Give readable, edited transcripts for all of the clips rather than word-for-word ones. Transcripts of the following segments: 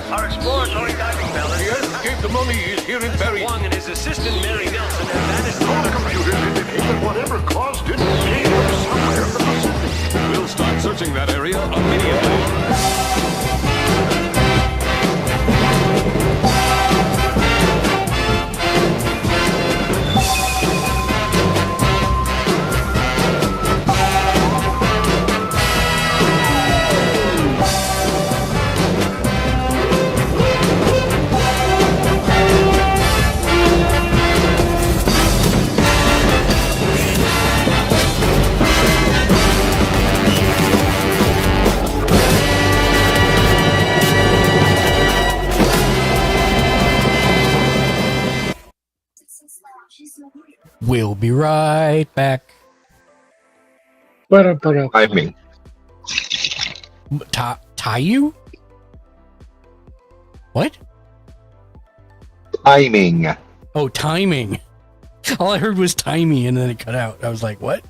Our exploratory diving bell The Escape the Mummy is here in Barry. Wong and his assistant Mary Nelson have vanished. All the computers indicate that whatever caused it came from somewhere in the Pacific. We'll start searching that area immediately. We'll be right back. I mean, Tie you? What? timing. Oh, timing. All I heard was timing, and then it cut out. I was like, what?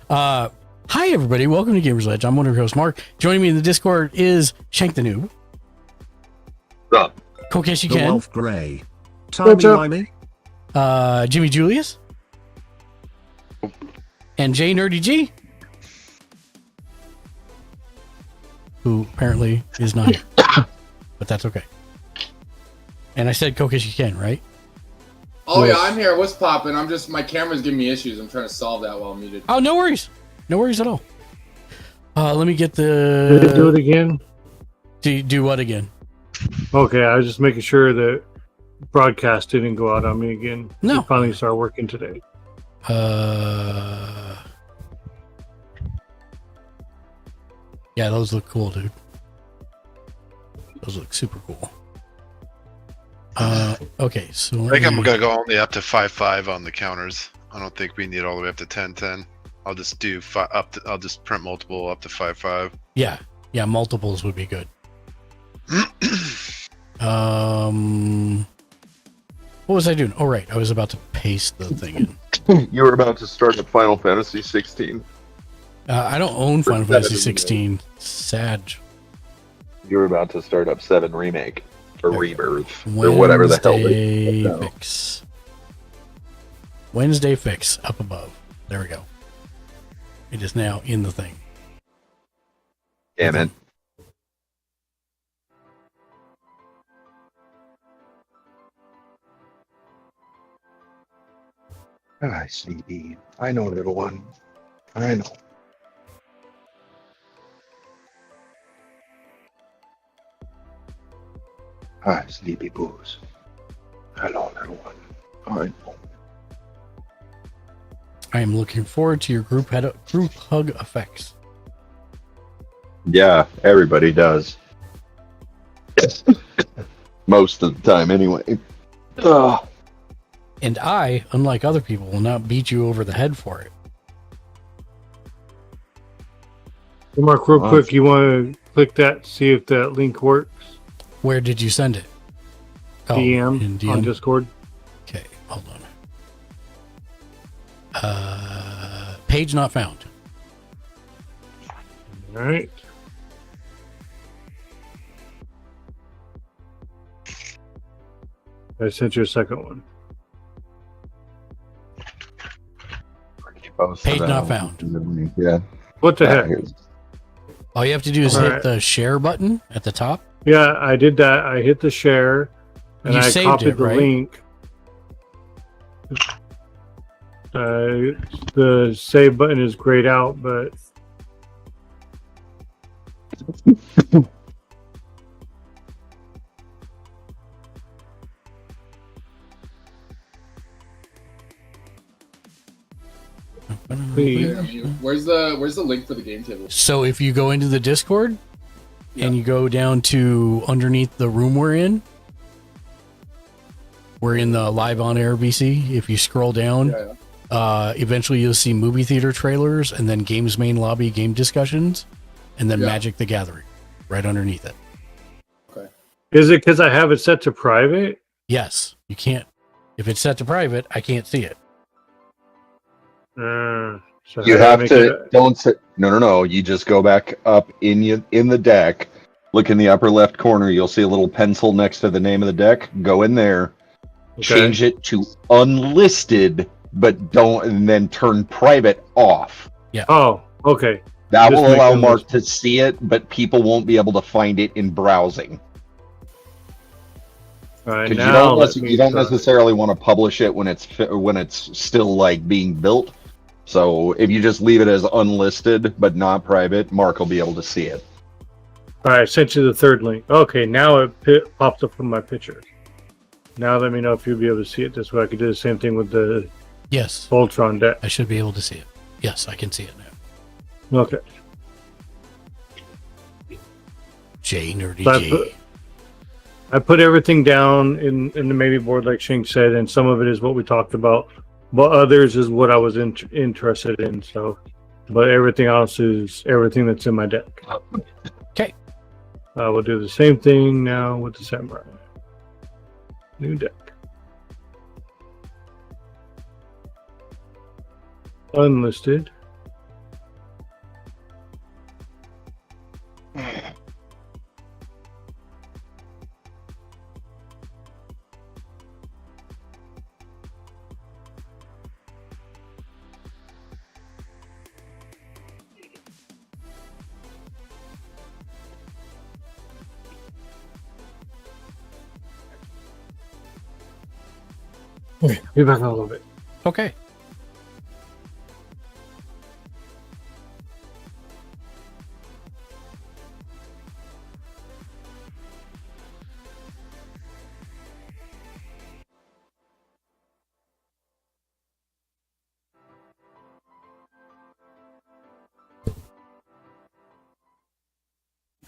Hi, everybody. Welcome to Gamer's Edge. I'm one of your hosts, Mark. Joining me in the Discord is Shank the Noob. What's up? Kokeshi The Ken. Wolf Grey. Timey-wimey. Jimmy Julius. And Jay Nerdy G. Who apparently is not here. But that's okay. And I said Kokeshi Ken, right? Oh yeah, I'm here. What's poppin'? My camera's giving me issues. I'm trying to solve that while I'm muted. Oh, no worries. No worries at all. Let me get the... Did it do it again? Do what again? Okay, I was just making sure that broadcast didn't go out on me again. No. It finally started working today. Yeah, those look cool, dude. Those look super cool. Okay, so I think I'm gonna go only up to 5.5 on the counters. I don't think we need all the way up to 10.10. I'll just do I'll just print multiple up to 5.5. Yeah, multiples would be good. What was I doing? Oh, right, I was about to paste the thing in. You were about to start at Final Fantasy 16. I don't own Final Fantasy 16. Sad. You were about to start up 7 Remake or Okay. Rebirth or whatever the hell Wednesday they fix. Wednesday fix up above. There we go. It is now in the thing. Damn it. Hi, Sleepy. I know, little one. I know. Hi, Sleepy Boos. Hello, little one. I know. I am looking forward to your group hug effects. Yeah, everybody does. Most of the time, anyway. Ugh. And I, unlike other people, will not beat you over the head for it. Hey, Mark, real quick, you want to click that, see if that link works? Where did you send it? DM, in DM on Discord. Okay, hold on. Page not found. All right. I sent you a second one. Page not found. Yeah. What the heck? All you have to do is All hit right. the share button at the top. Yeah, I did that. I hit the share, and You I saved copied it, the right? link. The save button is grayed out, but Where's the link for the game table? So if you go into the Discord and you go down to underneath the room we're in the live on air BC. If you scroll down, eventually you'll see movie theater trailers and then games main lobby game discussions and then Magic the Gathering right underneath it. Okay. is it because I have it set to private? Yes, you can't. If it's set to private, I can't see it. So You how have do I make to it- don't say no. You just go back up in the deck, Look in the upper left corner. You'll see a little pencil next to the name of the deck. Go in there. Okay. Change it to unlisted, but don't, and then turn private off. Oh, okay. That Just will make allow it Mark to see it, but people won't be able to find it in browsing. All right, Because now let me you don't try. necessarily want to publish it when it's still like being built. So if you just leave it as unlisted but not private, Mark will be able to see it. All right, I sent you the third link. Okay, now it popped up from my picture. Now let me know if you'll be able to see it this way. I could do the same thing with the Yes, Voltron deck. I should be able to see it. Yes, I can see it now. Okay. J Nerdy So J. I put everything down in the maybe board, like Shink said, and some of it is what we talked about, but others is what I was interested in. So, but everything else is everything that's in my deck. Okay. We'll do the same thing now with the Samurai. New deck. Unlisted. Okay, be back in a little bit. Okay.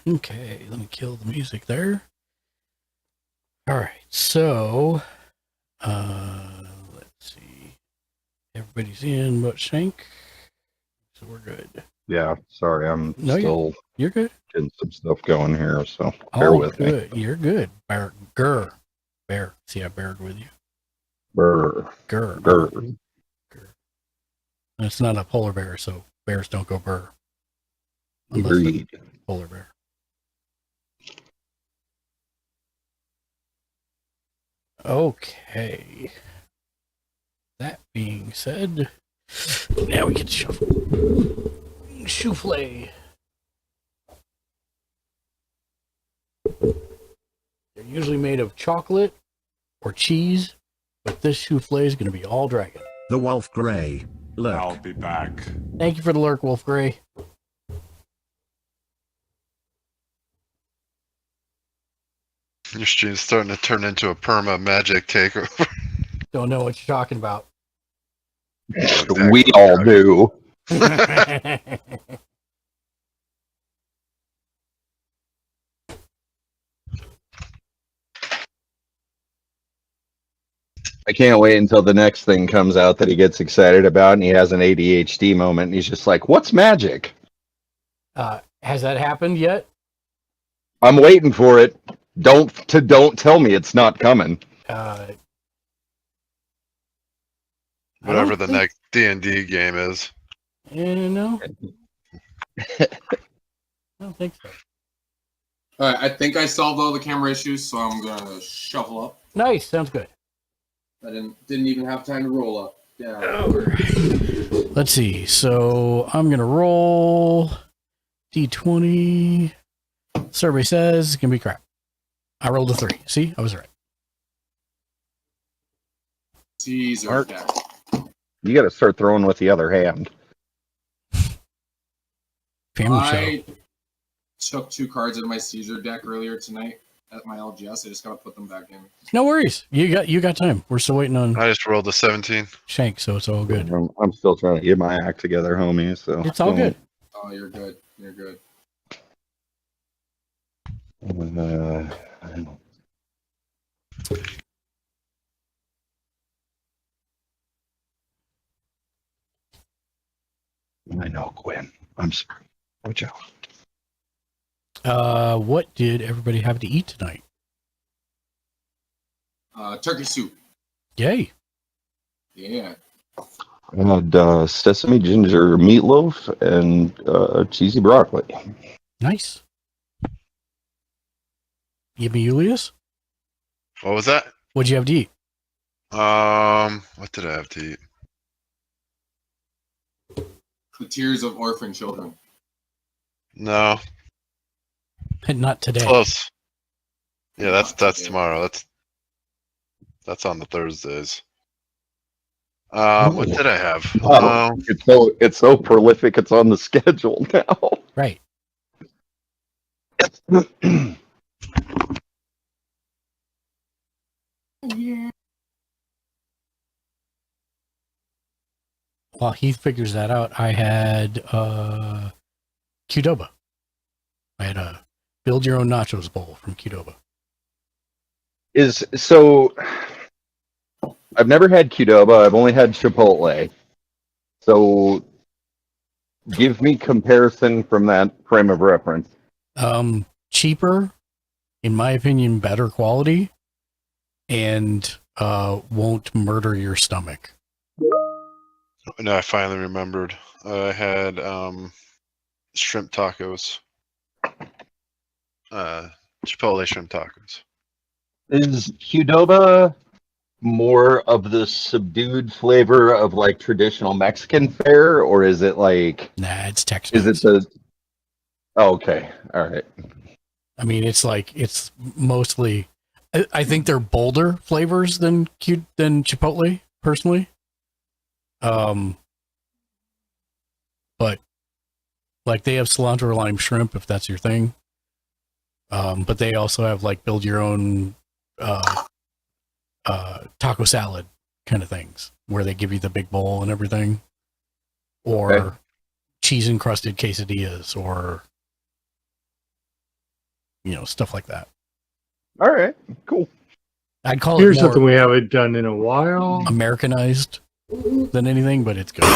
Okay, let me kill the music there. All right, so let's see. Everybody's in but Shank, so we're good. Yeah, sorry, I'm No, still You're good. getting some stuff going here, so bear with me. Good. You're good. Bear. Bear. See, I bared with you. Brr, Grr. brr. It's not a polar bear, so bears don't go burr. Unless they're Agreed. polar bear. Okay. That being said, now we get to shuffle. Souffle. They're usually made of chocolate or cheese, but this souffle is going to be all dragon. The Wolf Grey. Look. I'll be back. Thank you for the lurk, Wolf Grey. Your stream's starting to turn into a perma magic takeover. Don't know what you're talking about. We all do. I can't wait until the next thing comes out that he gets excited about and he has an ADHD moment and he's just like, what's magic? Has that happened yet? I'm waiting for it. Don't tell me it's not coming. Whatever the next D&D game is. No. I don't think so. All right, I think I solved all the camera issues, so I'm gonna shuffle up. Nice. Sounds good. I didn't even have time to roll up. Yeah. Let's see. So I'm gonna roll D20. Survey says it's gonna be crap. I rolled a 3. See, I was right. Caesar Art. deck. You got to start throwing with the other hand. Family I took 2 cards out of my Caesar deck earlier tonight at my LGS. I just gotta put them back in. No worries. You got time. We're still waiting on I just rolled a 17. Shank, so it's all good. I'm still trying to get my act together, homie. So It's all good. Oh, you're good. You're good. I know, Gwen. I'm sorry. Watch out. What did everybody have to eat tonight? Turkey soup. Yay. Yeah. I had sesame ginger meatloaf and cheesy broccoli. Nice. Jimmy Julius? What was that? What'd you have to eat? What did I have to eat? The tears of orphan children. No, Not today. close. Yeah, that's tomorrow. That's on the Thursdays. What did I have? Oh, it's so prolific. It's on the schedule now. Right. While Heath figures that out, I had Qdoba. I had a build your own nachos bowl from Qdoba. I've never had Qdoba. I've only had Chipotle. So give me comparison from that frame of reference. Cheaper, in my opinion, better quality, and won't murder your stomach. No, I finally remembered. I had shrimp tacos. Chipotle shrimp tacos. Is Qdoba more of the subdued flavor of like traditional Mexican fare, or is it like? Nah, it's Tex-Mex. Is it the? Oh, okay, all right. I mean, it's mostly. I think they're bolder flavors than Chipotle, personally. But like they have cilantro lime shrimp if that's your thing. But they also have like build your own taco salad kind of things where they give you the big bowl and everything, or cheese encrusted quesadillas, or stuff like that. All right, cool. I'd call Here's it more something we haven't done in a while. Americanized than anything, but it's good. No,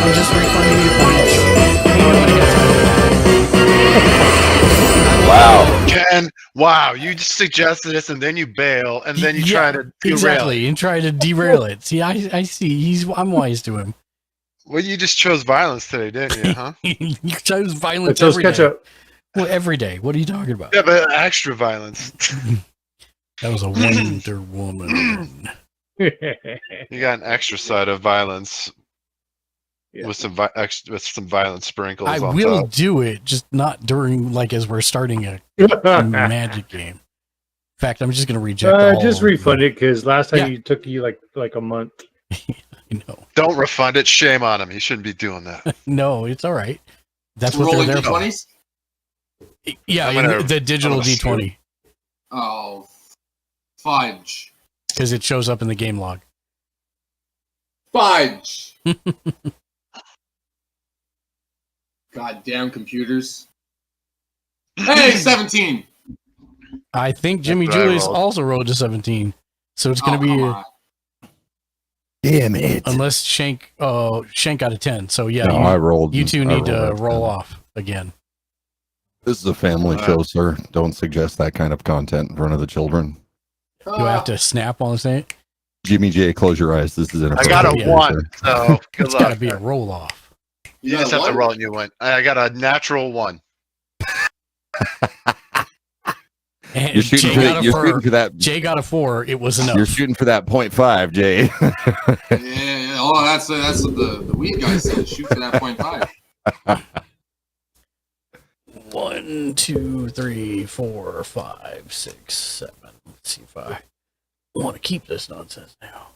I'm just refunding you points. Wow. Ken, wow, you just suggested this and then you bail and then you try to derail exactly, it. and try to derail it. See, I see. I'm wise to him. Well, you just chose violence today, didn't you, huh? You chose violence Let's every catch day. up. Well, every day. What are you talking about? Yeah, but extra violence. That was a Wonder Woman. You got an extra side of violence Yeah. with some violent sprinkles. I on will top. do it, just not during as we're starting a Magic game. In fact, I'm just going to reject all just of them. refund it because last time Yeah. you took like a month. You know. Don't refund it. Shame on him. He shouldn't be doing that. No, it's all right. That's what Rolling they're there for. D20s? Yeah, I'm gonna- the digital I'm gonna D20, Oh, fudge. because it shows up in the game log. Fudge. Goddamn computers. Hey, 17. I think Jimmy That's what I Julius rolled. also rolled to 17, so it's going to come be on. Damn it. unless Shank got a 10. So yeah, No, I rolled. you two I need to rolled that roll 10. off again. This is a family show, sir. Don't suggest that kind of content in front of the children. Do I have to snap on the thing? Jimmy J, close your eyes. This is I got a Yeah. one, so good It's got to luck. be a roll off. You just have to roll a new one. I got a natural one. And You're shooting, for that. Jay got a 4. It was enough. You're shooting for that 0.5, Jay. Yeah, oh, that's what the weed guy said. Shoot for that 0.5. 1, 2, 3, 4, 5, 6, 7. Let's see if I want to keep this nonsense now.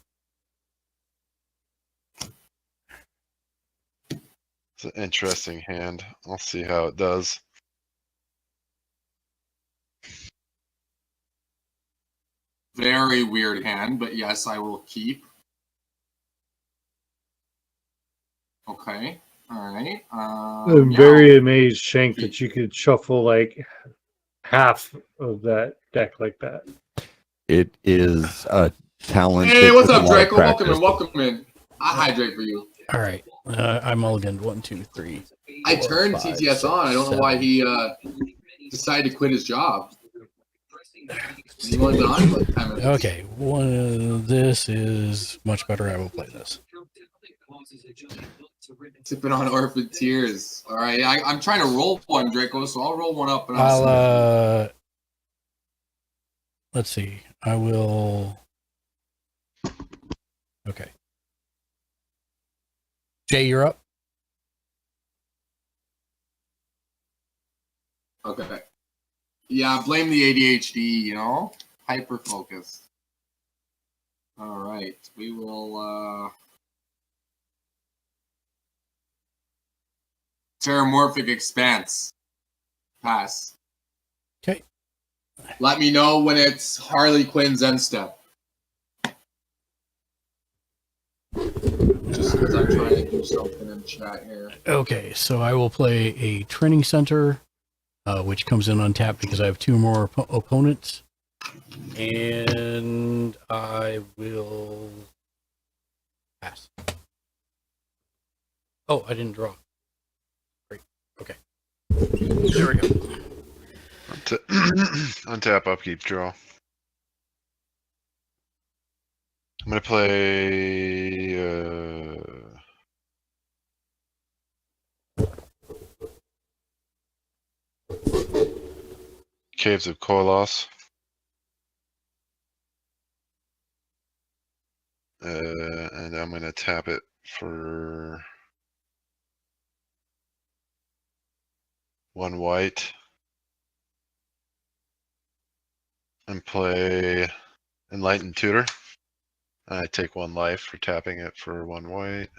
It's an interesting hand. I'll see how it does. Very weird hand, but yes, I will keep. Okay. All right. I'm very amazed, Shank, that you could shuffle like half of that deck like that. It is a talent. Hey, that what's took a up, lot of Draco? Welcome practice. in. Welcome in. I hydrate for you. All right. I mulliganed 1, 2, 3. I 4, turned 5, TTS on. I don't know 7. why he decided to quit his job. He wanted on like 10 minutes. Okay. This is much better. I will play this. Tipping on Orphan Tears. All right, I'm trying to roll one, Draco, so I'll roll one up. And let's see. I will. Okay. Jay, you're up. Okay. Yeah, blame the ADHD, hyper focus. All right, we will. Terramorphic Expanse. Pass. Okay. Let me know when it's Harley Quinn's end step. Just because I'm trying to do something in chat here. Okay, so I will play a training center, which comes in untapped because I have 2 more opponents. And I will pass. Oh, I didn't draw. Great. Okay. There we go. Untap, upkeep, draw. I'm gonna play Caves of Koilos. And I'm gonna tap it for 1 white. And play Enlightened Tutor. I take 1 life for tapping it for 1 white.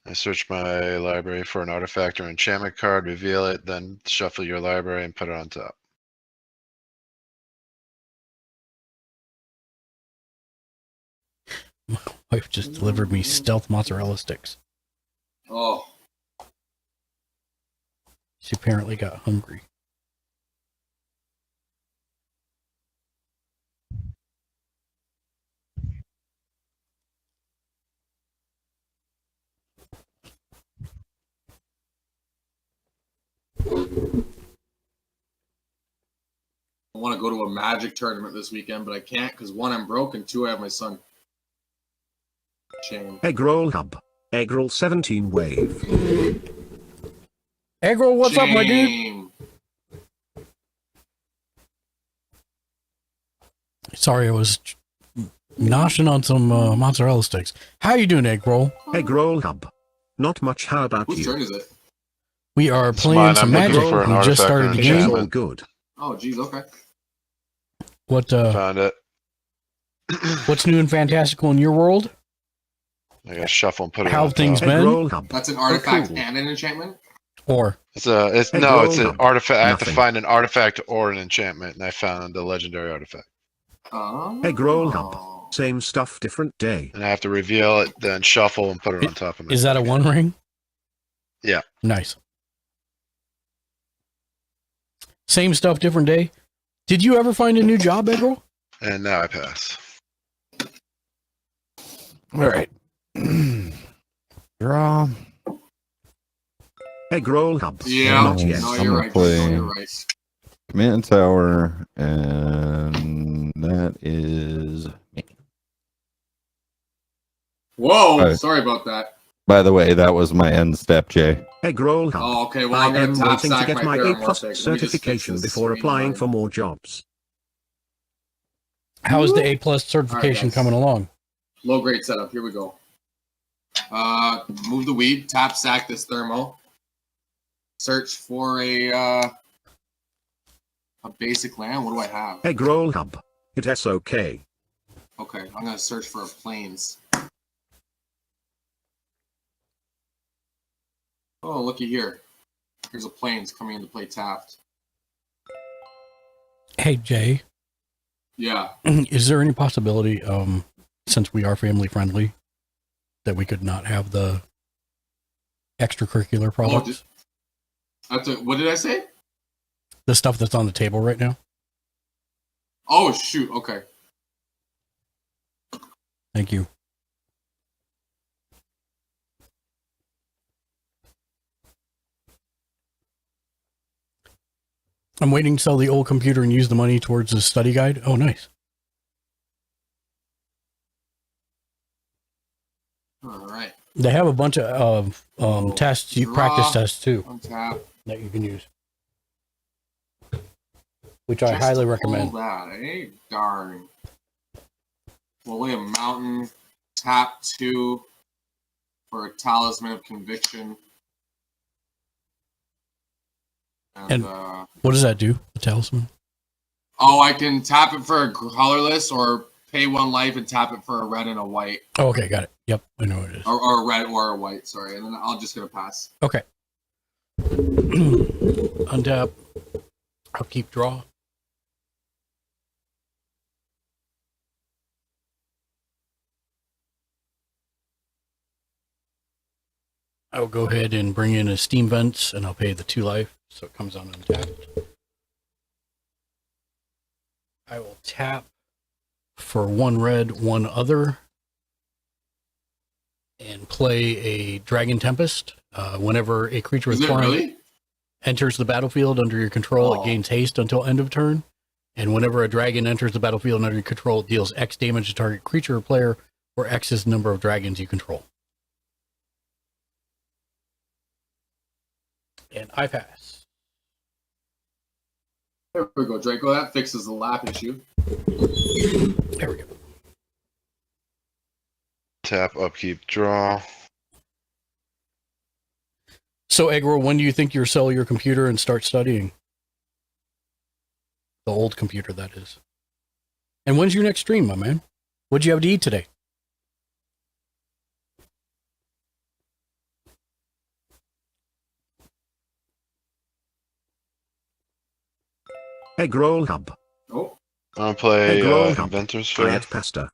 I search my library for an artifact or enchantment card, reveal it, then shuffle your library and put it on top. My wife just delivered me stealth mozzarella sticks. Oh. She apparently got hungry. I want to go to a Magic tournament this weekend, but I can't because 1, I'm broke, and 2, I have my son. Shame. Eggroll Hub. Eggroll 17 wave. Eggroll, what's up, my dude? Sorry, I was noshing on some mozzarella sticks. How you doing, Eggroll? Eggroll Hub. Not much. How about Whose you? turn is it? We are playing some Magic. We just started the game. All good. Oh, geez, okay. What? Found it. What's new and fantastical in your world? I gotta shuffle and put it How on things top. been? That's an artifact and an enchantment? Or It's an artifact. I have to find an artifact or an enchantment, and I found a legendary artifact. Eggroll Hub. Same stuff, different day. And I have to reveal it, then shuffle and put it on top of me. is that a 1 ring? Yeah. Nice. Same stuff, different day. Did you ever find a new job, Eggroll? And now I pass. All right. Draw. Eggroll Hub. Yeah, Not yet. no, I'm you're gonna right. play No, you're right. Command Tower, and that is me. Whoa, sorry about that. By the way, that was my end step, Jay. Eggroll Hub. Oh, okay, well, I I'm gonna am tap waiting to sack get my A+ Terramorphic. Let me just fix certification this before screen applying here. for more jobs. How is the A+ certification guys. coming along? Low grade setup. Here we go. Move the weed. Tap sack this thermo. Search for a basic land. What do I have? Eggroll Hub. It's okay. Okay, I'm gonna search for a plains. Oh, looky here. Here's a plains coming into play tapped. Hey, Jay. Yeah. Is there any possibility, since we are family friendly, that we could not have the extracurricular products? What did I say? The stuff that's on the table right now? Oh, shoot. Okay. Thank you. I'm waiting to sell the old computer and use the money towards the study guide. Oh, nice. All right. They have a bunch of tests, Draw, practice tests too, untap. that you can use, which I Just highly to recommend. pull that, eh? Darn. William Mountain, tap 2 for a Talisman of Conviction. And what does that do, the talisman? Oh, I can tap it for a colorless or pay 1 life and tap it for a red and a white. Oh, okay, got it. Yep, I know what it is. Or a red or a white, sorry. And then I'll just get a pass. Okay. Untap. Upkeep, draw. I will go ahead and bring in a Steam Vents, and I'll pay the 2 life, so it comes on untapped. I will tap for 1 red, 1 other, and play a Dragon Tempest. Whenever a creature with flying enters the battlefield under your control, it gains haste until end of turn. And whenever a dragon enters the battlefield under your control, it deals X damage to target creature or player, where X is the number of dragons you control. And I pass. There we go, Draco. That fixes the lap issue. There we go. Tap, upkeep, draw. So, Egro, when do you think you'll sell your computer and start studying? The old computer, that is. And when's your next stream, my man? What'd you have to eat today? Egg roll hub. Oh. I'm gonna play Egg roll hub. Inventor's Fair. Diet pasta.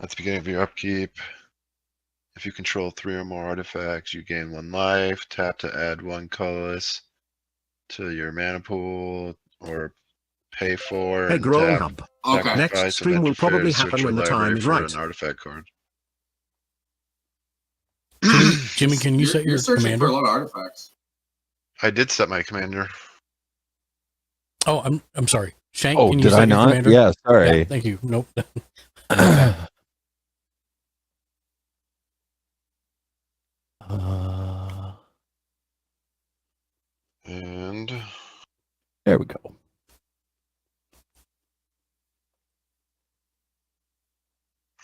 At the beginning of your upkeep, if you control 3 or more artifacts, you gain 1 life. Tap to add 1 colorless to your mana pool, or pay for Egg and roll tap. hub. Okay. Next Sacrifice stream will Inventor Fair probably to search happen your when the library time is for right. An artifact card. Jimmy, can you set your You're searching commander? for a lot of artifacts. I did set my commander. Oh, I'm sorry. Shank, Oh, can you did set I your not? commander? Yeah, sorry. Yeah, thank you. Nope. And There we go.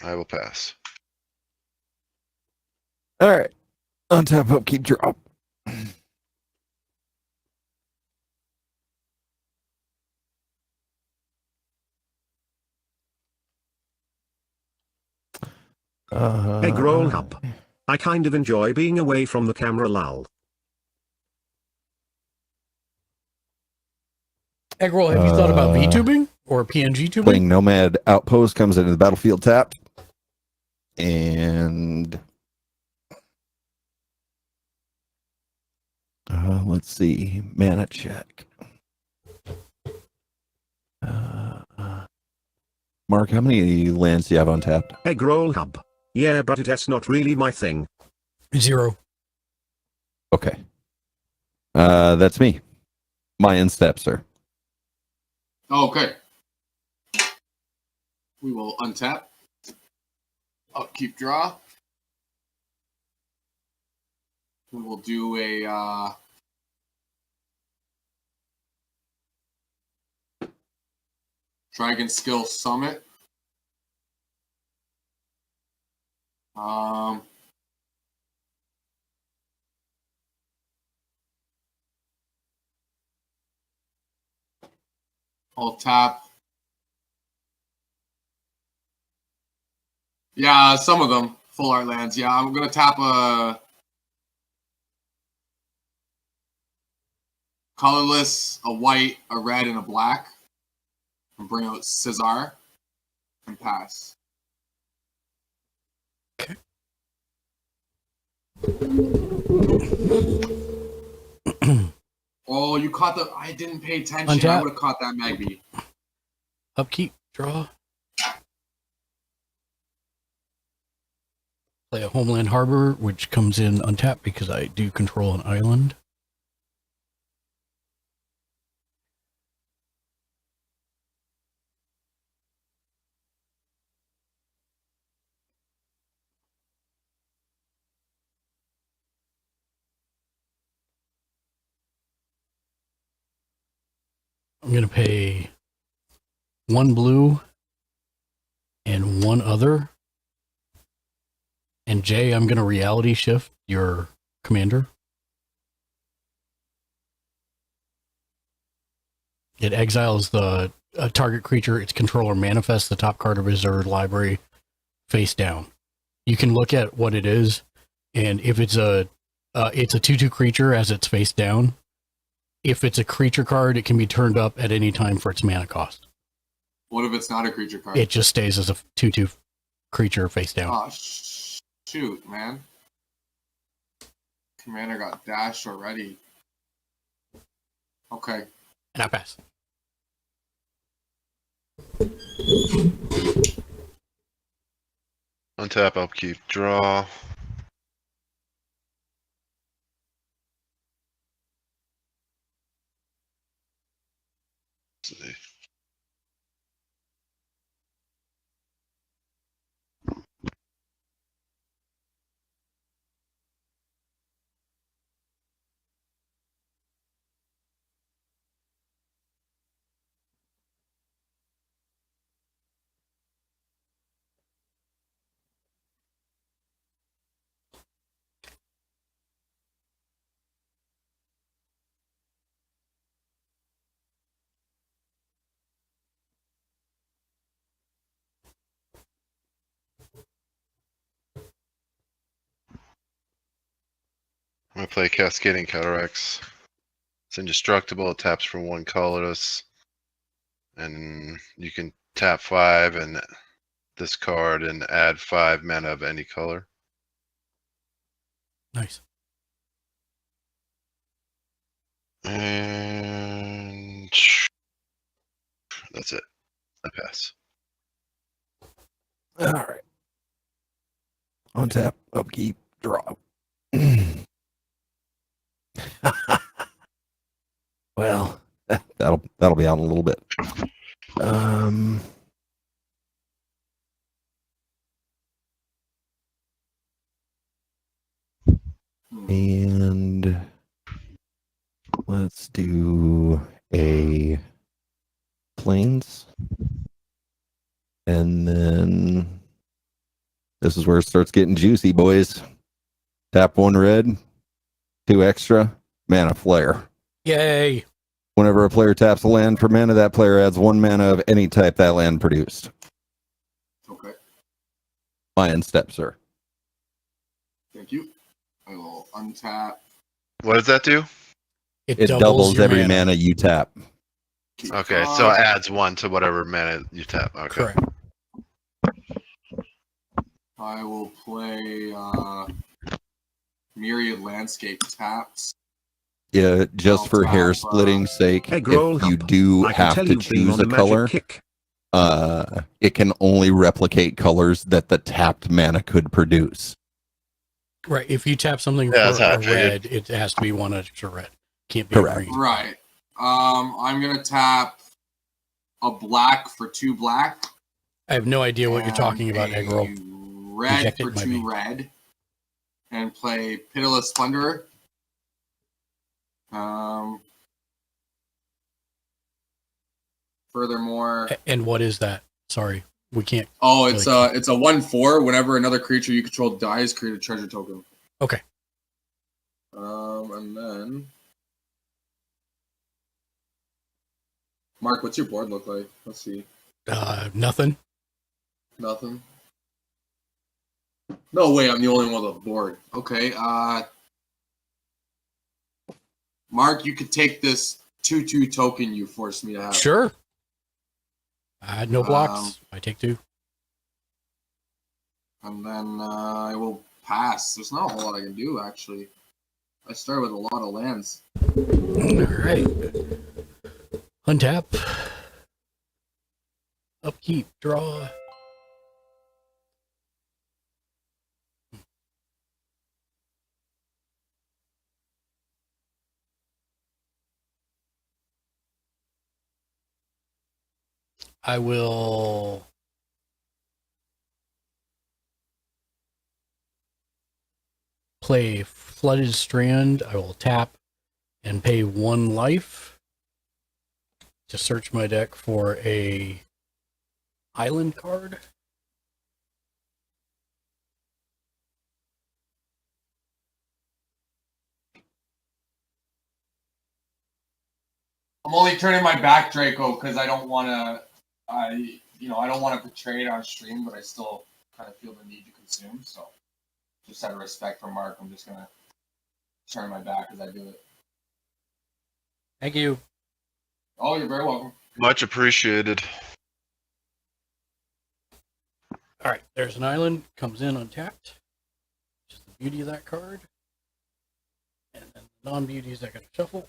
I will pass. All right. Untap, upkeep, drop. Egg roll hub. I kind of enjoy being away from the camera, lol. Eggroll, have you thought about VTubing or PNG tubing? Playing Nomad Outpost comes into the battlefield tapped. And let's see. Mana check. Mark, how many lands do you have untapped? Egg roll hub. Yeah, but it's not really my thing. 0. Okay. That's me. Mayan step, sir. Okay. We will untap. Upkeep, draw. We will do a Dragon Skill Summit. I'll tap. Yeah, some of them. Full art lands. Yeah, I'm going to tap a colorless, a white, a red, and a black. And bring out Caesar and pass. Okay. Oh, you caught the... I didn't pay attention. I Untap. would have caught that Magby. Upkeep, draw. Play a Homeland Harbor, which comes in untapped because I do control an island. I'm going to pay 1 blue and 1 other. And Jay, I'm going to reality shift your commander. It exiles the target creature, its controller manifests the top card of his or her library face down. You can look at what it is, and if it's a 2/2 creature as it's face down. If it's a creature card, it can be turned up at any time for its mana cost. What if it's not a creature card? It just stays as a 2/2 creature face down. Oh, shoot, man. Commander got dashed already. Okay. And I pass. Untap, upkeep, draw. Let's see. I'm gonna play Cascading Cataracts. It's indestructible. It taps for 1 colorless, and you can tap 5 and discard and add 5 mana of any color. Nice. And that's it. I pass. All right. Untap, upkeep, draw. Well, that'll be out in a little bit. And let's do a plains. And then this is where it starts getting juicy, boys. Tap 1 red, 2 extra, mana flare. Yay! Whenever a player taps a land for mana, that player adds 1 mana of any type that land produced. Okay. My end step, sir. Thank you. I will untap. What does that do? It doubles your every mana you tap. Okay, so it adds 1 to whatever mana you tap. Okay. Correct. I will play Myriad Landscape taps. Yeah, just I'll for tap, hair splitting sake, Hey, if Grohl, you do I can have tell to you've been choose on a a magic color, kick. it can only replicate colors that the tapped mana could produce. Right. If you tap something Yeah, that's for how I a figured. red, it has to be 1 extra red. Can't be a Correct. green. Right. I'm gonna tap a black for 2 black. I have no idea what you're talking about, and Eggroll. a red Inject it for in my 2 veins. red. And play Pitiless Plunderer. Furthermore, And what is that? Sorry, we can't. it's really- a 1/4. Whenever another creature you control dies, create a treasure token. Okay. And then Mark, what's your board look like? Let's see. Nothing. Nothing. No way, I'm the only one with a board. Okay. Mark, you could take this 2/2 token you forced me to have. Sure. No blocks. I take 2. And then I will pass. There's not a whole lot I can do, actually. I start with a lot of lands. All right. Untap. Upkeep. Draw. I will play Flooded Strand. I will tap and pay 1 life. to search my deck for a island card. I'm only turning my back, Draco, because I don't want to. I don't want to portray it on stream, but I still kind of feel the need to consume. So, just out of respect for Mark, I'm just gonna turn my back as I do it. Thank you. Oh, you're very welcome. Much appreciated. All right, there's an island, comes in untapped. Just the beauty of that card. And then the non-beauties I gotta shuffle.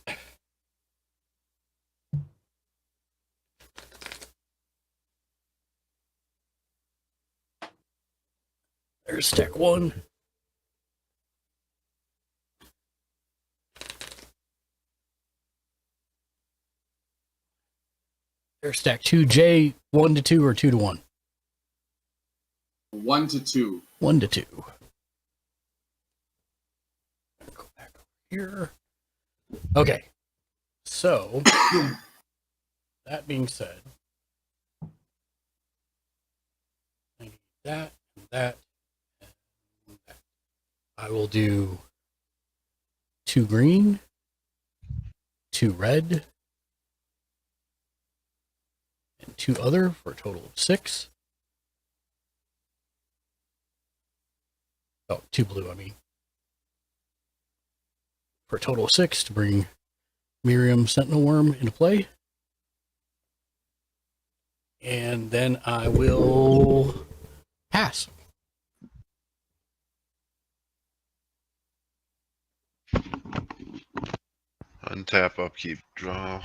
There's stack one. There's stack two. J, 1 to 2 or 2 to 1? 1 to 2. 1 to 2. Go back over here. Okay. So, that being said, I need that and that and that. I will do 2 green, 2 red, and 2 other for a total of 6. Oh, 2 blue, I mean. For a total of 6 to bring Miriam Sentinel Worm into play. And then I will pass. Untap, upkeep, draw.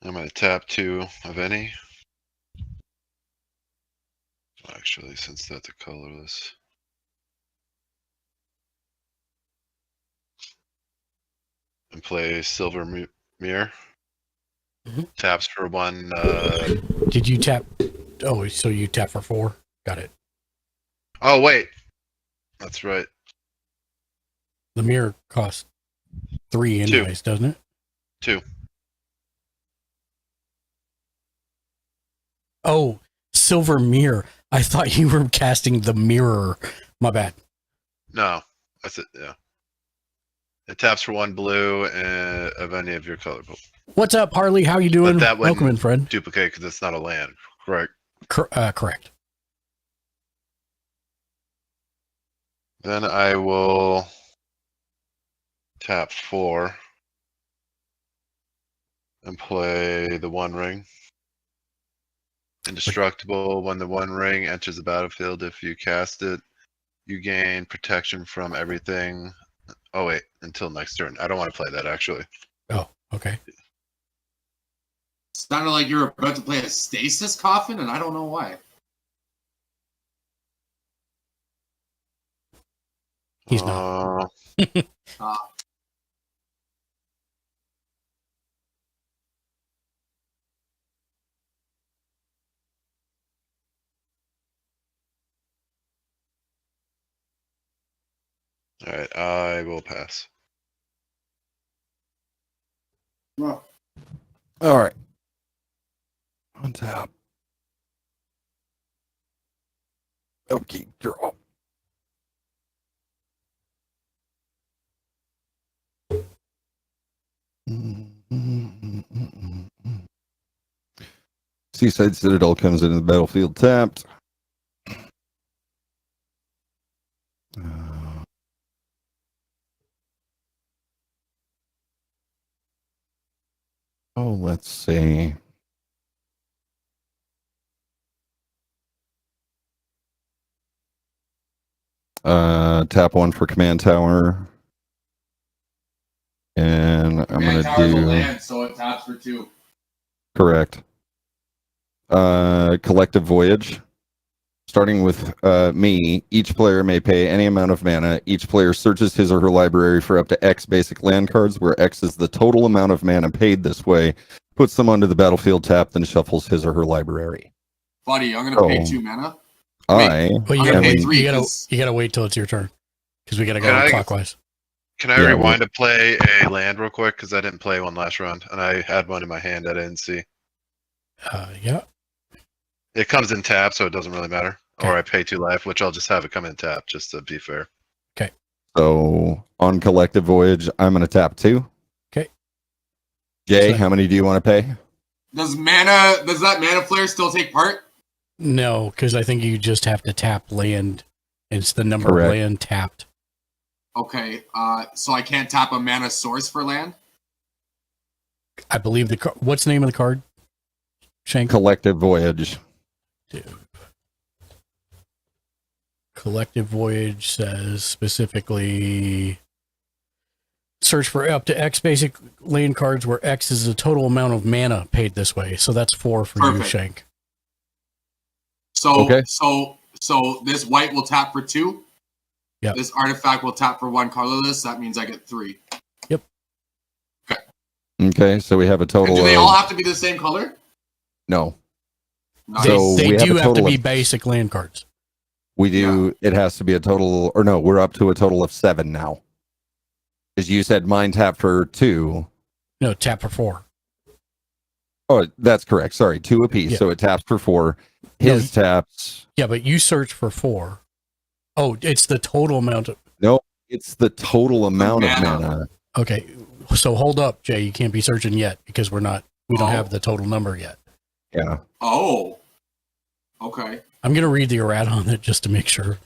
I'm going to tap 2 of any. Actually, since that's a colorless. And play Silver Mirror. Mm-hmm. Taps for 1. Did you tap? Oh, so you tap for 4? Got it. Oh, wait. That's right. The mirror costs 3 anyways, doesn't it? 2. Oh, Silver Mirror. I thought you were casting the mirror. My bad. No, that's it. Yeah. It taps for 1 blue of any of your color. What's up, Harley? How you doing? But that Welcome in, friend. Duplicate because it's not a land. Correct. Correct. Then I will tap 4 and play the 1 ring. Indestructible. When the 1 ring enters the battlefield, if you cast it, you gain protection from everything. Oh wait, until next turn. I don't want to play that actually. Oh, okay. Sounded like you were about to play a stasis coffin, and I don't know why. He's not. All right, I will pass. Well, All right. On top. Okay, draw. Seaside Citadel comes into the battlefield tapped. Let's see. Tap 1 for command tower. And I'm going to do... land, so it taps for 2. Correct. Collective Voyage. Starting with me, each player may pay any amount of mana. Each player searches his or her library for up to X basic land cards, where X is the total amount of mana paid this way, puts them onto the battlefield tapped, and shuffles his or her library. Buddy, I'm gonna pay Oh. 2 mana. I Well, you I'm gotta gonna pay wait. 3. You gotta 'cause- wait till it's your turn because we gotta Can go I- clockwise. Can I Yeah, rewind to play a land real quick? Because I didn't play one last round, and I had one in my hand I didn't see. Yeah. It comes in tap, so it doesn't really matter. Okay. Or I pay 2 life, which I'll just have it come in tap, just to be fair. So on Collective Voyage, I'm going to tap 2. Okay. Jay, So- how many do you want to pay? Does that mana flare still take part? No, because I think you just have to tap land. It's the number Correct. of land tapped. Okay, so I can't tap a mana source for land? I believe what's the name of the card? Shank. Collective Voyage. Collective Voyage says specifically search for up to X basic land cards where X is the total amount of mana paid this way. So that's 4 for you, Perfect. Shank. So Okay. so this white will tap for 2. Yep. This artifact will tap for 1 colorless. That means I get 3. Okay, so we have a And total do they of... all have to be the same color? No. Nice. So They we have do a have to total be of- basic land cards. We do. It has to be a total, or no, we're up to a total of 7 now. Because you said mine tap for 2. No, tap for 4. Oh, that's correct. Sorry, 2 apiece. Yeah. So it taps for 4. His taps. Yeah, but you search for 4. Oh, it's the total amount of. No, it's the total amount of mana. mana. Okay, so hold up, Jay. You can't be searching yet because we don't Oh. have the total number yet. Yeah. Oh. Okay. I'm gonna read the errata on it just to make sure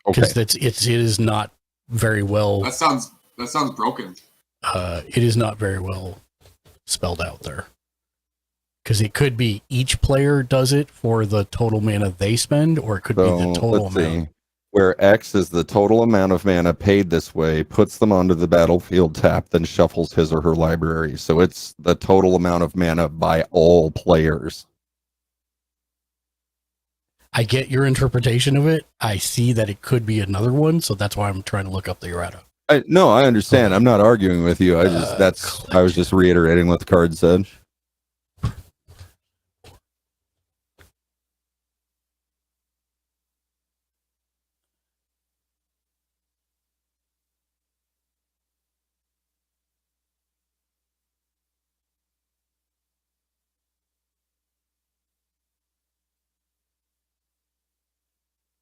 Okay. because it is not very well. That sounds broken. It is not very well spelled out there because it could be each player does it for the total mana they spend, or it could be So the total let's amount. see. Where X is the total amount of mana paid this way, puts them onto the battlefield tap, then shuffles his or her library. So it's the total amount of mana by all players. I get your interpretation of it. I see that it could be another one, so that's why I'm trying to look up the errata. No, I understand. I'm not arguing with you. I was just reiterating what the card said.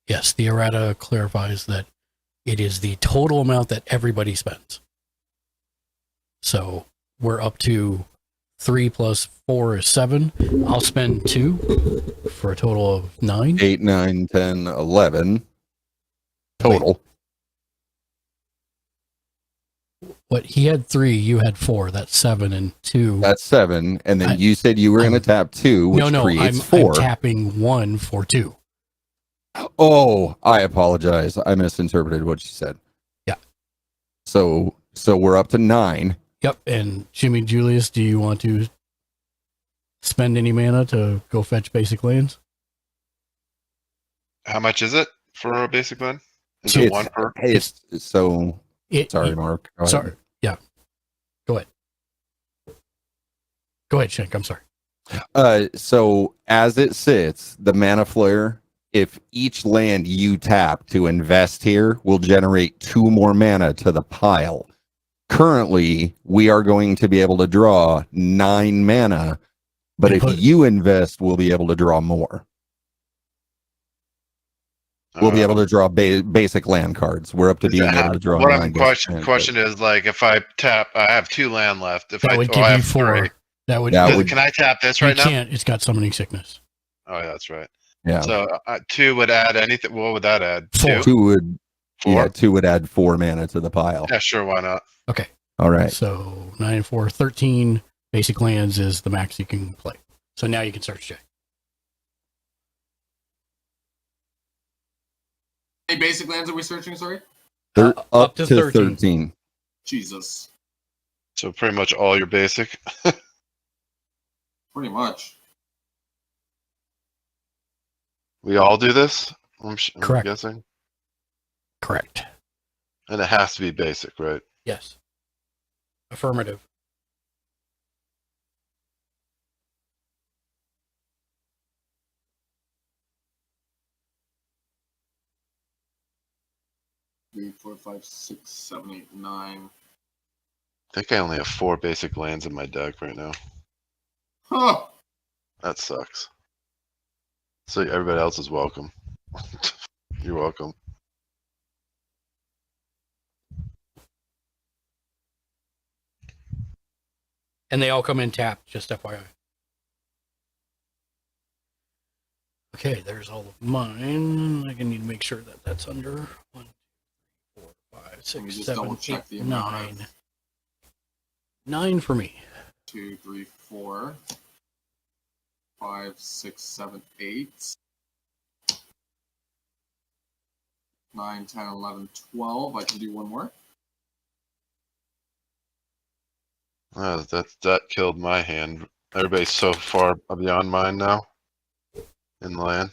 Yes, the errata clarifies that it is the total amount that everybody spends. So we're up to 3 plus 4 is 7. I'll spend 2 for a total of 9. 8, 9, 10, 11 total. What he had 3, you had 4. That's 7 and 2. That's 7. And then I- you said you were going to tap 2, which no, creates I'm 4. tapping 1 for 2. Oh, I apologize. I misinterpreted what you said. Yeah. So we're up to 9. Yep. And Jimmy Julius, do you want to spend any mana to go fetch basic lands? How much is it for a basic land? Is So it It's- 1 per? It's so It, sorry, Mark. Go ahead. Sorry. Yeah. Go ahead. Go ahead, Shank. I'm sorry. So as it sits, the mana flare, if each land you tap to invest here will generate 2 more mana to the pile. Currently, we are going to be able to draw 9 mana, but And if put- you invest, we'll be able to draw more. We'll be able to draw basic land cards. We're up to being able to draw. What 9 I'm basic land question is like if I tap, I have 2 land left. If That I would oh, give I you have 4. 3. That would. That Does- would- Can I tap this you right now? can't. It's got summoning sickness. Oh, yeah, that's right. Yeah. So 2 would add anything. What would that add? 4. 2 would 4? yeah, 2 would add 4 mana to the pile. Yeah, sure. Why not? Okay. All right. So 9 and 4, 13 basic lands is the max you can play. So now you can search, Jay. How many basic lands are we searching, sorry? Up to 13. Jesus. So pretty much all your basic. Pretty much. We all do this. I'm Correct. guessing, Correct. and it has to be basic, right? Yes. Affirmative. 3, 4, 5, 6, 7, 8, 9. I think I only have 4 basic lands in my deck right now. Huh. That sucks. So everybody else is welcome. You're welcome. And they all come in tapped, just FYI. Okay, there's all of mine. I need to make sure that that's under 1, 2, 3, 4, 5, 6, just 7, double check 8, the amount 9. 9 for me. 2, 3, 4, 5, 6, 7, 8, 9, 10, 11, 12. I can do one more. That killed my hand. Everybody's so far beyond mine now in land.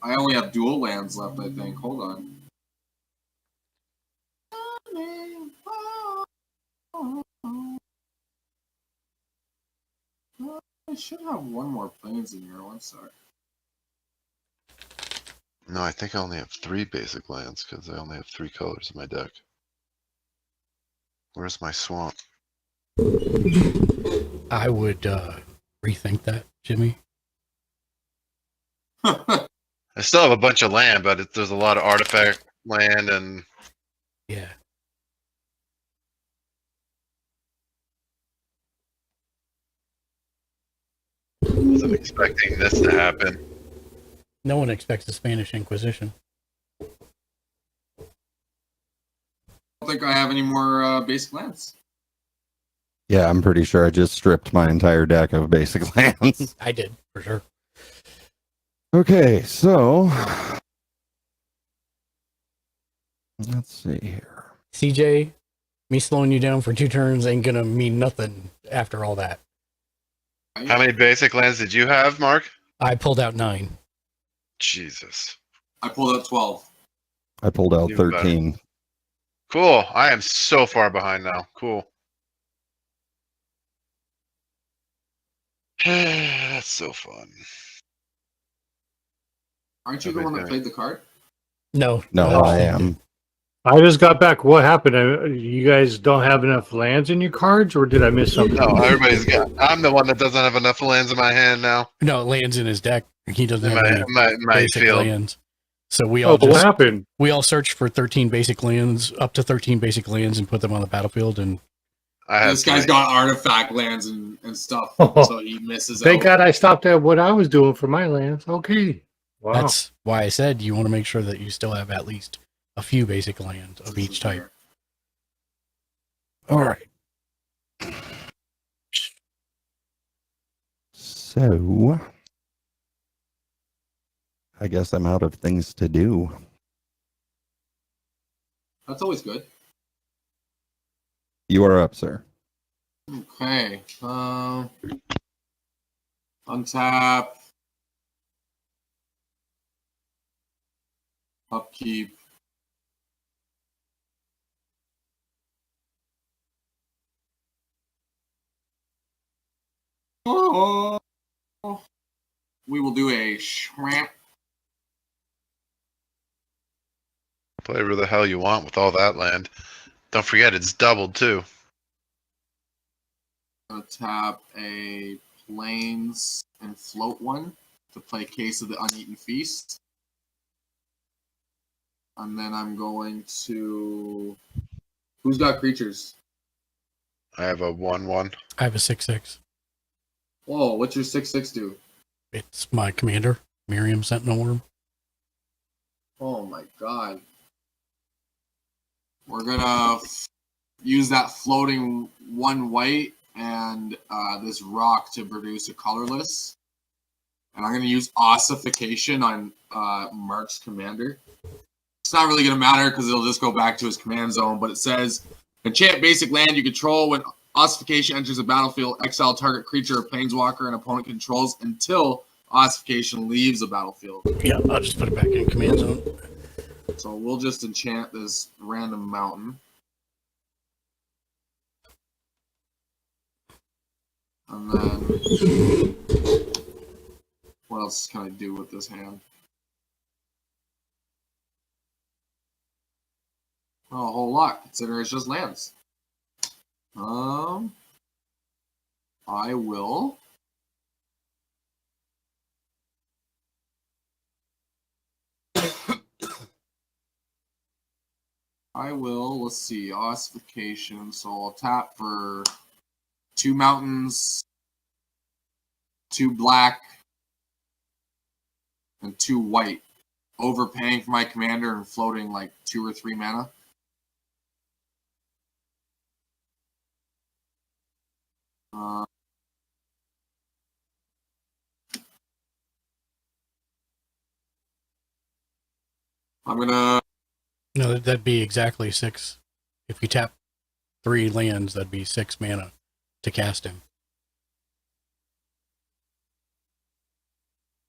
I only have dual lands left, I think. Hold on. I should have one more planes in here. One sec. No, I think I only have 3 basic lands because I only have 3 colors in my deck. Where's my swamp? I would rethink that, Jimmy. I still have a bunch of land, but there's a lot of artifact land and Yeah. wasn't expecting this to happen. No one expects the Spanish Inquisition. I don't think I have any more basic lands. Yeah, I'm pretty sure I just stripped my entire deck of basic lands. I did, for sure. Okay, so let's see here. CJ, me slowing you down for 2 turns ain't gonna mean nothing after all that. How many basic lands did you have, Mark? I pulled out 9. Jesus. I pulled out 12. I pulled out Even better. 13. Cool. I am so far behind now. Cool. That's so fun. Aren't you the one that played the card? No. No, I am. I just got back. What happened? You guys don't have enough lands in your cards, or did I miss something? No, everybody's got. I'm the one that doesn't have enough lands in my hand now. No, it lands in his deck. He doesn't have any My basic field. lands. So we all What happened? We all searched for 13 basic lands, up to 13 basic lands, and put them on the battlefield. And This guy's got artifact lands and stuff, so he misses Thank out. God I stopped at what I was doing for my lands. Okay. Wow. that's why I said you want to make sure that you still have at least a few basic lands of each type. All right. So, I guess I'm out of things to do. That's always good. You are up, sir. Okay. Untap. Upkeep. Oh. We will do a shrimp. Play whatever the hell you want with all that land. Don't forget, it's doubled too. Tap a plains and float one to play Case of the Uneaten Feast. And then I'm going to... Who's got creatures? I have a 1/1. I have a 6/6. Whoa, what's your 6/6 do? It's my commander, Miriam Sentinel Worm. Oh my god. We're gonna use that floating 1 white and this rock to produce a colorless. And I'm gonna use ossification on Mark's commander. It's not really gonna matter because it'll just go back to his command zone, but it says enchant basic land you control when ossification enters the battlefield, exile target creature or planeswalker an opponent controls until ossification leaves the battlefield. Yeah, I'll just put it back in command zone. So we'll just enchant this random mountain. And then What else can I do with this hand? Oh, a whole lot, considering it's just lands. I will. Let's see, ossification. So I'll tap for 2 mountains, 2 black, and 2 white. Overpaying for my commander and floating like 2 or 3 mana. I'm gonna. No, that'd be exactly 6. If you tap 3 lands, that'd be 6 mana to cast him.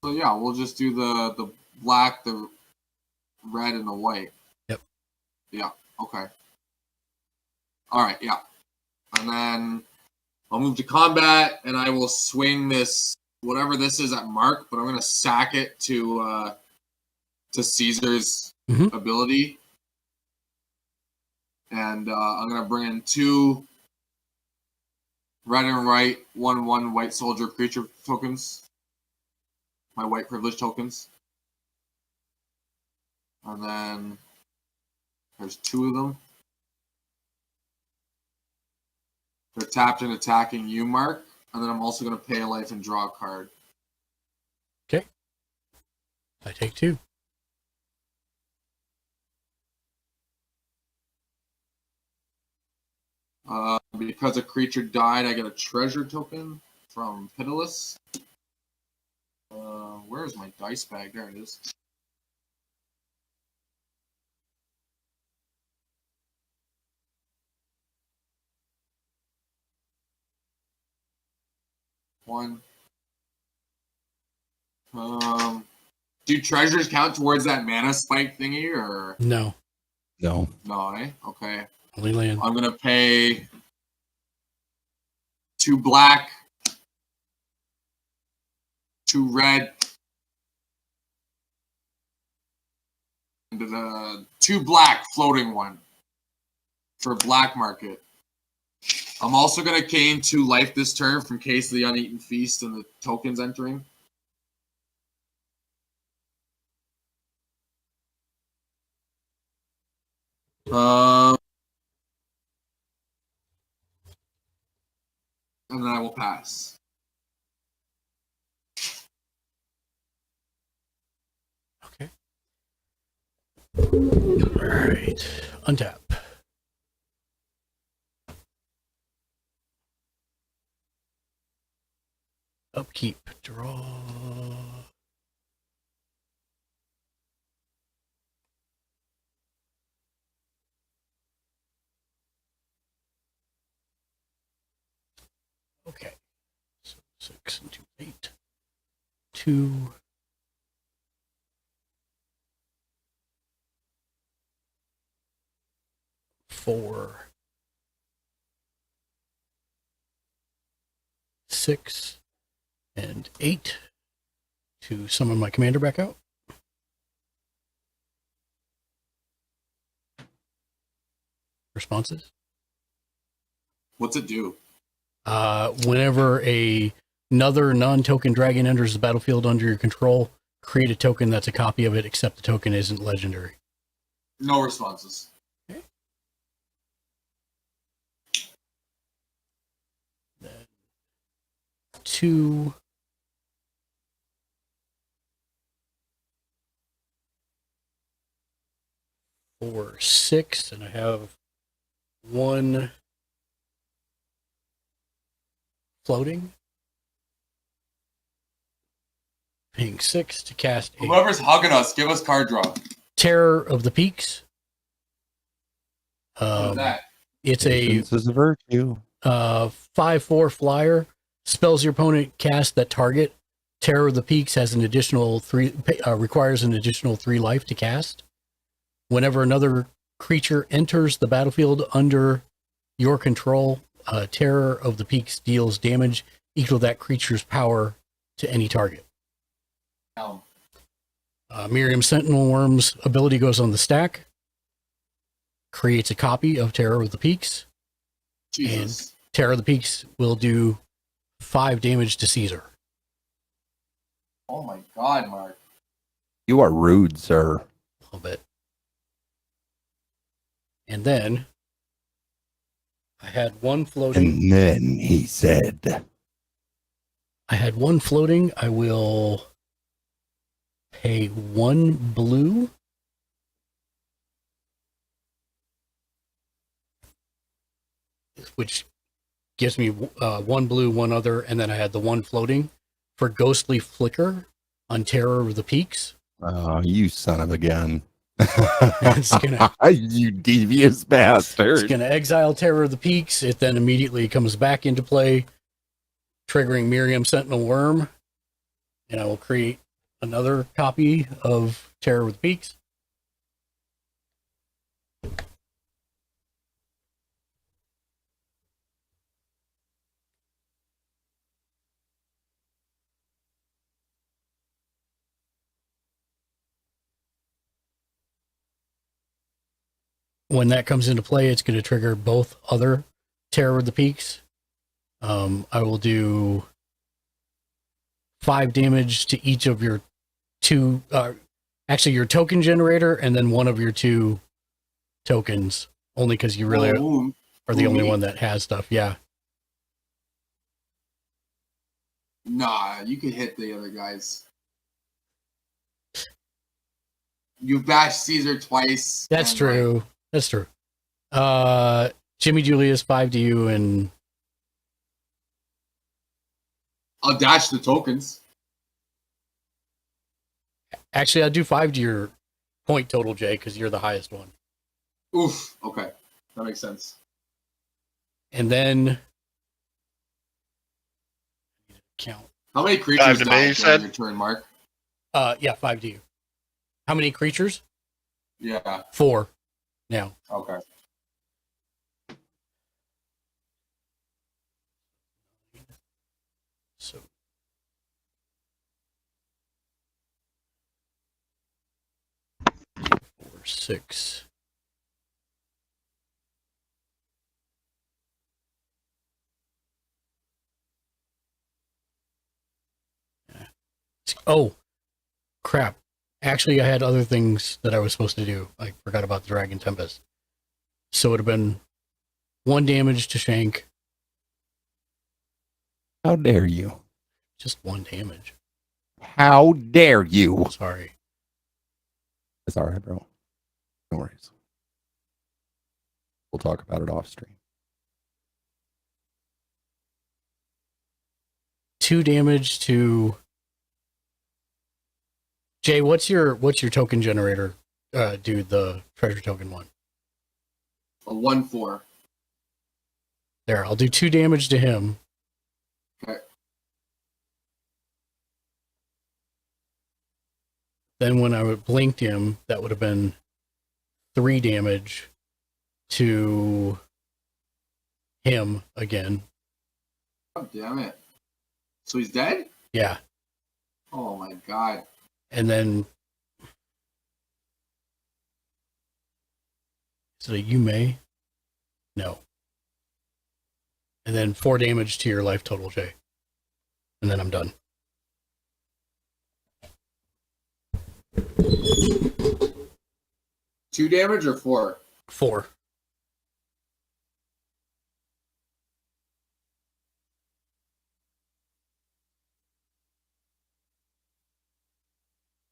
So yeah, we'll just do the black, the red, and the white. Yep. Yeah. Okay. All right. Yeah. And then I'll move to combat, and I will swing this whatever this is at Mark, but I'm gonna sack it to Caesar's ability. And I'm going to bring in 2 red and white, 1/1 white soldier creature tokens. My white privilege tokens. And then there's 2 of them. They're tapped and attacking you, Mark. And then I'm also going to pay a life and draw a card. Okay. I take 2. Because a creature died, I get a treasure token from Pitiless. Where's my dice bag? There it is. One. Do treasures count towards that mana spike thingy, or No. no? Eh? Okay. Only land. I'm gonna pay 2 black, 2 red, and the 2 black floating one for black market. I'm also gonna gain 2 life this turn from Case of the Uneaten Feast and the tokens entering. And then I will pass. Okay. All right. Untap. Upkeep. Draw. Okay. So 6 and 2, 8. 2. Four. 6 and 8 to summon my commander back out. Responses? What's it do? Whenever another non-token dragon enters the battlefield under your control, create a token that's a copy of it, except the token isn't legendary. No responses. Okay. Then 2. 4, 6, and I have 1 floating. Paying 6 to cast a Whoever's hugging us, give us card draw. Terror of the Peaks. What's that? It's Patience is a virtue. 5/4 flyer. Spells your opponent cast that target. Terror of the Peaks has an additional 3, requires an additional 3 life to cast. Whenever another creature enters the battlefield under your control, Terror of the Peaks deals damage equal to that creature's power to any target. Miriam Sentinel Worm's ability goes on the stack, creates a copy of Terror of the Peaks, Jesus. and Terror of the Peaks will do 5 damage to Caesar. Oh my God, Mark. You are rude, sir. A little bit. And then I had one floating. And then he said, I had one floating. I will pay 1 blue. Which gives me 1 blue, 1 other, and then I had the 1 floating for Ghostly Flicker on Terror of the Peaks. oh, you son of a gun. It's gonna- You devious bastard. It's going to exile Terror of the Peaks. It then immediately comes back into play, triggering Miriam Sentinel Worm. And I will create another copy of Terror of the Peaks. When that comes into play, it's going to trigger both other Terror of the Peaks. I will do 5 damage to each of your 2, actually your token generator, and then 1 of your 2 tokens, only because you really are the only one that has stuff. Yeah. Nah, you can hit the other guys. You bashed Caesar twice. That's and, true. That's true. Jimmy Julius, 5 to you, and I'll dash the tokens. actually I'll do 5 to your point total, Jay, because you're the highest one. Oof. Okay. That makes sense. And then count. How many creatures 5 to me, died you during said? your turn, Mark? Yeah, 5 to you. How many creatures? Yeah. 4 now. Okay. So 4, 6. Oh, crap. Actually, I had other things that I was supposed to do. I forgot about the Dragon Tempest. So it would have been 1 damage to Shank. How dare you? Just 1 damage. How dare you? Sorry. It's all right, bro. No worries. We'll talk about it off stream. 2 damage to Jay. What's your token generator? Dude, the treasure token one. A 1/4. There, I'll do 2 damage to him. Okay. Then when I would blinked him, that would have been 3 damage to him again. God damn it. So he's dead? Yeah. Oh my God. And then is it a you may? No. And then 4 damage to your life total, Jay. And then I'm done. Two damage or 4? 4.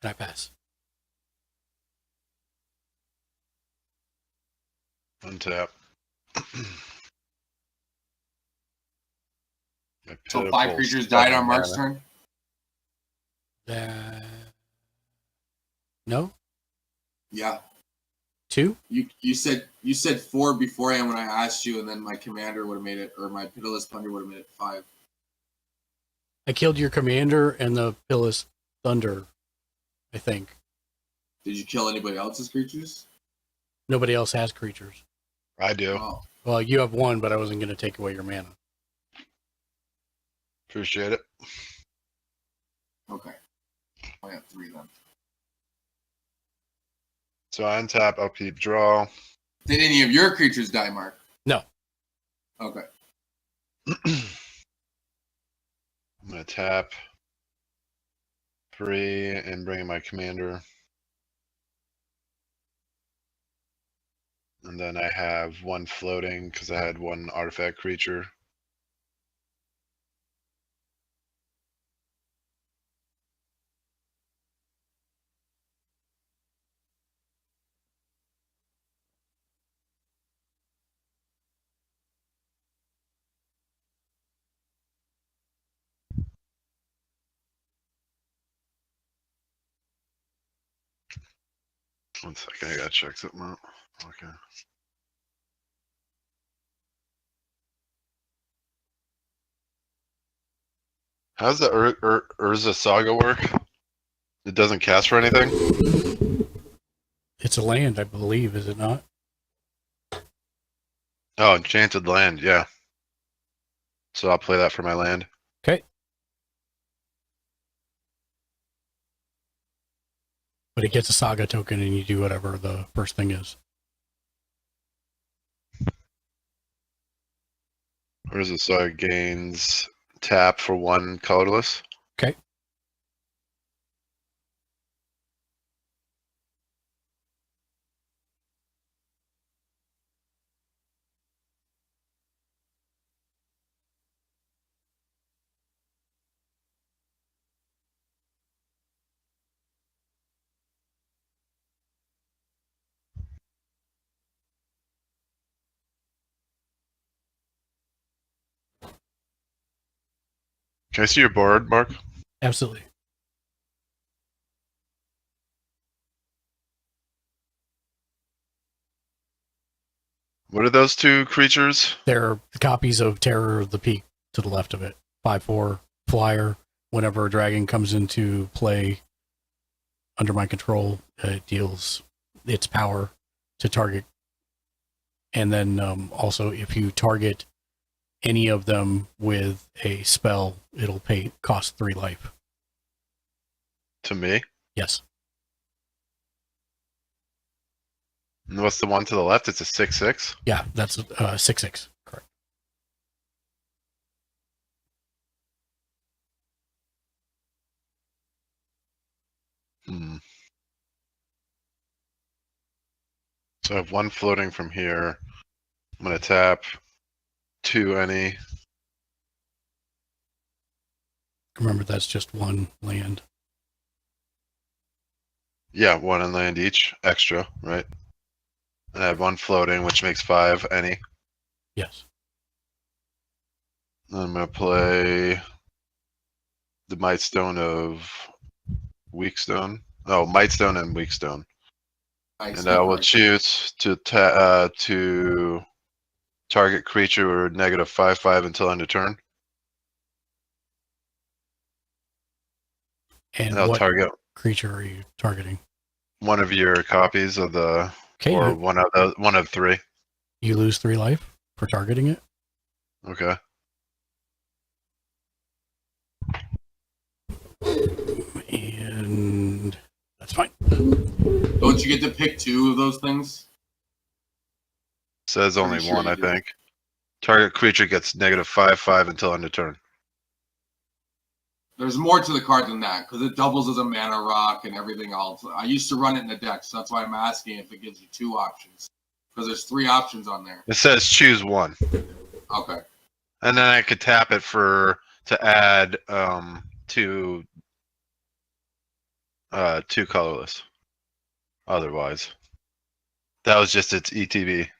And I pass. Untap. So 5 creatures died on Mark's turn? No? Yeah. 2? You said 4 beforehand when I asked you, and then my commander would have made it, or my Pitiless Thunder would have made it 5. I killed your commander and the Pitiless Thunder, I think. Did you kill anybody else's creatures? Nobody else has creatures. I do. Oh. Well, you have 1, but I wasn't going to take away your mana. Appreciate it. Okay. Oh, yeah. 3 then. So I untap, upkeep, draw. Did any of your creatures die, Mark? No. Okay. I'm gonna tap 3 and bring in my commander. And then I have 1 floating because I had 1 artifact creature. One second, I gotta check something out. Okay. How's the Urza Saga work? It doesn't cast for anything? It's a land, I believe, is it not? Oh, Enchanted Land, yeah. So I'll play that for my land. Okay. But it gets a saga token and you do whatever the first thing is. Urza Saga gains tap for 1 colorless. Okay. Can I see your board, Mark? Absolutely. What are those 2 creatures? They're copies of Terror of the Peak to the left of it. 5/4 flyer. Whenever a dragon comes into play under my control, it deals its power to target. And then also, if you target any of them with a spell, it'll cost 3 life. To me? Yes. And what's the one to the left? It's a 6/6? Yeah, that's 6/6. Correct. So I have 1 floating from here. I'm gonna tap 2 any. Remember, that's just 1 land. Yeah, 1 in land each, extra, right? And I have 1 floating, which makes 5 any. Yes. Then I'm gonna play the Mightstone of Weakstone. Oh, Mightstone and Weakstone. And I will choose to target creature -5/5 until end of turn. And I'll what target creature are you targeting? one of your copies of the, Okay, or one of 3. you lose 3 life for targeting it. Okay. And that's fine. Don't you get to pick 2 of those things? Says only Pretty sure 1, you I do. think. Target creature gets -5/5 until end of turn. There's more to the card than that because it doubles as a mana rock and everything else. I used to run it in the deck, so that's why I'm asking if it gives you 2 options because there's 3 options on there. It says choose 1. Okay. And then I could tap it to add 2 colorless. Otherwise, that was just its ETB.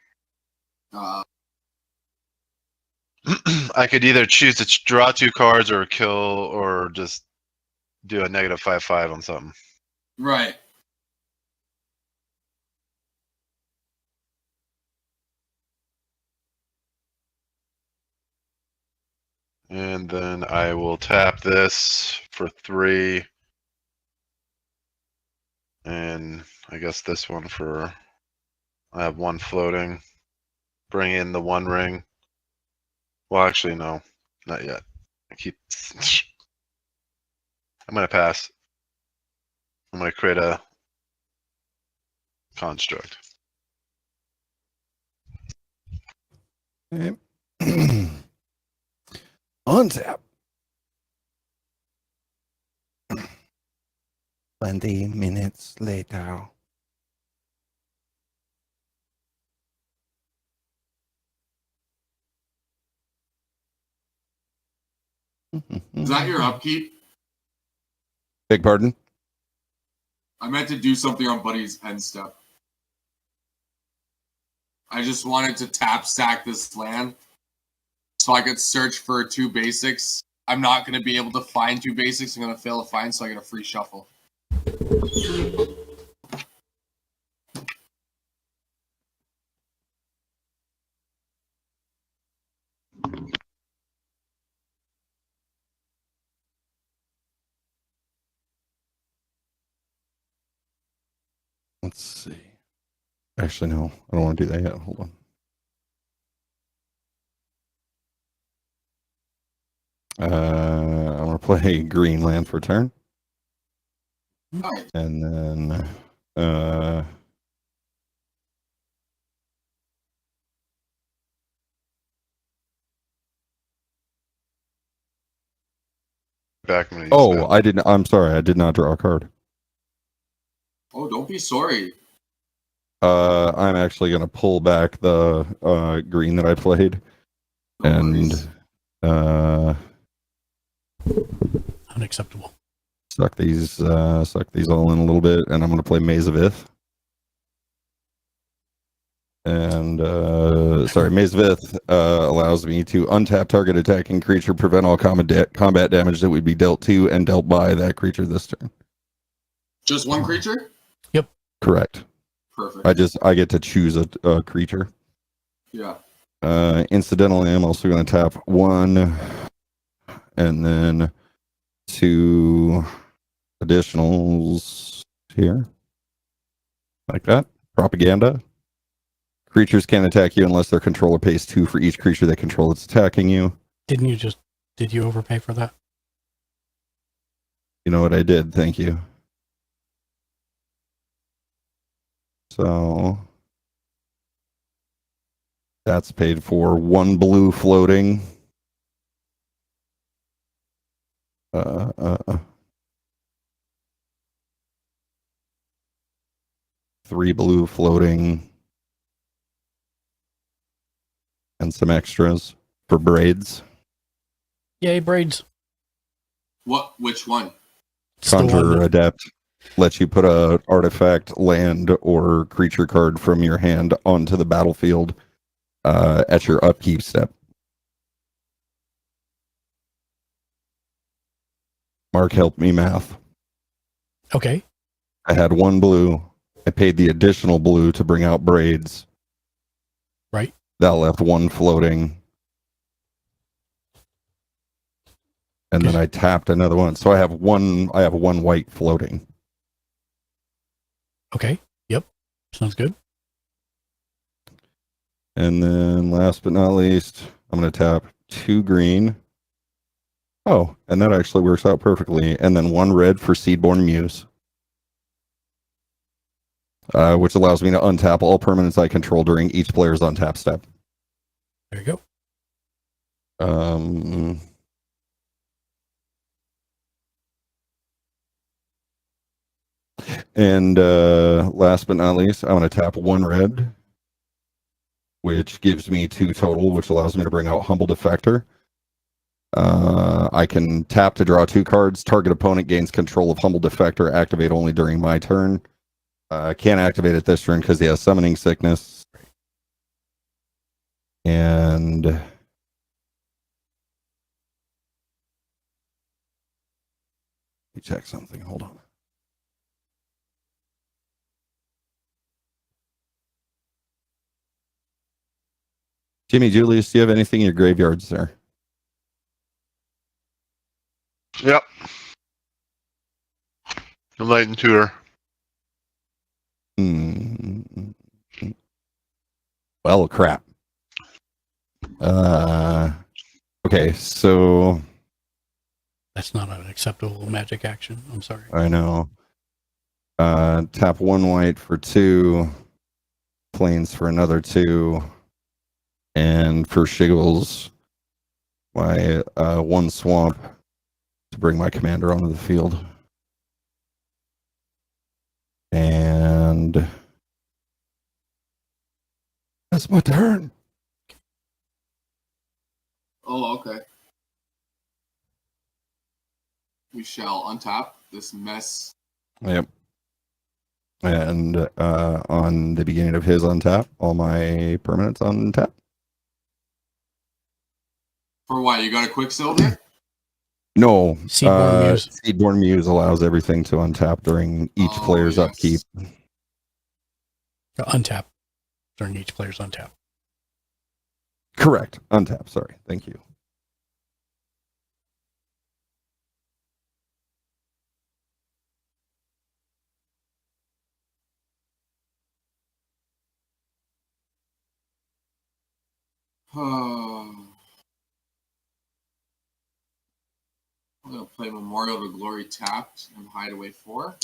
I could either choose to draw 2 cards or kill or just do a -5/5 on something. Right. And then I will tap this for 3. And I guess this one for, I have 1 floating. Bring in the 1 ring. Well, actually, no, not yet. I'm gonna pass. I'm gonna create a construct. Okay. Untap. 20 minutes later. Is that your upkeep? Beg pardon? I meant to do something on Buddy's end step. I just wanted to tap stack this land so I could search for 2 basics. I'm not going to be able to find 2 basics. I'm going to fail to find, so I get a free shuffle. Let's see. Actually, no. I don't want to do that yet. Hold on. I'm going to play green land for turn. And then Back when I didn't. I'm sorry. I did not draw a card. Oh, don't be sorry. I'm actually going to pull back the green that I played. No and Unacceptable. suck these all in a little bit, and I'm going to play Maze of Ith. And Maze of Ith allows me to untap target attacking creature, prevent all combat damage that would be dealt to and dealt by that creature this turn. Just one creature? Correct. Perfect. I get to choose a creature. Yeah. Incidentally, I'm also going to tap 1 and then 2 additionals here. Like that. Propaganda. Creatures can't attack you unless their controller pays 2 for each creature they control that's attacking you. Did you overpay for that? You know what I did? Thank you. So that's paid for. 1 blue floating. 3 blue floating. And some extras for braids. Yay, braids. Which one? Conjurer Adept lets you put a artifact, land, or creature card from your hand onto the battlefield at your upkeep step. Mark helped me math. Okay. I had 1 blue. I paid the additional blue to bring out braids. Right. That left 1 floating. And then I tapped another one. So I have one white floating. Okay. Yep. Sounds good. And then last but not least, I'm going to tap 2 green. Oh, and that actually works out perfectly. And then 1 red for Seedborn Muse. Which allows me to untap all permanents I control during each player's untap step. There you go. And last but not least, I'm going to tap 1 red, which gives me 2 total, which allows me to bring out Humble Defector. I can tap to draw 2 cards. Target opponent gains control of Humble Defector. Activate only during my turn. Can't activate it this turn because he has Summoning Sickness. And let me check something. Hold on. Jimmy Julius, do you have anything in your graveyards there? Yep. Enlightened Tutor. Well, crap. Okay, so That's not an acceptable magic action. I'm sorry. I know. Tap 1 white for 2. Plains for another 2. And for Shiggles, my 1 swamp to bring my commander onto the field. And that's my turn. Oh, okay. We shall untap this mess. Yep. And on the beginning of his untap, all my permanents on tap. For what? You got a Quicksilver? No, Seedborn Muse. Seedborn Muse allows everything to untap during each player's upkeep. Untap during each player's untap. Correct. Untap. Sorry. Thank you. I'm going to play Memorial to Glory tapped and Hideaway 4.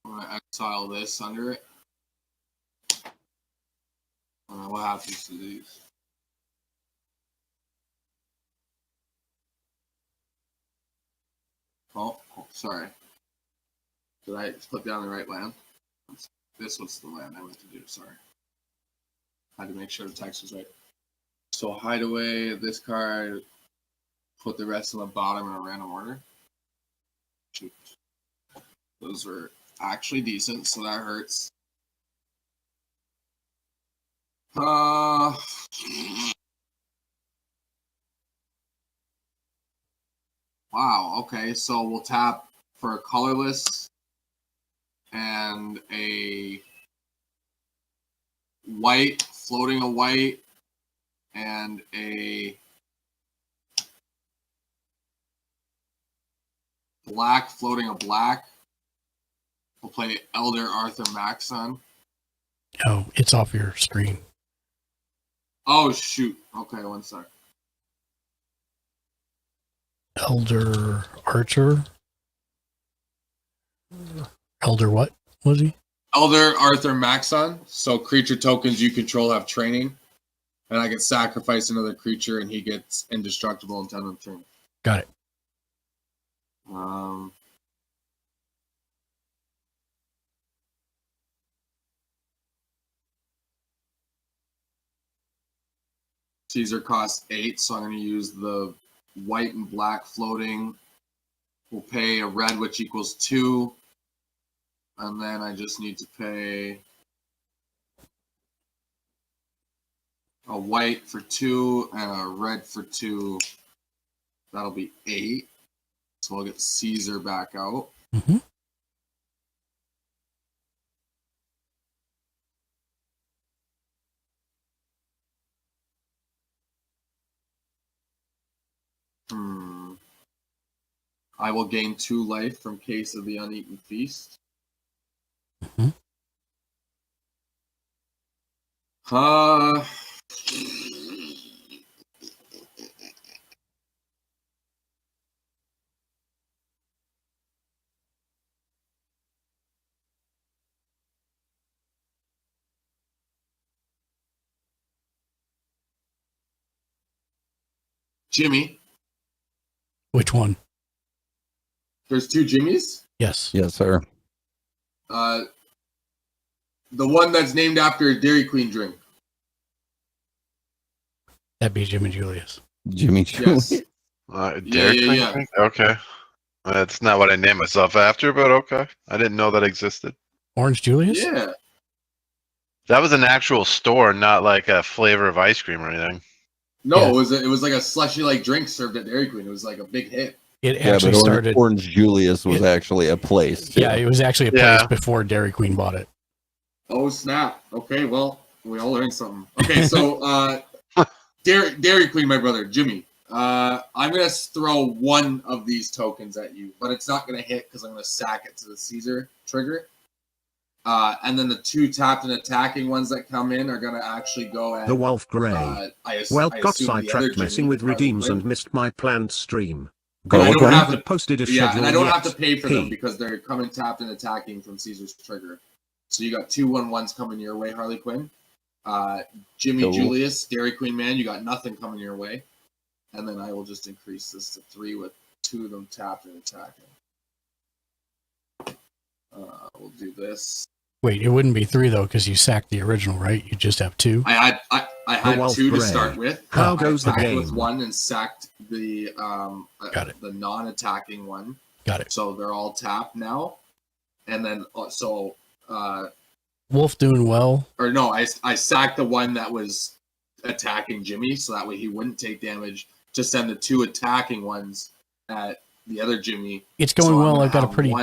I'm going to exile this under it. What happens to these? Oh, sorry. Did I put down the right land? This was the land I meant to do, sorry. I had to make sure the text was right. So Hideaway, this card, put the rest on the bottom in a random order. Shoot. Those were actually decent, so that hurts. Wow, okay, so we'll tap for a colorless and a white, floating a white, and a black, floating a black. We'll play Elder Arthur Maxon. Oh, it's off your screen. Oh, shoot. Okay, one sec. Elder Archer. Elder what was he? Elder Arthur Maxon. So creature tokens you control have training. And I can sacrifice another creature and he gets indestructible until end of turn. Got it. Caesar costs 8, so I'm going to use the white and black floating. We'll pay a red, which equals 2. And then I just need to pay a white for 2 and a red for 2. That'll be 8. So I'll get Caesar back out. Mm-hmm. I will gain 2 life from Case of the Uneaten Feast. Mm-hmm. Jimmy. Which one? There's 2 Jimmys? Yes. Yes, sir. The one that's named after a Dairy Queen drink. That'd be Jimmy Julius. Jimmy Julius. Yes. Dairy Queen yeah. drink? Okay. That's not what I named myself after, but okay. I didn't know that existed. Orange Julius? Yeah. That was an actual store, not like a flavor of ice cream or anything. No, Yeah. it was like a slushy like drink served at Dairy Queen. It was like a big hit. It actually started. Orange Julius was actually a place. Too. Yeah, it was actually a place before Dairy Queen bought it. Oh snap! Okay, well we all learned something. Okay, so Dairy Queen, my brother, Jimmy. I'm going to throw one of these tokens at you, but it's not going to hit because I'm going to sack it to the Caesar trigger. And then the 2 tapped and attacking ones that come in are going to actually go at... The Wolf Grey. Well, got sidetracked messing with redeems and missed my planned stream. I don't have to posted a yeah, schedule and I don't yet. have to pay for them because they're coming tapped and attacking from Caesar's trigger. So you got 2 1/1s coming your way, Harley Quinn. Jimmy Julius, Dairy Queen Man, you got nothing coming your way. And then I will just increase this to 3 with 2 of them tapped and attacking. We'll do this. Wait, it wouldn't be 3 though, because you sacked the original, right? You just have 2. I had 2 to start with. How goes the game? With 1 and sacked the Got it. the non-attacking one. Got it. So they're all tapped now. And then Wolf doing well. Or no, I sacked the one that was attacking Jimmy, so that way he wouldn't take damage. To send the 2 attacking ones at the other Jimmy. It's going well. I've got a pretty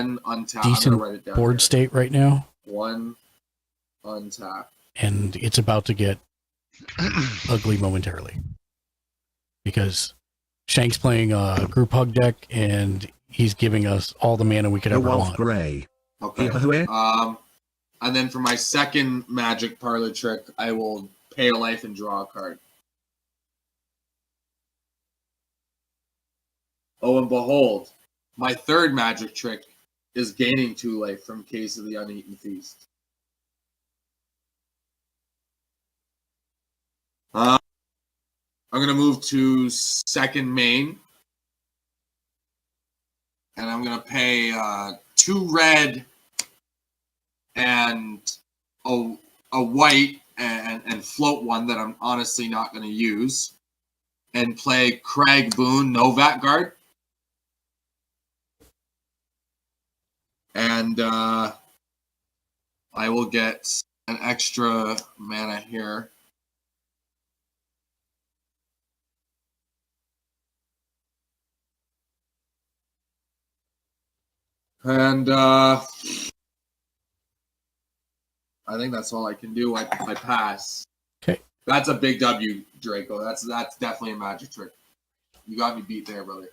decent board here. state right now. 1 untap. And it's about to get ugly momentarily. Because Shank's playing a group hug deck, and he's giving us all the mana we could ever want. Grey. Okay. And then for my second magic parlor trick, I will pay a life and draw a card. Oh, and behold, my third magic trick is gaining 2 life from Case of the Uneaten Feast. I'm going to move to second main. And I'm going to pay 2 red and a white and float one that I'm honestly not going to use. And play Craig Boone, Novak Guard. And I will get an extra mana here. And I think that's all I can do. I pass. Okay. That's a big W, Draco. That's definitely a magic trick. You got me beat there, brother.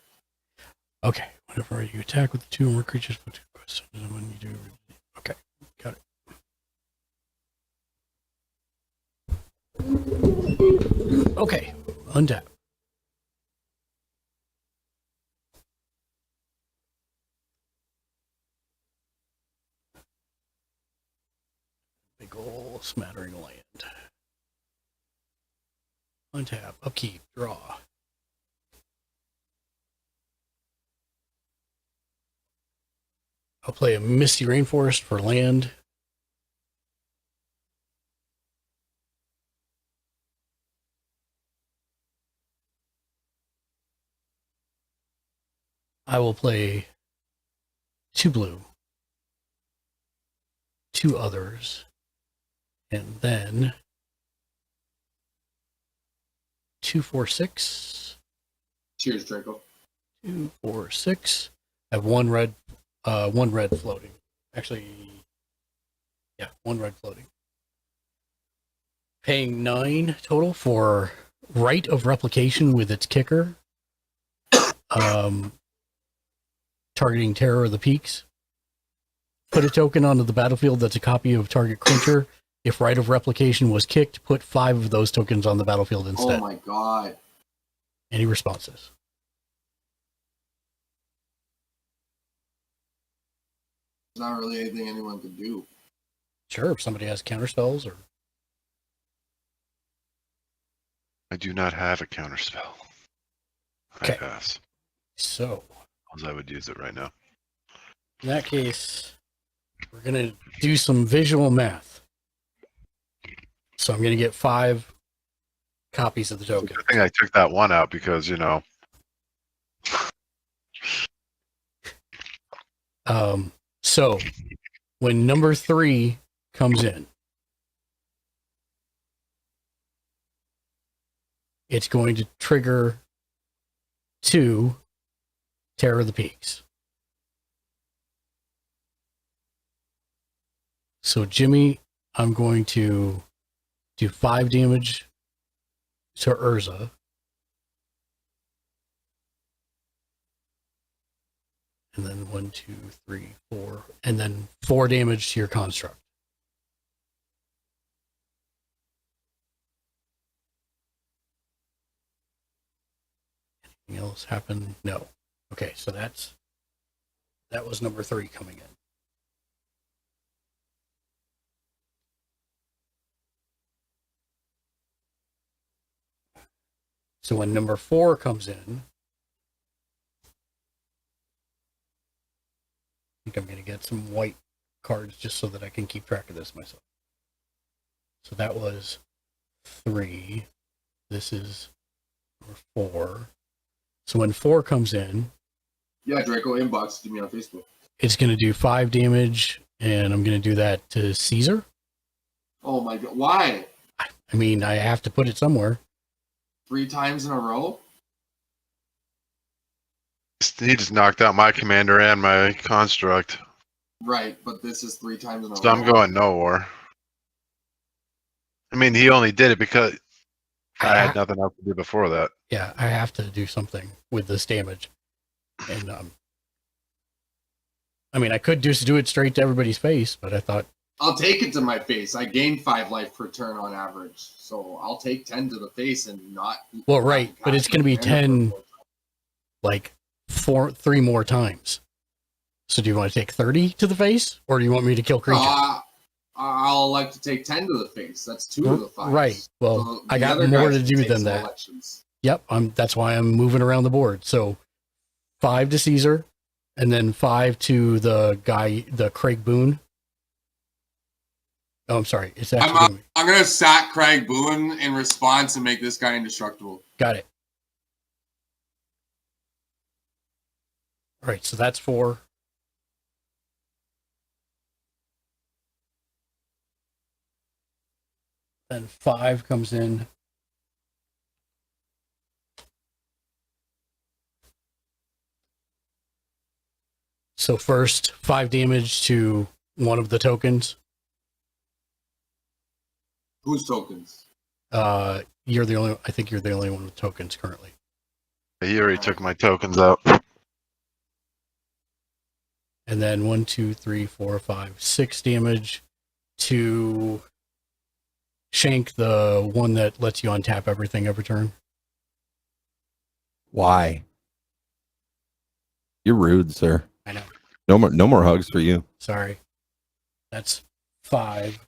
Okay. Whenever you attack with the 2 or more creatures, put 2 questions. And when you do, okay, got it. Okay, untap. Big ol' smattering of land. Untap, upkeep, draw. I'll play a Misty Rainforest for land. I will play 2 blue, 2 others, and then 2, 4, 6. Cheers, Draco. 2, 4, 6. I have 1 red floating. Actually, yeah, 1 red floating. Paying 9 total for Rite of Replication with its kicker. Targeting Terror of the Peaks. Put a token onto the battlefield that's a copy of target creature. If Rite of Replication was kicked, put 5 of those tokens on the battlefield instead. Oh my god. Any responses? There's not really anything anyone could do. Sure, if somebody has counter spells or... I do not have a counter spell. Okay. I pass. So, As I would use it right now. in that case, we're going to do some visual math. So I'm going to get 5 copies of the token. I think I took that one out because, you know. So when number 3 comes in, it's going to trigger 2 Terror of the Peaks. So Jimmy, I'm going to do 5 damage to Urza. And then 1, 2, 3, 4. And then 4 damage to your construct. Anything else happen? No. Okay, so that was number 3 coming in. So when number 4 comes in, I think I'm going to get some white cards just so that I can keep track of this myself. So that was 3. This is number 4. So when 4 comes in, Yeah, Draco inbox to me on Facebook. it's going to do 5 damage, and I'm going to do that to Caesar. Oh my god, why? I mean, I have to put it somewhere. 3 times in a row? He just knocked out my commander and my construct. Right, but this is 3 times in a So row. I'm going no war. I mean, he only did it because I had nothing else to do before that. Yeah, I have to do something with this damage. And, I mean, I could just do it straight to everybody's face, but I thought, I'll take it to my face. I gain 5 life per turn on average. So I'll take 10 to the face and not... well, right, but it's going to be Commander 10, for 4 times. like, 3 more times. So do you want to take 30 to the face, or do you want me to kill creatures? I'll like to take 10 to the face. That's 2 of the 5. Right. Well, So I the got other more guys to can do take than some that. elections. Yep, that's why I'm moving around the board. So 5 to Caesar, and then 5 to the guy, the Craig Boone. Oh, I'm sorry. It's actually I'm going to sack Craig Boone in response and make this guy indestructible. got it. All right, so that's 4. Then 5 comes in. So first, 5 damage to one of the tokens. Whose tokens? You're the only. I think you're the only one with tokens currently. He already took my tokens out. And then 1, 2, 3, 4, 5, 6 damage to Shank, the one that lets you untap everything every turn. Why? You're rude, sir. I know. No more hugs for you. Sorry. That's 5.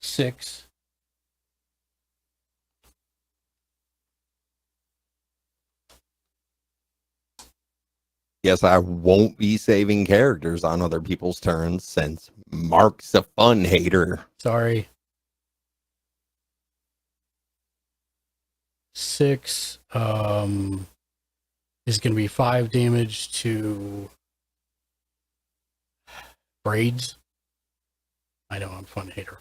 Six. Yes, I won't be saving characters on other people's turns since Mark's a fun hater. Sorry. 6 is going to be 5 damage to Braids. I know, I'm a fun hater.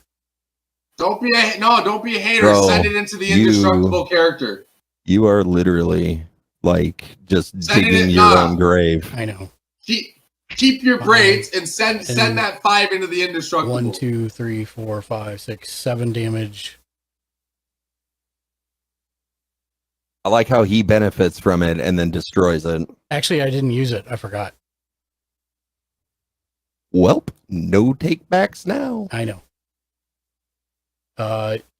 Don't be a hater. Bro, Send it into the indestructible character. You are literally like just Send it digging in- your nah. own grave. I know. Keep your braids and send And that 5 into the indestructible. 1, 2, 3, 4, 5, 6, 7 damage. I like how he benefits from it and then destroys it. Actually, I didn't use it. I forgot. Welp, no takebacks now. I know.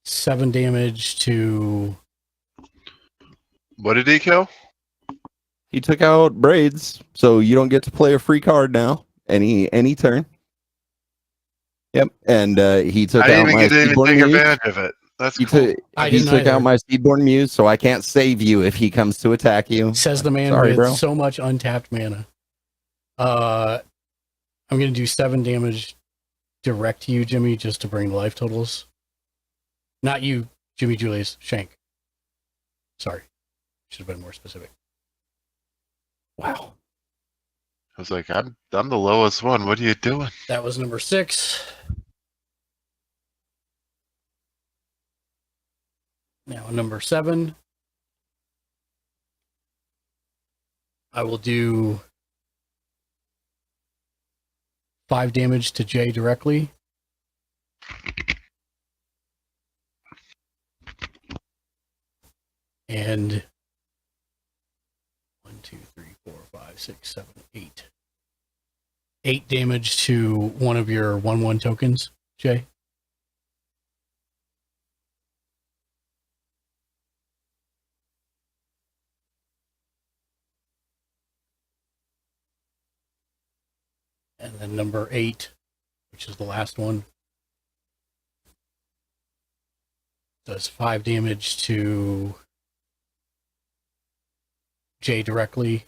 7 damage to... What did he kill? He took out Braids, so you don't get to play a free card now. Any turn. Yep, and he took I out didn't my even Seedborn take Muse. advantage of it. That's He cool. took, I he didn't took either. out my Seedborn Muse, so I can't save you if he comes to attack you. Says the man Sorry, with bro. so much untapped mana. I'm going to do 7 damage direct to you, Jimmy, just to bring the life totals. Not you, Jimmy Julius, Shank. Sorry. Should have been more specific. Wow. I was like, I'm the lowest one. What are you doing? That was number 6. Now, number 7. I will do 5 damage to Jay directly. And 1, 2, 3, 4, 5, 6, 7, 8. 8 damage to one of your 1/1 tokens, Jay. And then number 8, which is the last one, does 5 damage to Jay directly,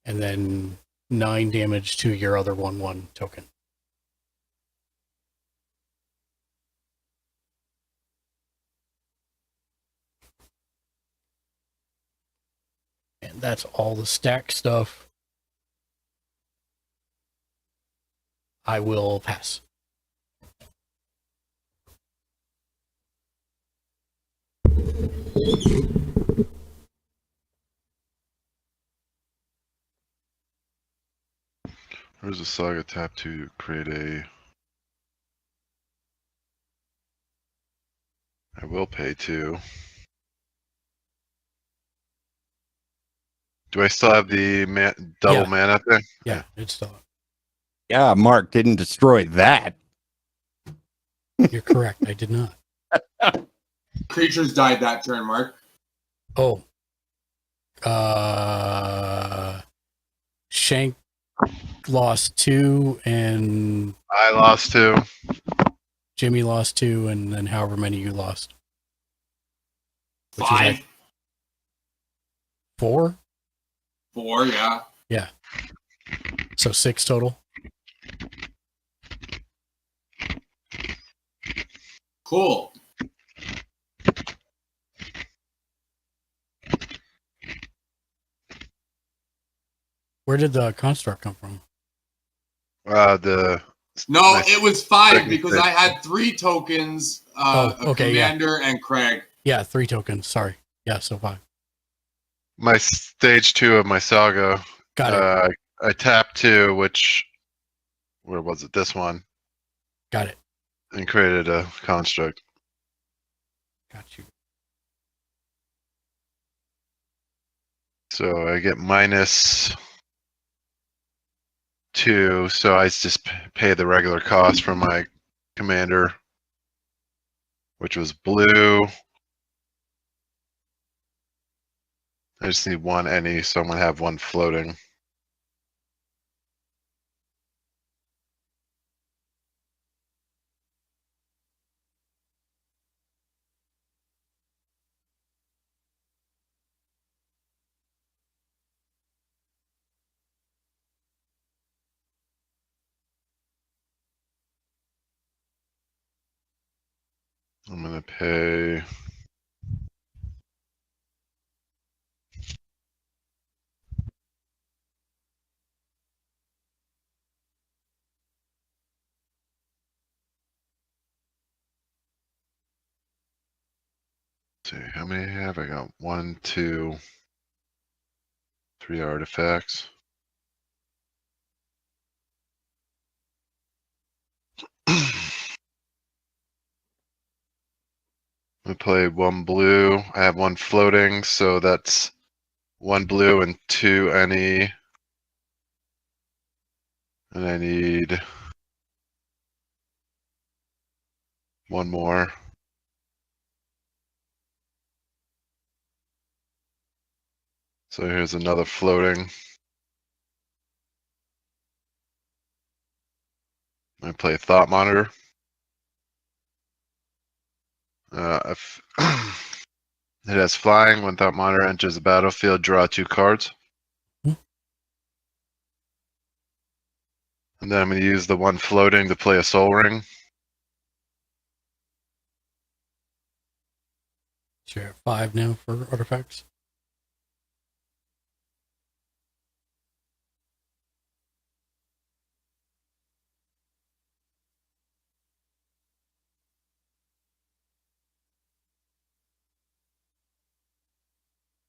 and then 9 damage to your other 1/1 token. And that's all the stack stuff. I will pass. Where's the Saga tap to create a... I will pay 2. Do I still have the double Yeah. mana thing? Yeah, it's still. Yeah, Mark didn't destroy that. You're correct. I did not. Creatures died that turn, Mark. Oh. Shank lost 2, and I lost 2. Jimmy lost 2, and then however many you lost. Which is 5. like 4? 4, yeah. Yeah. So 6 total. Cool. Where did the construct come from? The No, it was 5 second because phase. I had 3 tokens, okay, yeah. Commander and Craig. Yeah, 3 tokens. Sorry. Yeah, so 5. my stage 2 of my Saga. Got it. I tapped 2, which... Where was it? This one. Got it. And created a construct. Got you. So I get -2, so I just pay the regular cost for my commander, which was blue. I just need 1 any, so I'm gonna have 1 floating. I'm gonna pay... Let's see, how many have I got? 1, 2, 3 artifacts. I play 1 blue. I have 1 floating, so that's 1 blue and 2 any. And I need 1 more. So here's another floating. I play Thought Monitor. If it has flying, when Thought Monitor enters the battlefield, draw 2 cards. Hmm. And then I'm going to use the 1 floating to play a Soul Ring. So you're at 5 now for artifacts.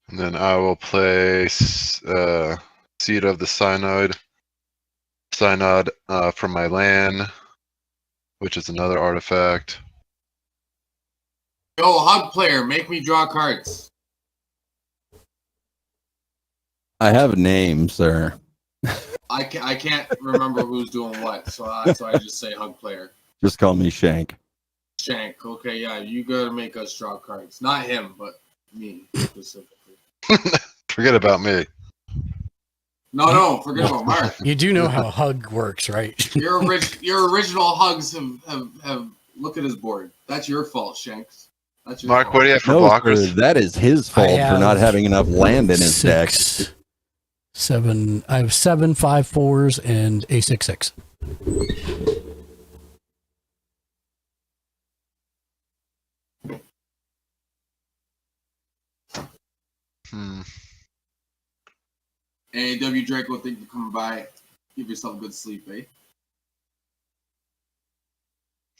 And then I will play Seed of the Cyanide Synod from my land, which is another artifact. Yo, hug player, make me draw cards. I have names, sir. I can't remember who's doing what, so that's why I just say hug player. Just call me Shank. Shank. Okay, yeah, you gotta make us draw cards. Not him, but me specifically. Forget about me. No, forget about Mark. You do know how hug works, right? Your original hugs have look at his board. That's your fault, Shanks. That's your Mark, fault. what do you have for No, blockers? sir, that is his fault for not having enough land in his deck. 7. I have 7 5/4s and a 6/6. Hey, W. Draco, thank you for coming by. Give yourself a good sleep, eh?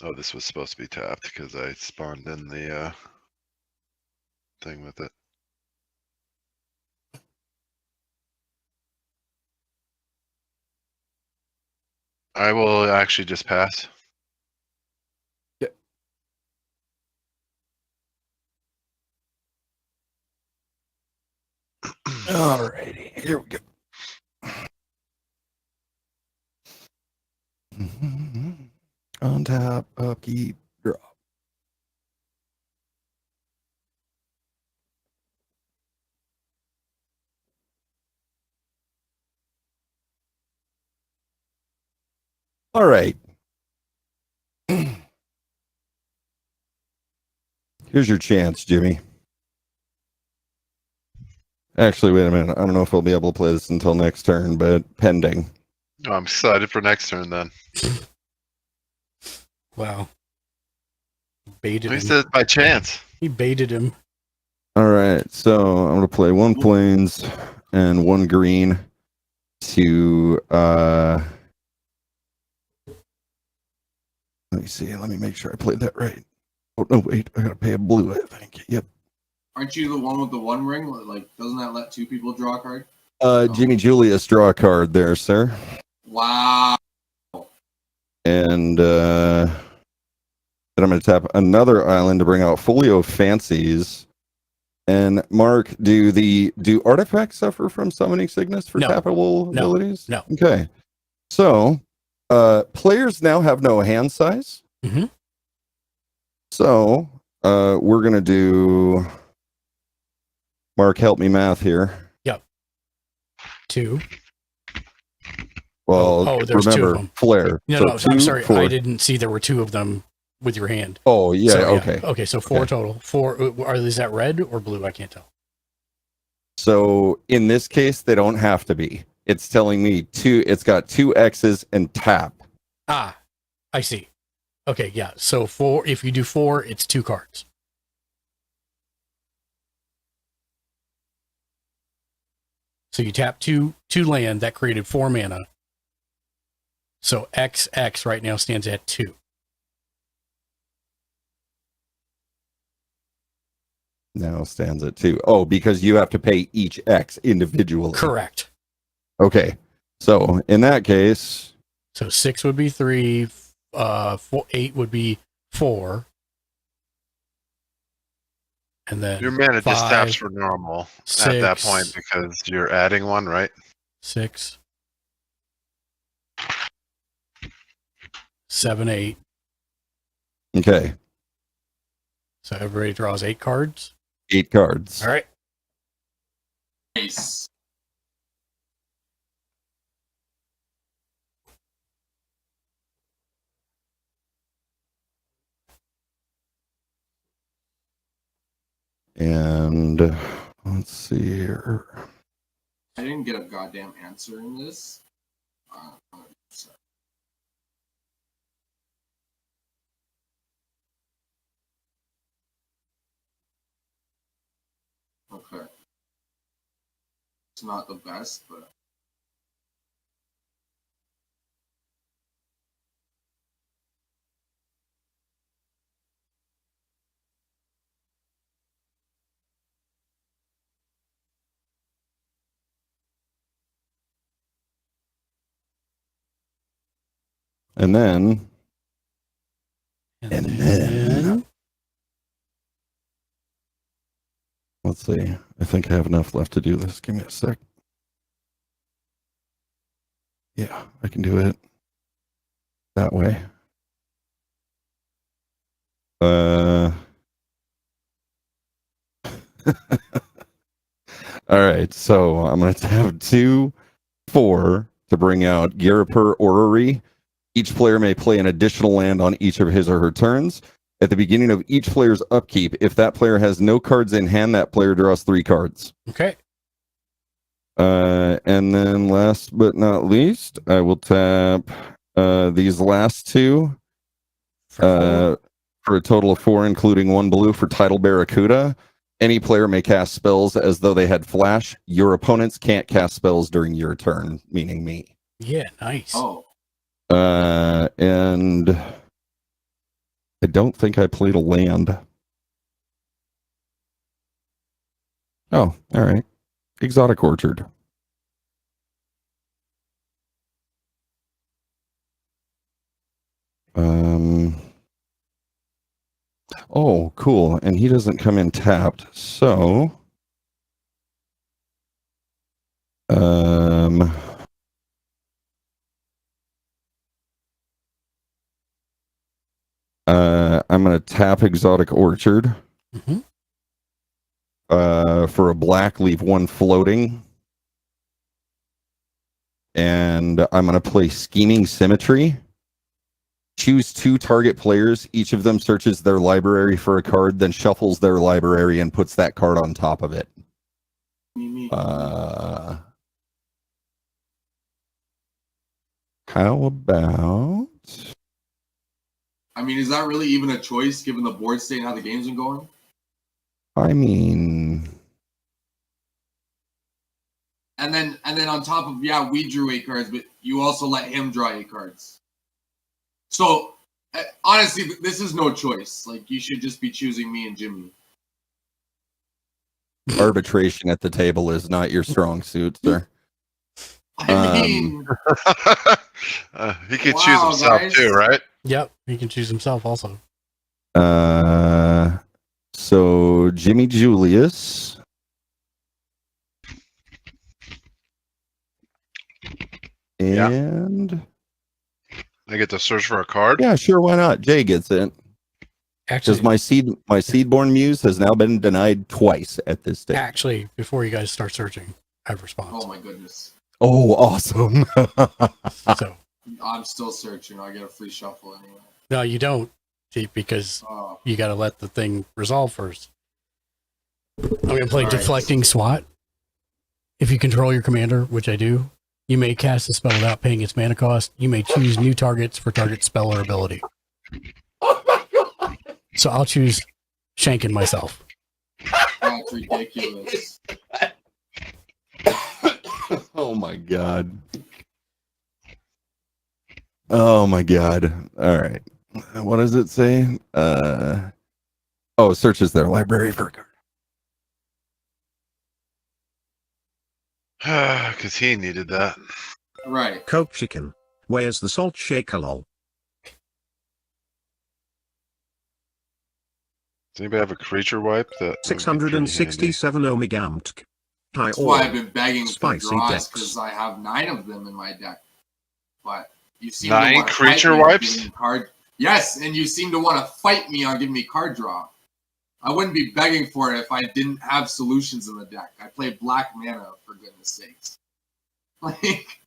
Oh, this was supposed to be tapped because I spawned in the thing with it. I will actually just pass. Alrighty, here we go. On tap, upkeep, drop. All right. Here's your chance, Jimmy. Actually, wait a minute. I don't know if we'll be able to play this until next turn, but pending. Oh, I'm excited for next turn then. Wow. Baited He him. said by chance. He baited him. All right, so I'm gonna play 1 plains and 1 green to let me see. Let me make sure I played that right. Oh no, wait, I gotta pay a blue, I think. Yep. Aren't you the one with the 1 ring? Like, doesn't that let 2 people draw a card? Jimmy Julius, draw a card there, sir. Wow. And then I'm gonna tap another island to bring out Folio Fancies. And Mark, do artifacts suffer from summoning sickness for No. tappable No. abilities? No. Okay. So players now have no hand size. Mhm. So we're gonna do Mark, help me math here. Yep. 2. Well, Oh, there's 2 of remember them. flare. No, So no, I'm 2, sorry. 4. I didn't see there were 2 of them with your hand. Oh yeah, So, okay. Okay, so 4 Okay. total. 4. Is that red or blue? I can't tell. So in this case, they don't have to be. It's telling me 2. It's got 2 X's and tap. Ah, I see. Okay, yeah. So 4. If you do 4, it's 2 cards. So you tap two land that created 4 mana. So XX right now stands at 2. Now stands at 2. Oh, because you have to pay each X individually. Correct. Okay. So in that case, So 6 would be 3. 8 would be 4. And then Your mana just 5, taps for normal at that 6, point because you're adding one, right? 6, 7, 8. okay, So everybody draws 8 cards. 8 cards. All right. Nice. And let's see here. I didn't get a goddamn answer in this. Sorry. Okay. It's not the best, but And then let's see. I think I have enough left to do this. Give me a sec. Yeah, I can do it that way. All right, so I'm going to have 2-4 to bring out Garipur Orrery. Each player may play an additional land on each of his or her turns. At the beginning of each player's upkeep, if that player has no cards in hand, that player draws 3 cards. Okay. And then last but not least, I will tap these last 2 for a total of 4, including 1 blue for Tidal Barracuda. Any player may cast spells as though they had flash. Your opponents can't cast spells during your turn, meaning me. Yeah, nice. Oh. And I don't think I played a land. Oh, all right. Exotic Orchard. Oh, cool. And he doesn't come in tapped. So, I'm going to tap Exotic Orchard. Mm-hmm. For a black, leave 1 floating. And I'm going to play Scheming Symmetry. Choose 2 target players. Each of them searches their library for a card, then shuffles their library and puts that card on top of it. How about... I mean, is that really even a choice given the board state and how the game's been going? I mean... And then on top of, yeah, we drew 8 cards, but you also let him draw 8 cards. So, honestly, this is no choice. Like, you should just be choosing me and Jimmy. Arbitration at the table is not your strong suit, sir. I mean... he can choose himself guys. too, right? Yep, he can choose himself also. So Jimmy Julius. And I get to search for a card. yeah, sure, why not? Jay gets it. Actually, Because my Seedborn Muse has now been denied twice at this stage. actually, before you guys start searching, I have a response. Oh my goodness. Oh, awesome. So I'm still searching. I get a free shuffle anyway. no, you don't, see, because Oh. you got to let the thing resolve first. I'm going to play All right. Deflecting SWAT. If you control your commander, which I do, you may cast a spell without paying its mana cost. You may choose new targets for target spell or ability. So I'll choose Shankin myself. That's ridiculous. Oh my god. Oh my god. All right. What does it say? Searches their library for a card. Because he needed that. Right. Coke chicken. Where's the salt shaker lol? Does anybody have a creature wipe? That would be pretty 667 Omegamtk. That's why I've been begging for Spicy draws, decks. because I have 9 of them in my deck. But you seem 9 to want to creature fight me on wipes? giving card. Yes, and you seem to want to fight me on giving me card draw. I wouldn't be begging for it if I didn't have solutions in the deck. I play black mana, for goodness sakes. Like,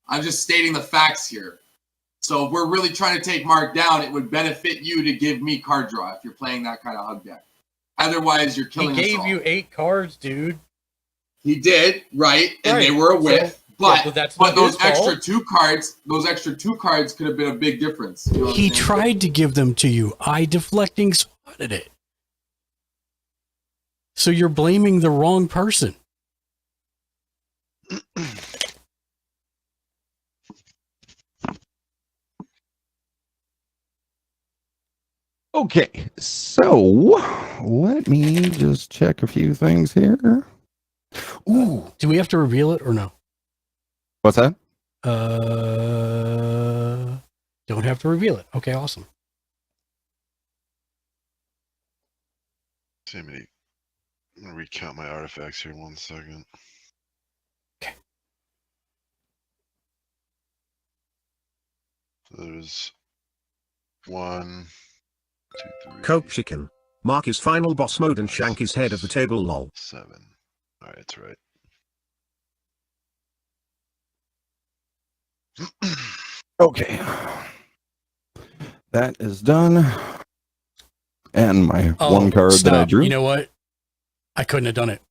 I'm just stating the facts here. So if we're really trying to take Mark down, it would benefit you to give me card draw if you're playing that kind of hug deck. Otherwise, you're killing us all. 8 cards, dude. He did, right? And Right. they were a whiff. So- but yeah, but that's but not those his fault. extra two cards could have been a big difference. You know what He I'm saying? tried to give them to you. I Deflecting swatted it. So you're blaming the wrong person. Okay, so let me just check a few things here. Ooh, Do we have to reveal it or no? what's that? Don't don't have to reveal it. Okay, awesome. See how many. I'm gonna recount my artifacts here 1 second. Okay. So there's 1, 2, 3. Coke Chicken. Mark is final boss mode and Shank is head of the table lol. 7. Alright, that's right. Okay. That is done. And my one card that I drew. You know what? I couldn't have done it.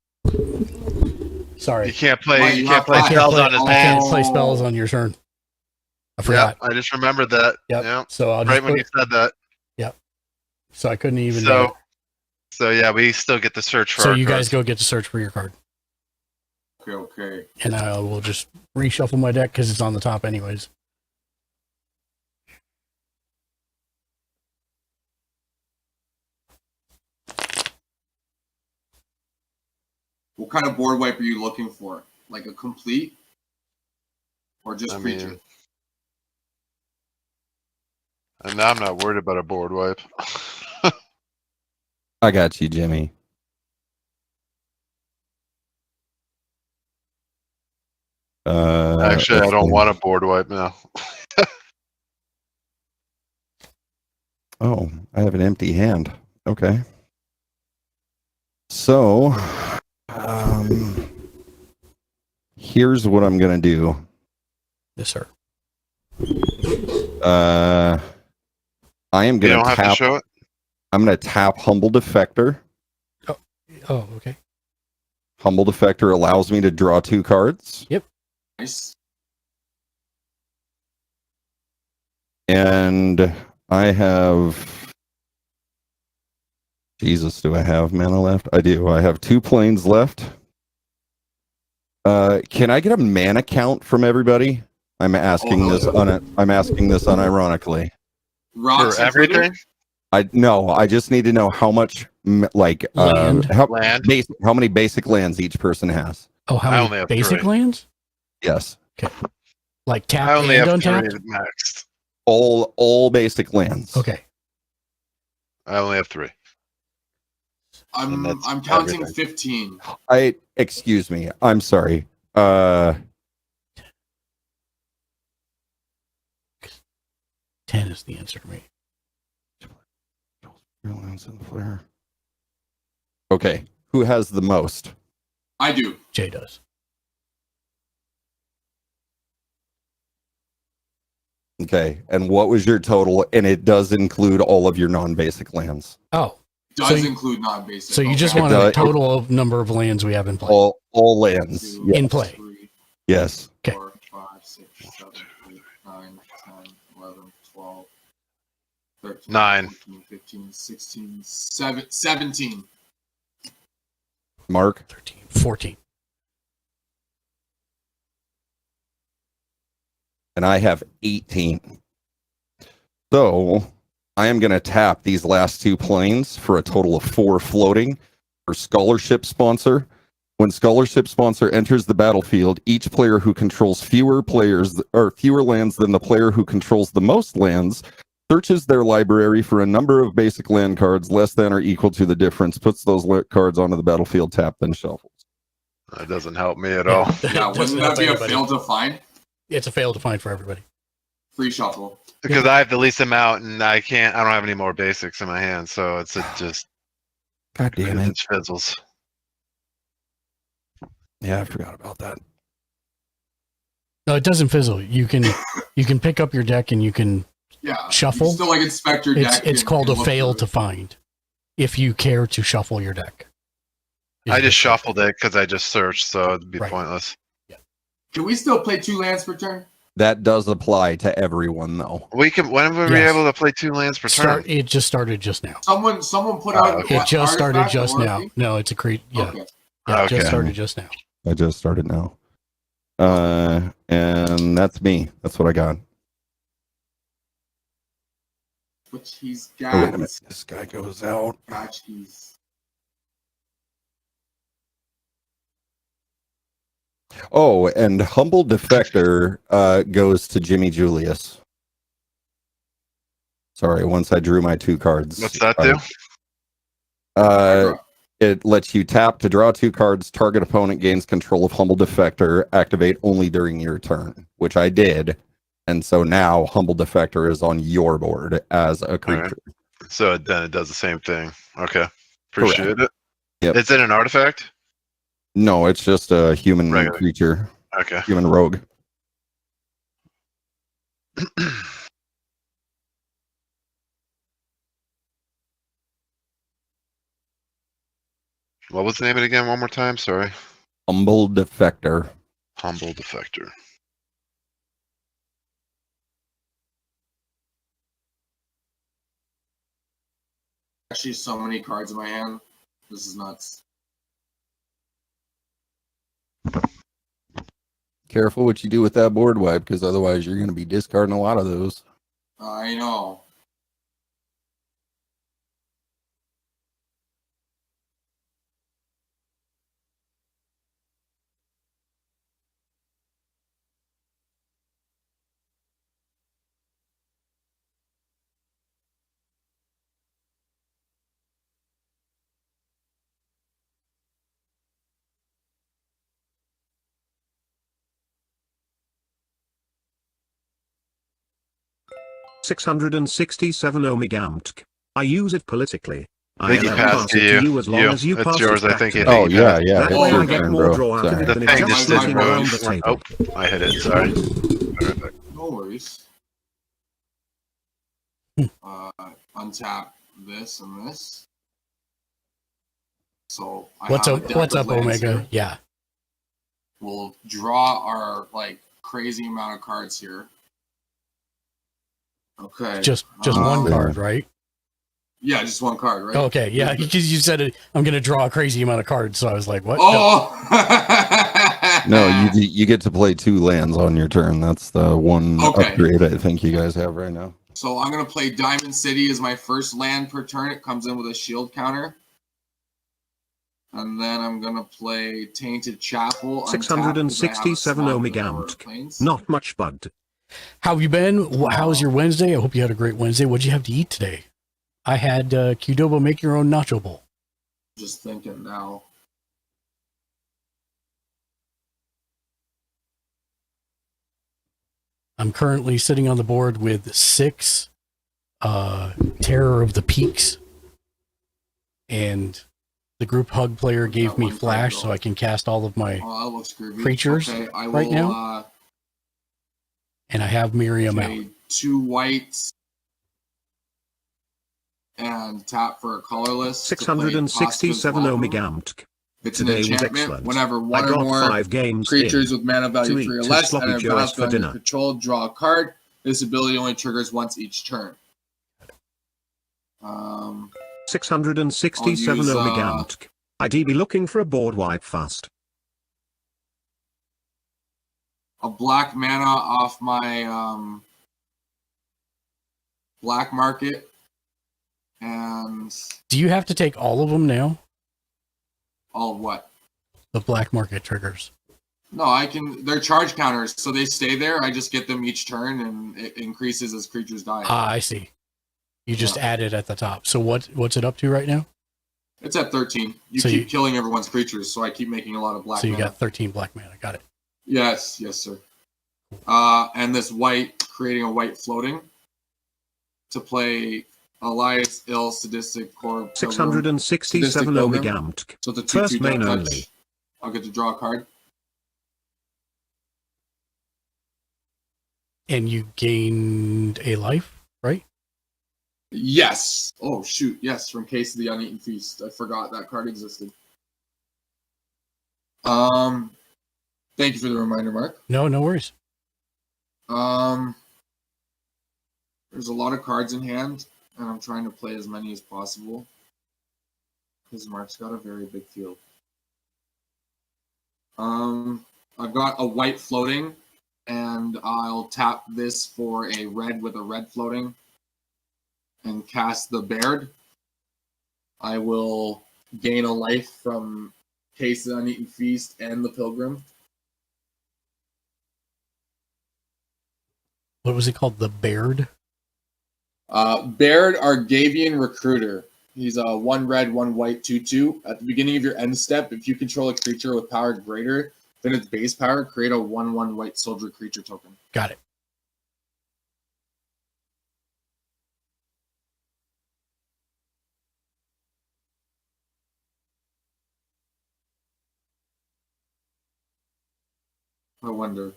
Sorry. You can't play. Why, You you can't have play five? spells on his I hand. can't play spells on your turn. I forgot. Yeah, I just remembered that. Yep. Yeah. So I'll just Right when you said that. Yep. So I couldn't even. do it. So yeah, we still get the search for. So our you cards. guys go get to search for your card, Okay. and I will just reshuffle my deck because it's on the top anyways. What kind of board wipe are you looking for? Like a complete? Or just I creature? mean, and now I'm not worried about a board wipe. I got you, Jimmy. Actually, I don't want a board wipe now. Oh, I have an empty hand. Okay. So, here's what I'm gonna do. Yes, sir. I am You gonna don't have to tap. show it. I'm gonna tap Humble Defector. Oh, okay. Humble Defector allows me to draw 2 cards, Nice. and I have. Jesus, do I have mana left? I do. I have 2 planes left. Can I get a mana count from everybody? I'm asking this. I'm asking this unironically. Rocks For everything? I just need to know how much Land. Land? how many basic lands each person has. Oh, how I many only have basic 3. lands? Yes, Like I tap only and have untapped? 3 maxed. all basic lands. Okay. I only have 3. And that's I'm counting everything. 15. Excuse me. I'm sorry. 10 is the answer to me. Okay. Who has the most? I do. Jay does. Okay. And what was your total? And it does include all of your non-basic lands. Oh, Does you- include non-basic. so you just Okay. want a does- total of number of lands we have in play. All lands. Two, Yes. In play. 3, Yes. 4, 5, 6, 7, 8, 9, 10, 11, 12, 13, 9. 14, 15, 16, 17. Mark. 13, 14. And I have 18. So I am going to tap these last 2 planes for a total of 4 floating for Scholarship Sponsor. When Scholarship Sponsor enters the battlefield, each player who controls fewer lands than the player who controls the most lands searches their library for a number of basic land cards less than or equal to the difference, puts those cards onto the battlefield, tap, then shuffles. That doesn't help me at all. Yeah, wouldn't that be a fail to find? It's a fail to find for everybody. Free shuffle. Because I have the least amount and I don't have any more basics in my hand, so it just God damn it. fizzles. Yeah, I forgot about that. No, it doesn't fizzle. You can pick up your deck and you can Yeah. Shuffle? You still like inspect your deck. it's and- called a and look fail through to find. If you care to shuffle your deck. I just shuffled it because I just searched, so it'd be Right. pointless. it. Can we still play 2 lands per turn? That does apply to everyone, though. We can. When were we Yes. able to play 2 lands per turn? It just started just now. Someone put out. okay. It just started artifact just or now. anything? No, it's a create. Yeah, Okay. yeah, it just Okay. started just now. I just started now. And that's me. That's what I got. Which he's Oh, wait a got. minute. This guy goes out. Gosh, he's. Oh, and Humble Defector goes to Jimmy Julius. Sorry, once I drew my 2 cards. What's that do? It lets you tap to draw 2 cards. Target opponent gains control of Humble Defector. Activate only during your turn, which I did. And so now Humble Defector is on your board as a creature. Right. So then it does the same thing. Okay. Appreciate it. Yep. Is it an artifact? No, it's just a human Regular. creature. Okay. Human rogue. What was the name of it again? One more time. Sorry. Humble Defector. Humble Defector. Actually, so many cards in my hand. This is nuts. Careful what you do with that board wipe, because otherwise you're going to be discarding a lot of those. I know. $667 Omegamtk. I use it politically. I think he allow passed it to you. as long as you It's pass yours, it I back think. to It me. Oh, yeah, yeah. That it's way your I get turn, more bro. draw out of Sorry. it The than it thing just just did sitting around the move. table. Oh, I hit it. Sorry. Perfect. No worries. Untap this and this. So I What's have up? a deck What's of up, lands Omega? here. Yeah. We'll draw our like crazy amount of cards here. Okay. Just one card, right? Yeah, just one card, right? Okay, yeah, because you said it, I'm going to draw a crazy amount of cards, so I was like, what? Oh! No, you get to play 2 lands on your turn. That's the one upgrade I think you guys have right now. So I'm going to play Diamond City as my first land per turn. It comes in with a shield counter. And then I'm going to play Tainted Chapel. 667 Omegamtk. Not much bugged. How have you been? How was your Wednesday? I hope you had a great Wednesday. What'd you have to eat today? I had Qdoba make your own nacho bowl. Just thinking now. I'm currently sitting on the board with 6 Terror of the Peaks. And the group hug player gave me Flash so I can cast all of my creatures right now. And I have Miriam out. 2 whites. And tap for a colorless. 667 Omegamtk. It's Today an was enchantment. excellent. Whenever I one or got more 5 games creatures in with mana to value eat 3 or 2 less sloppy and are joes for under dinner. control, draw a card. This ability only triggers once each turn. 667 Omegamtk. I'd be looking for a board wipe fast. A black mana off my black market. And Do you have to take all of them now? all of what? The black market triggers. No, I can. They're charge counters, so they stay there. I just get them each turn, and it increases as creatures die. Ah, I see. You just add it at the top. So what's it up to right now? It's at 13. You So keep you- killing everyone's creatures, so I keep making a lot of black So you mana. got 13 black mana. Got it. Yes, sir. And this white, creating a white floating to play Elias Ill Sadistic Core. 667 Omegamtk. So the 2/2 First main touch, only. I'll get to draw a card. And you gained a life, right? Yes. Oh shoot. Yes, from Case of the Uneaten Feast. I forgot that card existed. Thank you for the reminder, Mark. No worries. There's a lot of cards in hand, and I'm trying to play as many as possible because Mark's got a very big field. I've got a white floating, and I'll tap this for a red with a red floating and cast the Baird. I will gain a life from Case of the Uneaten Feast and the Pilgrim. What was it called? The Baird? Baird Argavian Recruiter. He's a 1 red, 1 white, 2/2. At the beginning of your end step, if you control a creature with power greater than its base power, create a 1/1 white soldier creature token. Got it. I wonder.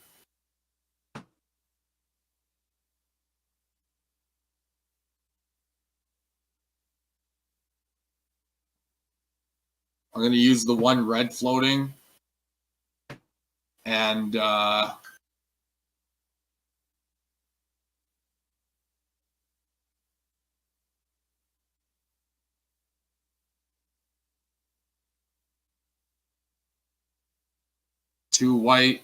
I'm going to use the 1 red floating. And two white.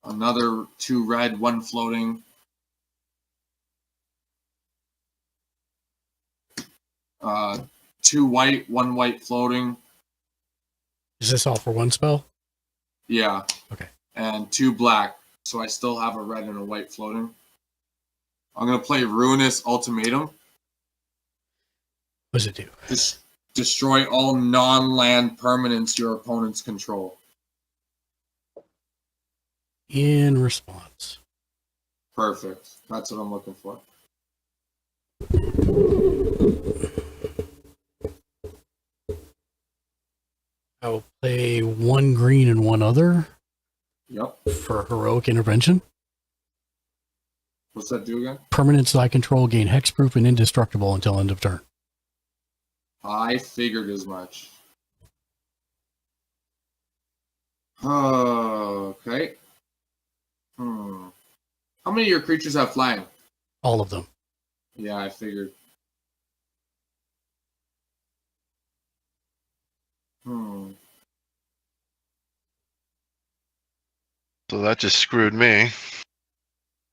Another 2 red, 1 floating. Two white, 1 white floating. Is this all for one spell? Yeah. Okay. And 2 black. So I still have a red and a white floating. I'm going to play Ruinous Ultimatum. What does it do? Destroy all non-land permanents your opponents control. In response. Perfect. That's what I'm looking for. I will play 1 green and 1 other. Yep. For Heroic Intervention. What's that do again? Permanents I control gain hexproof and indestructible until end of turn. I figured as much. Okay. How many of your creatures have flying? All of them. Yeah, I figured. So that just screwed me.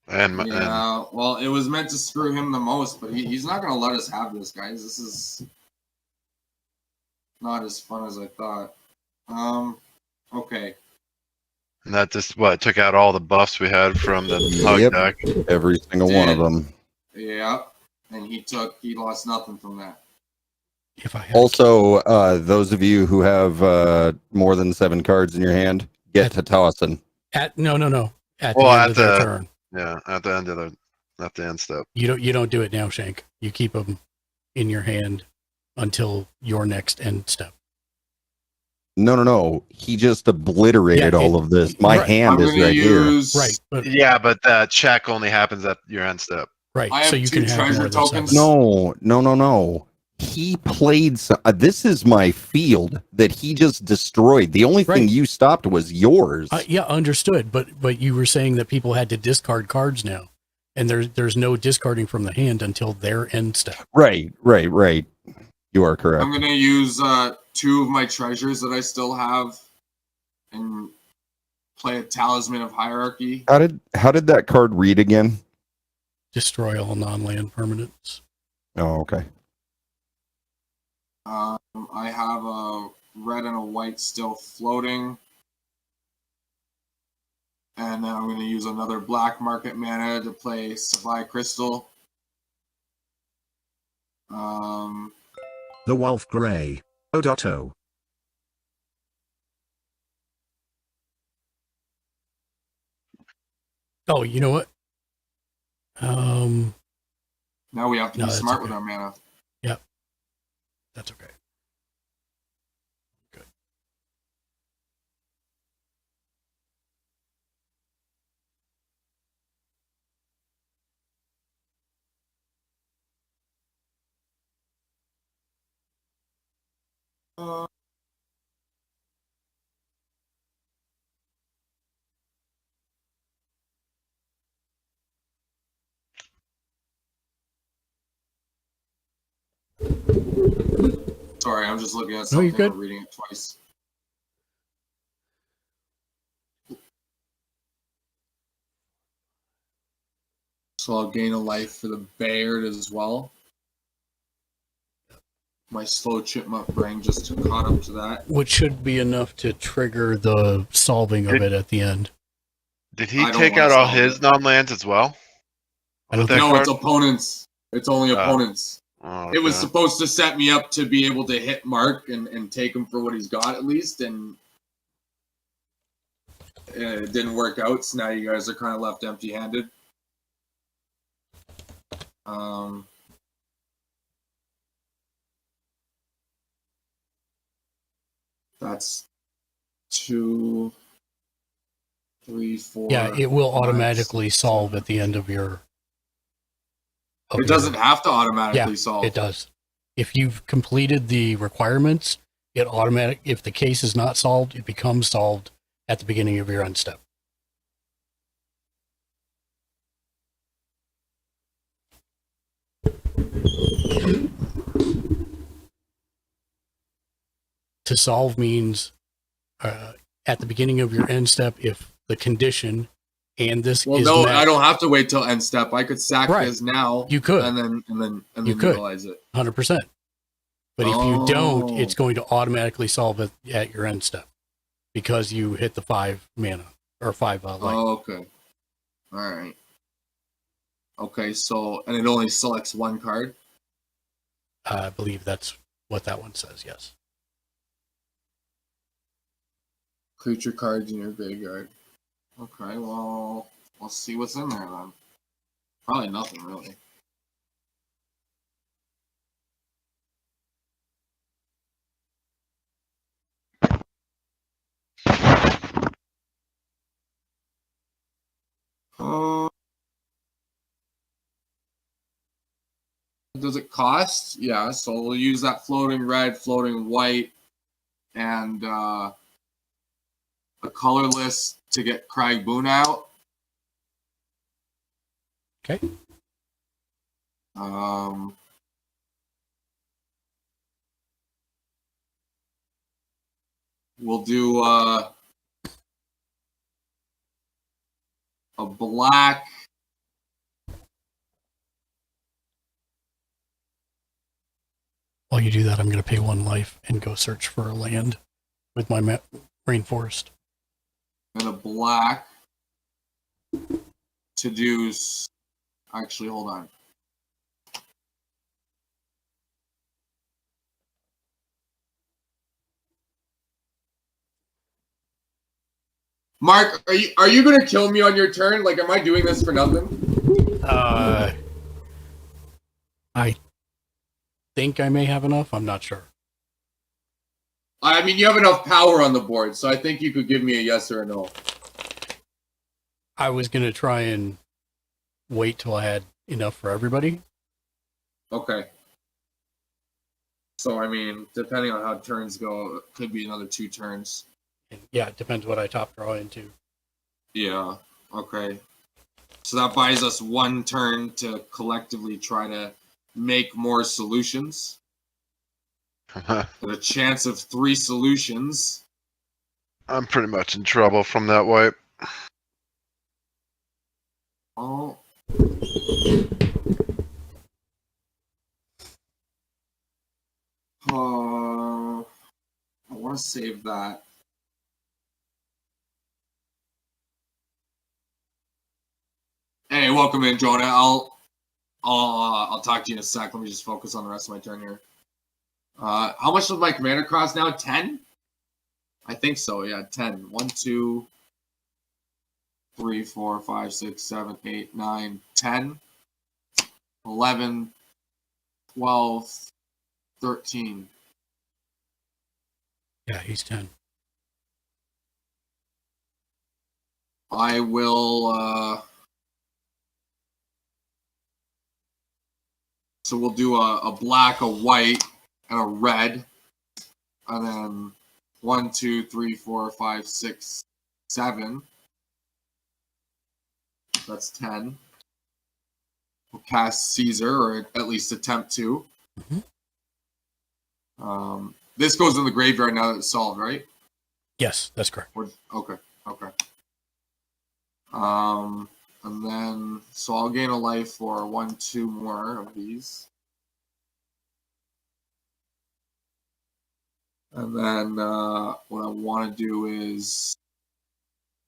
And Yeah, well, it was meant to screw him the most, but he's not going to let us have this, guys. This is not as fun as I thought. Okay. And that just took out all the buffs we had from the hug deck. Every single one of them. Yeah, and he lost nothing from that. If I Also, those of you who have more than 7 cards in your hand, get to tossing. No. At the Well, end at of their the turn. yeah, at the end step. You don't do it now, Shank. You keep them in your hand until your next end step. No. He just obliterated all of this. My hand is right here. Right. But, Yeah, but that check only happens at your end step. right. I have So you 2 can have treasure more than tokens. 7. No. He played. This is my field that he just destroyed. The only thing you stopped was yours. Yeah, understood. But you were saying that people had to discard cards now, and there's no discarding from the hand until their end step. Right. You are correct. I'm going to use 2 of my treasures that I still have and play a Talisman of Hierarchy. How did that card read again? Destroy all non-land permanents. Oh, okay. I have a red and a white still floating. And then I'm going to use another black market mana to play Sapphire Crystal. The Wolf Grey. O.O. Oh, you know what? Now we have to be that's smart okay. with our mana. Yep. That's okay. Good. Sorry, I'm just looking at No, something you're good. and reading it twice. So I'll gain a life for the Baird as well. My slow chipmunk brain just caught up to that. Which should be enough to trigger the solving of it at the end. Did he I don't take wanna out all solve his it. non-lands as well? I don't With that No, card? it's opponents. It's only opponents. Oh, It was okay. supposed to set me up to be able to hit Mark and take him for what he's got at least, and it didn't work out. So now you guys are kind of left empty-handed. That's 2, 3, 4. Yeah, it will 5, automatically solve at the end of your. It doesn't have to automatically Yeah, solve. it does. If you've completed the requirements, it automatic. If the case is not solved, it becomes solved at the beginning of your end step. To solve means at the beginning of your end step, if the condition and this Well, is no, met, I don't have to wait till end step. I could sack Right. his now. You could. and then You could. utilize it. 100%. But if you don't, it's going to automatically solve it at your end step because you hit the 5 mana or 5 life. Oh, okay. All right. Okay, so and it only selects one card. I believe that's what that one says. Yes. Creature cards in your graveyard. Okay, well, we'll see what's in there then. Probably nothing really. Does it cost? Yeah, so we'll use that floating red, floating white, and a colorless to get Craig Boone out. Okay. We'll do a black. While you do that, I'm going to pay 1 life and go search for a land with my rainforest. And a black to do. Actually, hold on. Mark, are you gonna kill me on your turn? Like, am I doing this for nothing? I think I may have enough. I'm not sure. I mean, you have enough power on the board, so I think you could give me a yes or a no. I was going to try and wait till I had enough for everybody. Okay. So, I mean, depending on how turns go, it could be another 2 turns. And yeah, it depends what I top draw into. Yeah. Okay. So that buys us 1 turn to collectively try to make more solutions. With a chance of 3 solutions. I'm pretty much in trouble from that wipe. Oh. I want to save that. Hey, welcome in, Jonah. I'll talk to you in a sec. Let me just focus on the rest of my turn here. How much does my commander cost now? 10? I think so, yeah, 10. 1, 2, 3, 4, 5, 6, 7, 8, 9, 10, 11, 12, 13. Yeah, he's 10. I will, so we'll do a black, a white, and a red. And then 1, 2, 3, 4, 5, 6, 7. That's 10. We'll cast Caesar, or at least attempt to. Mm-hmm. This goes in the graveyard now that it's solved, right? Yes, that's correct. Okay. And then, so I'll gain a life for 1, 2 more of these. And then what I want to do is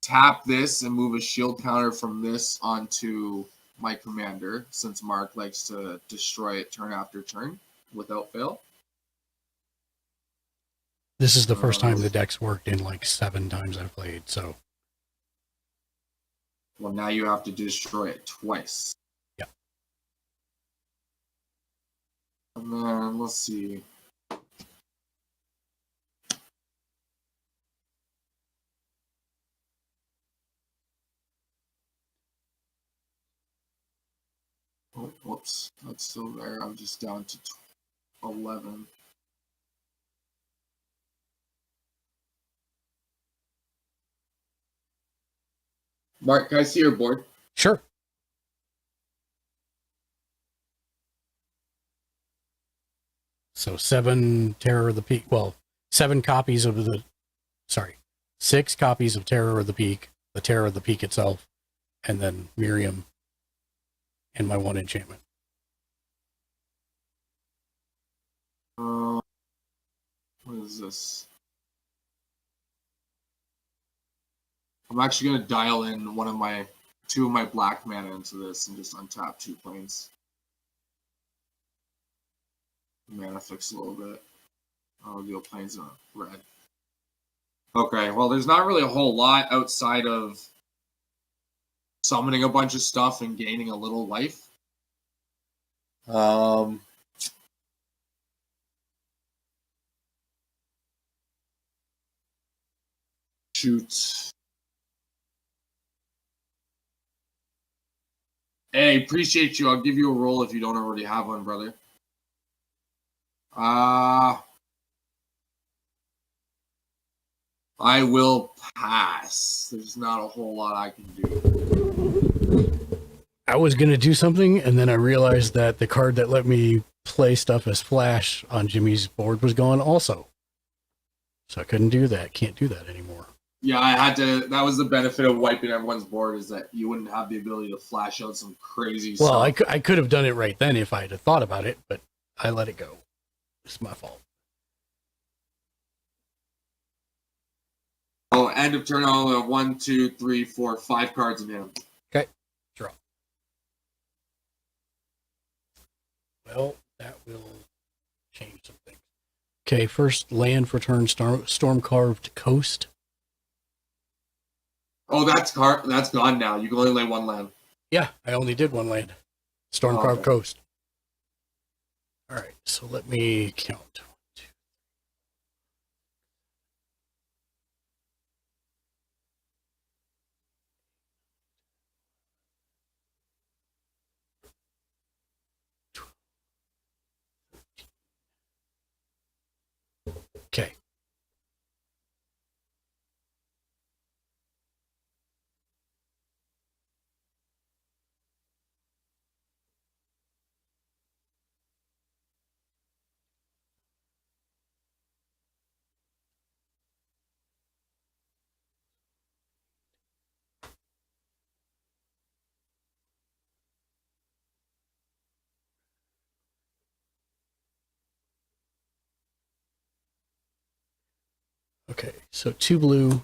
tap this and move a shield counter from this onto my commander, since Mark likes to destroy it turn after turn without fail. This is the first time the deck's worked in like 7 times I've played, so. Well, now you have to destroy it twice. Yeah. And then, let's see. Oh, whoops, that's still there. I'm just down to 11. Mark, can I see your board? Sure. So 7 Terror of the Peak. Well, 6 copies of the Terror of the Peak, the Terror of the Peak itself, and then Miriam and my 1 enchantment. What is this? I'm actually going to dial in 2 of my black mana into this and just untap 2 planes. Mana fix a little bit. I'll deal planes in red. Okay, well, there's not really a whole lot outside of summoning a bunch of stuff and gaining a little life. Shoot. Hey, appreciate you. I'll give you a roll if you don't already have one, brother. I will pass. There's not a whole lot I can do. I was going to do something, and then I realized that the card that let me play stuff as flash on Jimmy's board was gone also. So I couldn't do that. Can't do that anymore. Yeah, I had to. That was the benefit of wiping everyone's board, is that you wouldn't have the ability to flash out some crazy stuff. Well, I could have done it right then if I had thought about it, but I let it go. It's my fault. Oh, end of turn, I'll have 1, 2, 3, 4, 5 cards in hand. Okay, draw. Well, that will change some things. Okay, first land for turn, Storm Carved Coast. Oh, that's gone now. You can only lay 1 land. Yeah, I only did 1 land. Storm Carved Coast. All right, so let me count. 1, 2. Okay. Okay, so 2 blue,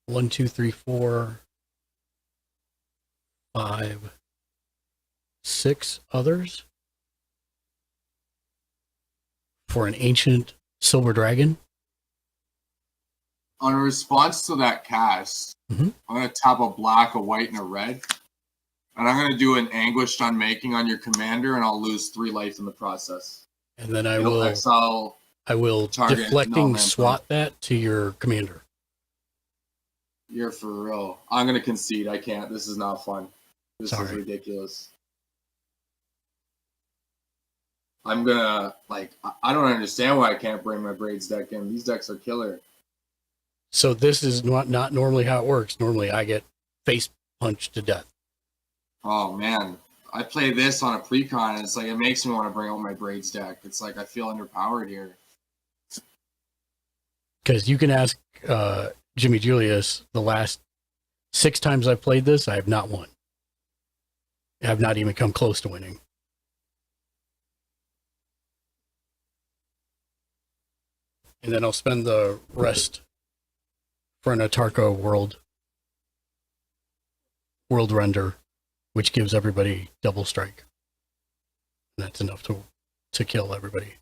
1, 2, 3, 4, 5, 6 others for an ancient silver dragon. On a response to that cast, I'm going to tap a black, a white, and a red. And I'm going to do an Anguished Unmaking on your commander, and I'll lose 3 life in the process. And then I It'll will exile. I will target deflecting non-land swat that to your commander. You're for real. I'm going to concede. I can't. This is not fun. This is ridiculous. I'm going to, I don't understand why I can't bring my Braids deck in. These decks are killer. So this is not normally how it works. Normally I get face punched to death. Oh, man. I play this on a precon, and it's like, it makes me want to bring out my Braids deck. It's like I feel underpowered here. Because you can ask Jimmy Julius, the last 6 times I've played this, I have not won. I have not even come close to winning. And then I'll spend the rest for an Atarko world render, which gives everybody double strike. And that's enough to kill everybody.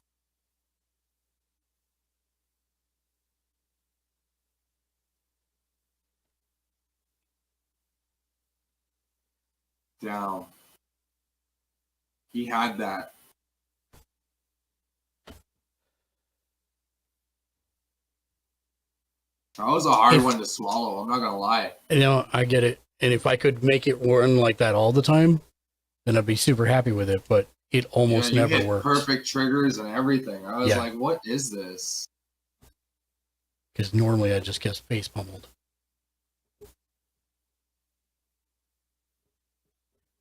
Down. He had that. That was a hard one to swallow. I'm not gonna lie. You know, I get it. And if I could make it run like that all the time, then I'd be super happy with it. But it almost you never hit works. Perfect triggers and everything. I was Yeah. like, what is this? Because normally I just get face pummeled.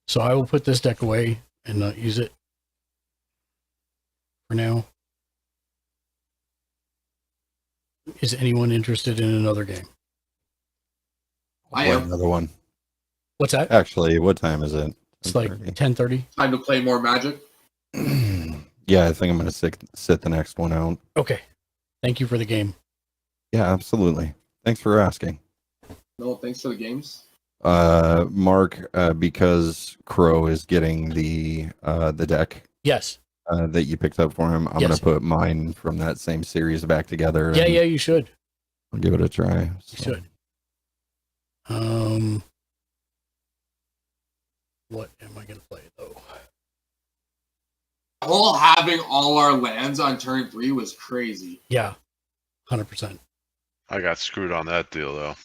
So I will put this deck away and not use it for now. Is anyone interested in another game? I Play am. another one. What's that? Actually, what time is it? It's like 10:30. Time to play more Magic. Yeah, I think I'm gonna sit the next one out. Okay. Thank you for the game. Yeah, absolutely. Thanks for asking. No, thanks for the games. Mark, because Crow is getting the deck Yes. that you picked up for him, I'm Yes. gonna put mine from that same series back together. Yeah, and yeah, you should. I'll give it a try. You So, should. What am I gonna play though? Whole having all our lands on turn 3 was crazy. Yeah. 100%. I got screwed on that deal though.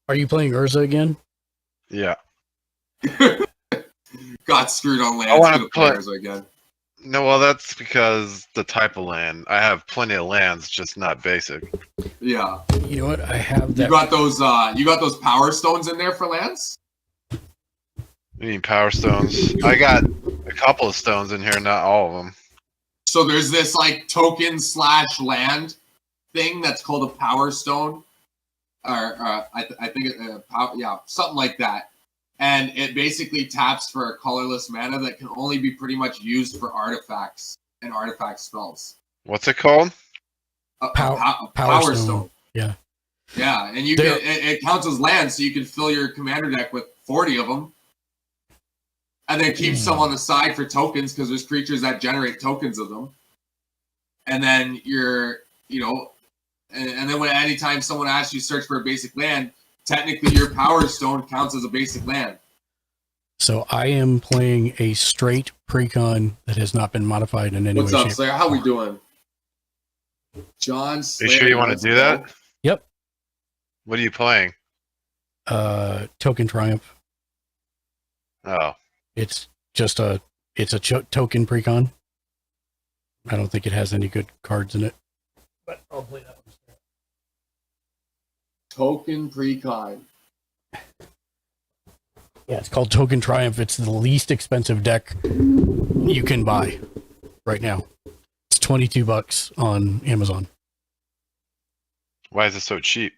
Are you playing Urza again? Yeah. Got screwed on lands. I wanna for the play- players again. No, well, that's because the type of land. I have plenty of lands, just not basic. Yeah. You know what? I have that. You got those power stones in there for lands? You need power stones. I got a couple of stones in here, not all of them. So there's this like token / land thing that's called a power stone, or I think something like that. And it basically taps for a colorless mana that can only be pretty much used for artifacts and artifact spells. What's it called? Power stone. Yeah. Yeah, and you There- can, it counts as land, so you can fill your commander deck with 40 of them. And then keep some on the side for tokens, because there's creatures that generate tokens of them. And then and then when anytime someone asks you to search for a basic land, technically your power stone counts as a basic land. So I am playing a straight precon that has not been modified in any What's way, up, shape. Slayer? How we doing? John Are Slayer. you sure you want to let's do go. that? Yep. What are you playing? Token Triumph. Oh, It's just a token precon. I don't think it has any good cards in it. But I'll play that one. Token precon. Yeah, it's called Token Triumph. It's the least expensive deck you can buy right now. It's $22 on Amazon. why is it so cheap?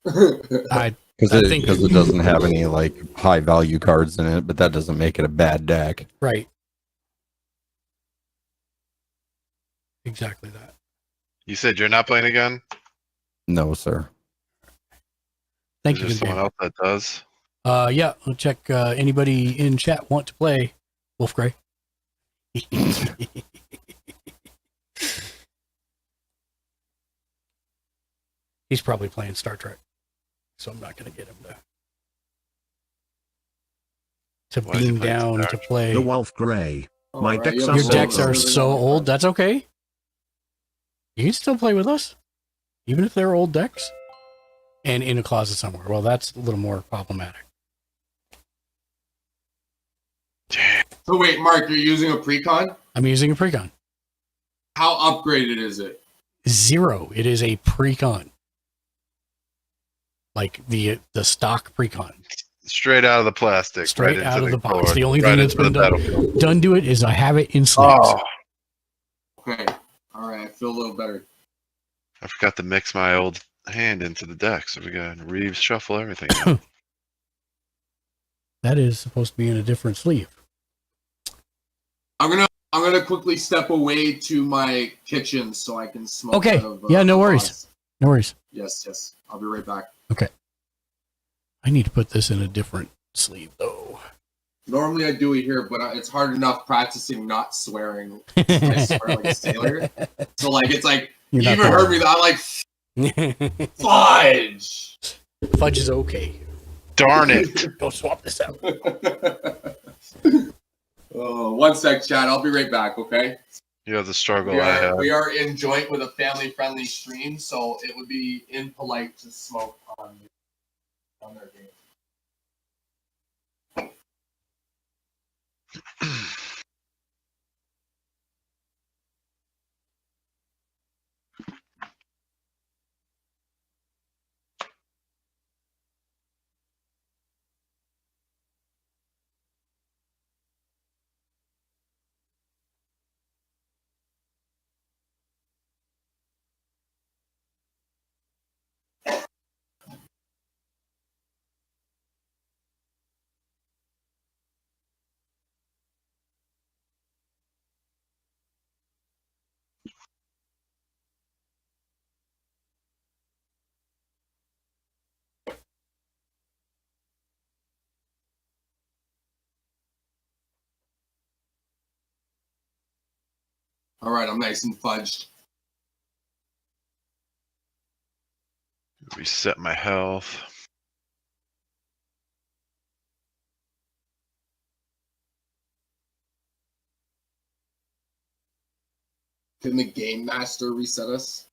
I because think- it doesn't have any like high value cards in it, but that doesn't make it a bad deck. right. Exactly that. You said you're not playing again? No, sir. Thank Is you. there for the someone game. else that does? Yeah, I'll check anybody in chat want to play Wolf Grey. He's probably playing Star Trek, so I'm not going to get him to Why is he beam playing down Star to Trek? play. The Wolf Grey. My Alright, decks you have are Your so decks are old. so old. That's okay. You can still play with us, even if they're old decks, and in a closet somewhere. Well, that's a little more problematic. So wait, Mark, you're using a precon? I'm using a precon. How upgraded is it? 0. It is a precon, like the stock precon. Straight out of the plastic. Straight right out into of the box. cord, The only right thing that's into been the done, battlefield. done to it is I have it in sleeves. Oh, Okay. Alright, I feel a little better. I forgot to mix my old hand into the deck, so we got to reshuffle everything. now. That is supposed to be in a different sleeve. I'm I'm gonna quickly step away to my kitchen so I can smoke. Okay. Out of, Yeah, no the worries. pods. No worries. Yes. I'll be right back. Okay. I need to put this in a different sleeve, though. Normally I do it here, but it's hard enough practicing not swearing. I swear like a sailor. So like it's like You're you not even there. heard me. I'm like fudge. Fudge is okay. Darn it. Don't swap this out. One sec, Chad. I'll be right back. Okay. You have the struggle We I are, have. we are in joint with a family-friendly stream, so it would be impolite to smoke on their game. All right, I'm nice and fudged. Reset my health. Can the game master reset us?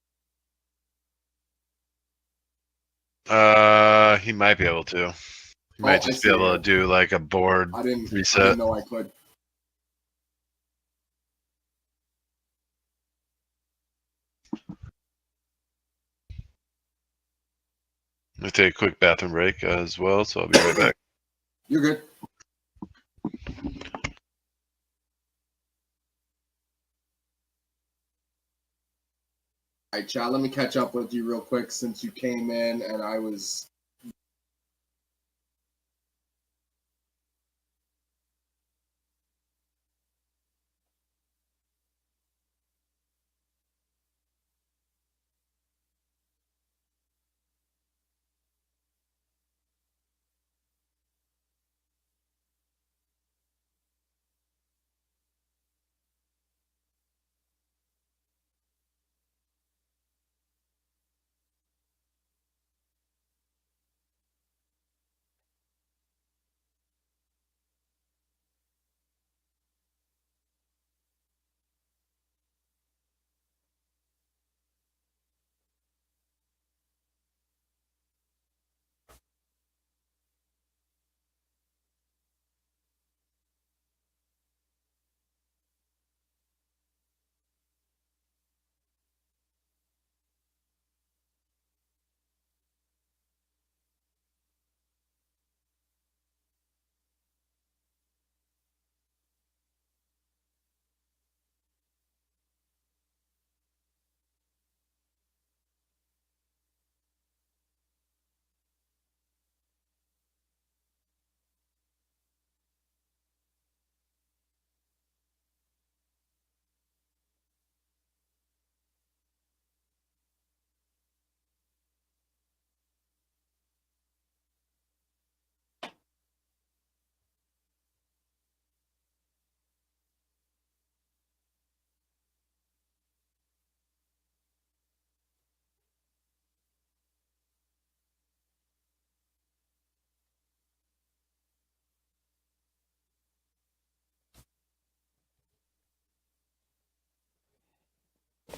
He might be able to. He might I just be see. able to do like a board I didn't reset. know I could. I'll take a quick bathroom break as well, so I'll be right back. You're good. All right, Chad, let me catch up with you real quick since you came in and I was...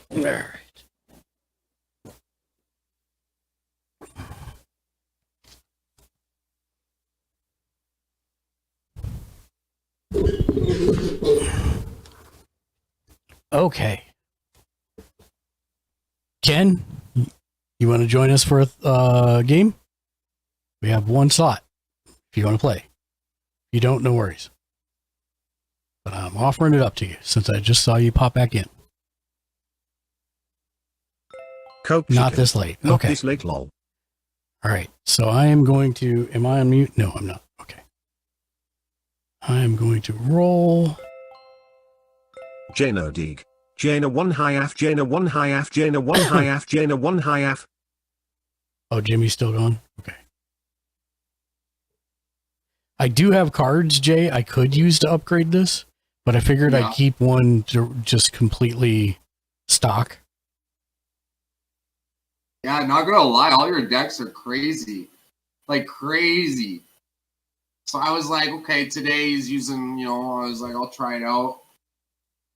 All right. Okay. Ken, you want to join us for a game? We have one slot if you want to play. If you don't, no worries. But I'm offering it up to you since I just saw you pop back in. Coke Not chicken. this late. Not Okay. this late, lol. All right. So I am going to. Am I on mute? No, I'm not. Okay. I am going to roll. Jaina Deeg. Jaina 1 high af, Jaina 1 high af, Jaina 1 high af, Jaina 1 high af. Oh, Jimmy's still gone? Okay. I do have cards, Jay, I could use to upgrade this, but I figured Yeah. I'd keep one to just completely stock. Yeah, not gonna lie, all your decks are crazy. Like crazy. So I was like, okay, today he's using, I was like, I'll try it out.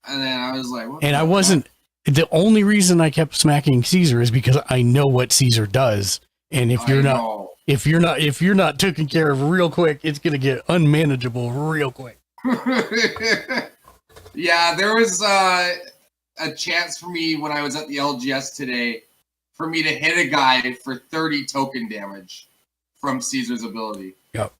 And then I was like, what And the I heck? wasn't, the only reason I kept smacking Caesar is because I know what Caesar does. And if you're not, know. if you're not taken care of real quick, it's going to get unmanageable real quick. Yeah, there was a chance for me when I was at the LGS today for me to hit a guy for 30 token damage from Caesar's ability. Yep.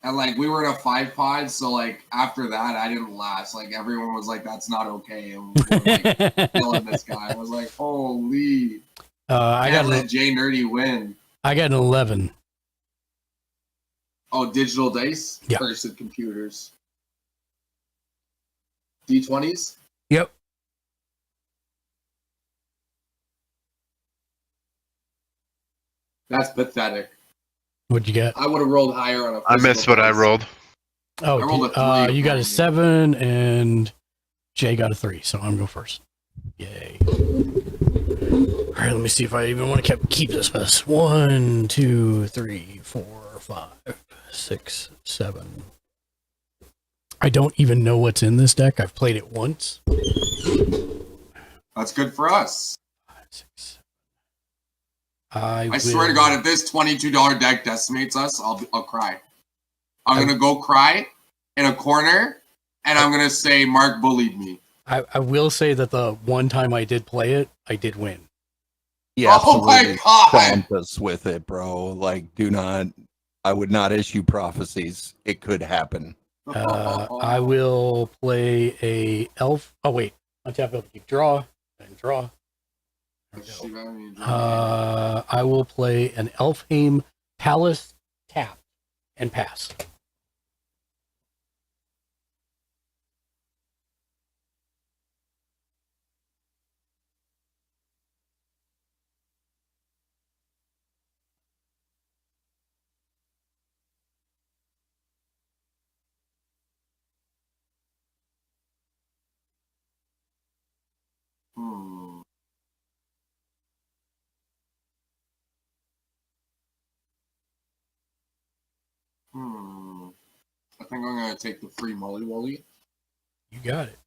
And like we were in a 5-pod, so like after that I didn't last. Like everyone was like, "That's not okay," and we were like killing this guy. I was like, "Holy!" I got let Jay Nerdy win. I got an 11. Oh, digital dice Yeah. versus computers. D20s. Yep. That's pathetic. What'd you get? I would have rolled higher on a. I missed what I dice. rolled. Oh, I rolled a 3. you got a 7 and Jay got a 3, so I'm going first. Yay. All right, let me see if I even want to keep this mess. 1, 2, 3, 4, 5, 6, 7. I don't even know what's in this deck. I've played it once. That's good for us. 5, 6, 7. I swear to God, if this $22 deck decimates us, I'll cry. I'm gonna go cry in a corner, and I'm gonna say Mark bullied me. I will say that the one time I did play it, I did win. He Oh my absolutely God. stomped us with it, bro. Like, I would not issue prophecies. It could happen. I will play a elf. Oh wait, untap elf, keep draw and draw. I will play an Elfheim Palace tap and pass. Hmm. I think I'm gonna take the free Molly Wolly. You got it.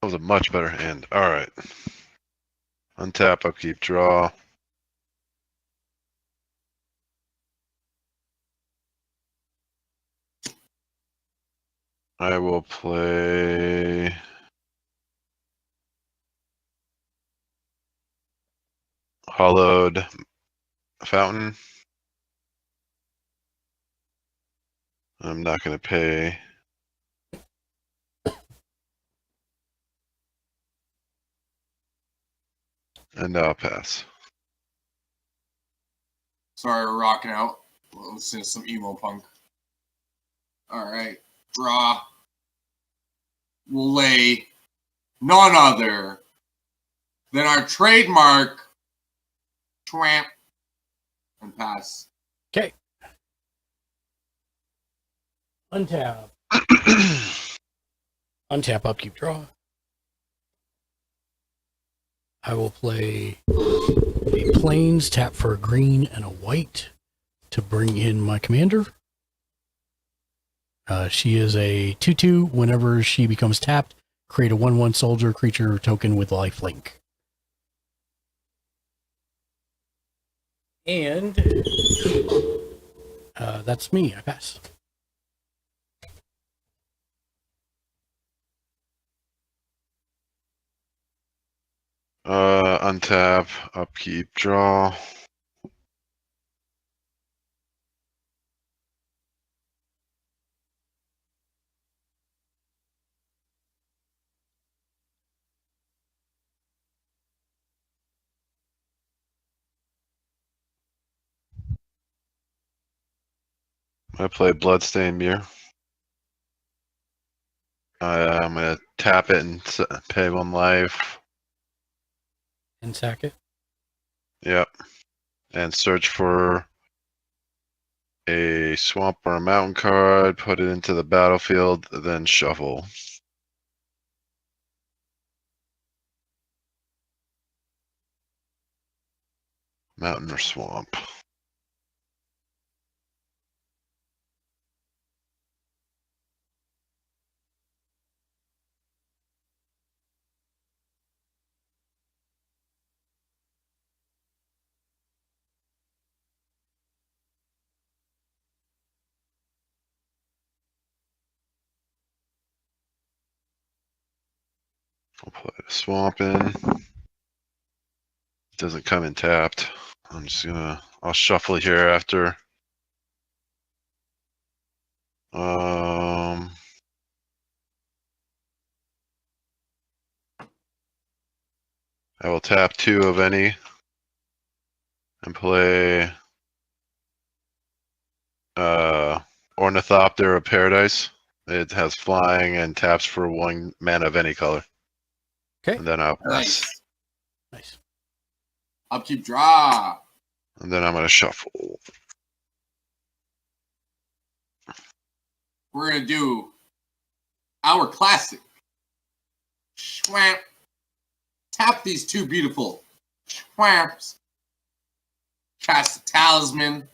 That was a much better hand. All right. Untap, upkeep, draw. I will play Hollowed Fountain. I'm not going to pay. And I'll pass. Sorry, we're rocking out. Listen to some emo punk. Alright. Draw. We'll lay none other than our trademark Tramp and pass. Okay. Untap. Untap, upkeep, draw. I will play a plains, tap for a green and a white to bring in my commander. She is a 2/2. Whenever she becomes tapped, create a 1/1 soldier creature token with lifelink. And that's me. I pass. Untap, upkeep, draw. I play Bloodstained Mirror. I'm gonna tap it and pay 1 life. And sack it. Yep. And search for a swamp or a mountain card, put it into the battlefield, then shuffle. Mountain or swamp. I'll play a swamp in. It doesn't come in tapped. I'll shuffle here after. I will tap 2 of any and play Ornithopter of Paradise. It has flying and taps for 1 mana of any color. Okay. And then I'll pass. Nice. Nice. Upkeep, draw. And then I'm gonna shuffle. We're gonna do our classic. Schwamp. Tap these 2 beautiful schwamps. Cast the talisman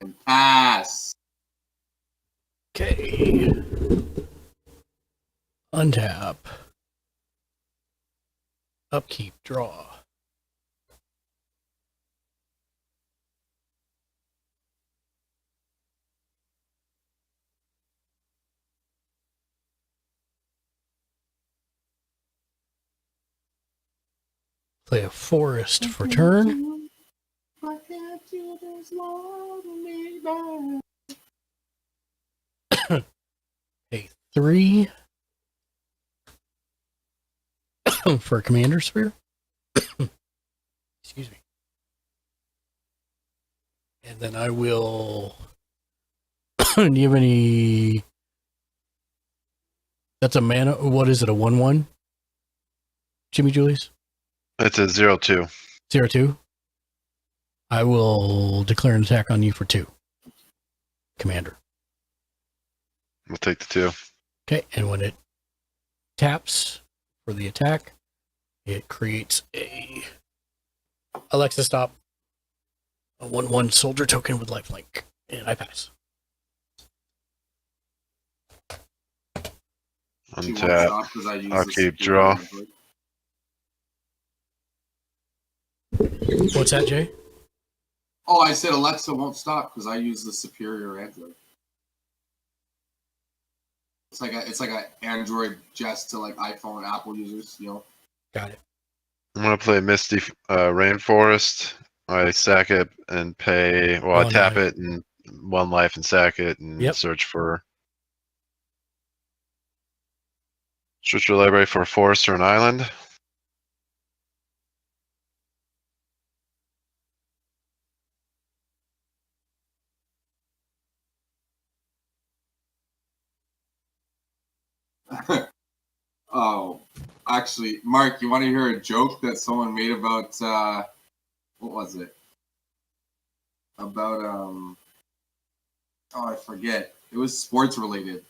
and pass. Okay. Untap. Upkeep, draw. Play a forest for turn. A 3 for a commander sphere. Excuse me. And then I will. Do you have any? That's a mana. What is it? A 1/1? Jimmy Julius? It's a 0/2. 0/2. I will declare an attack on you for 2. Commander. We'll take the 2. Okay, and when it taps for the attack, it creates a Alexa stop, a 1/1 soldier token with lifelink, and I pass. Untap. Upkeep, draw. What's that, Jay? Oh, I said Alexa won't stop because I use the superior Android. It's like a Android just to like iPhone and Apple users, you know. Got it. I'm gonna play Misty Rainforest. I sack it and pay. Well, I 1 tap life. it and 1 life and sack it and Yep. search for your library for a forest or an island. Oh, actually, Mark, you want to hear a joke that someone made about what was it? About oh, I forget. It was sports related.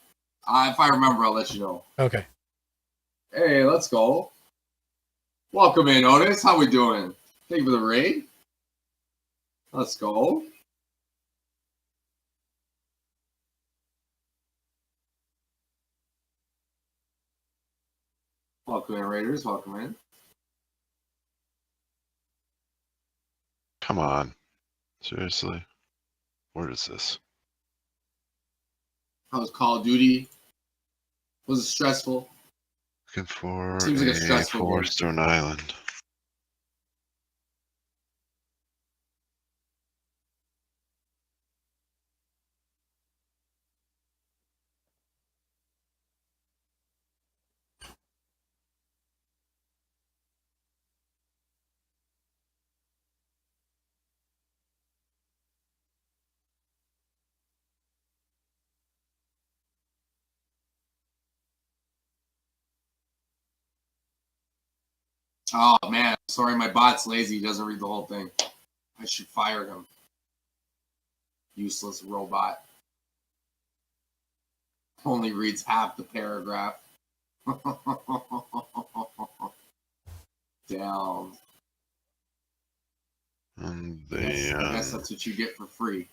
If I remember, I'll let you know. Okay. Hey, let's go. Welcome in, Otis. How we doing? Thank you for the raid. Let's go. Welcome in, Raiders. Welcome in. Come on, seriously, where is this? How was Call of Duty? Was it stressful? Looking for Seems like a a stressful forest or an island. Oh man, sorry, my bot's lazy. He doesn't read the whole thing. I should fire him. Useless robot. Only reads half the paragraph. Down. And I guess that's what you get for free.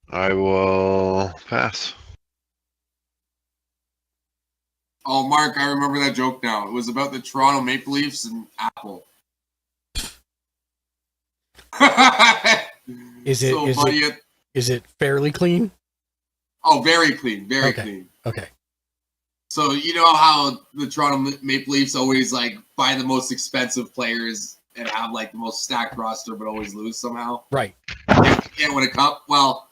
I will pass. Oh, Mark, I remember that joke now. It was about the Toronto Maple Leafs and Apple. Is it fairly clean? Oh, very clean, very clean. Okay. So you know how the Toronto Maple Leafs always like buy the most expensive players and have like the most stacked roster, but always lose somehow. Right. Can't win a cup. Well,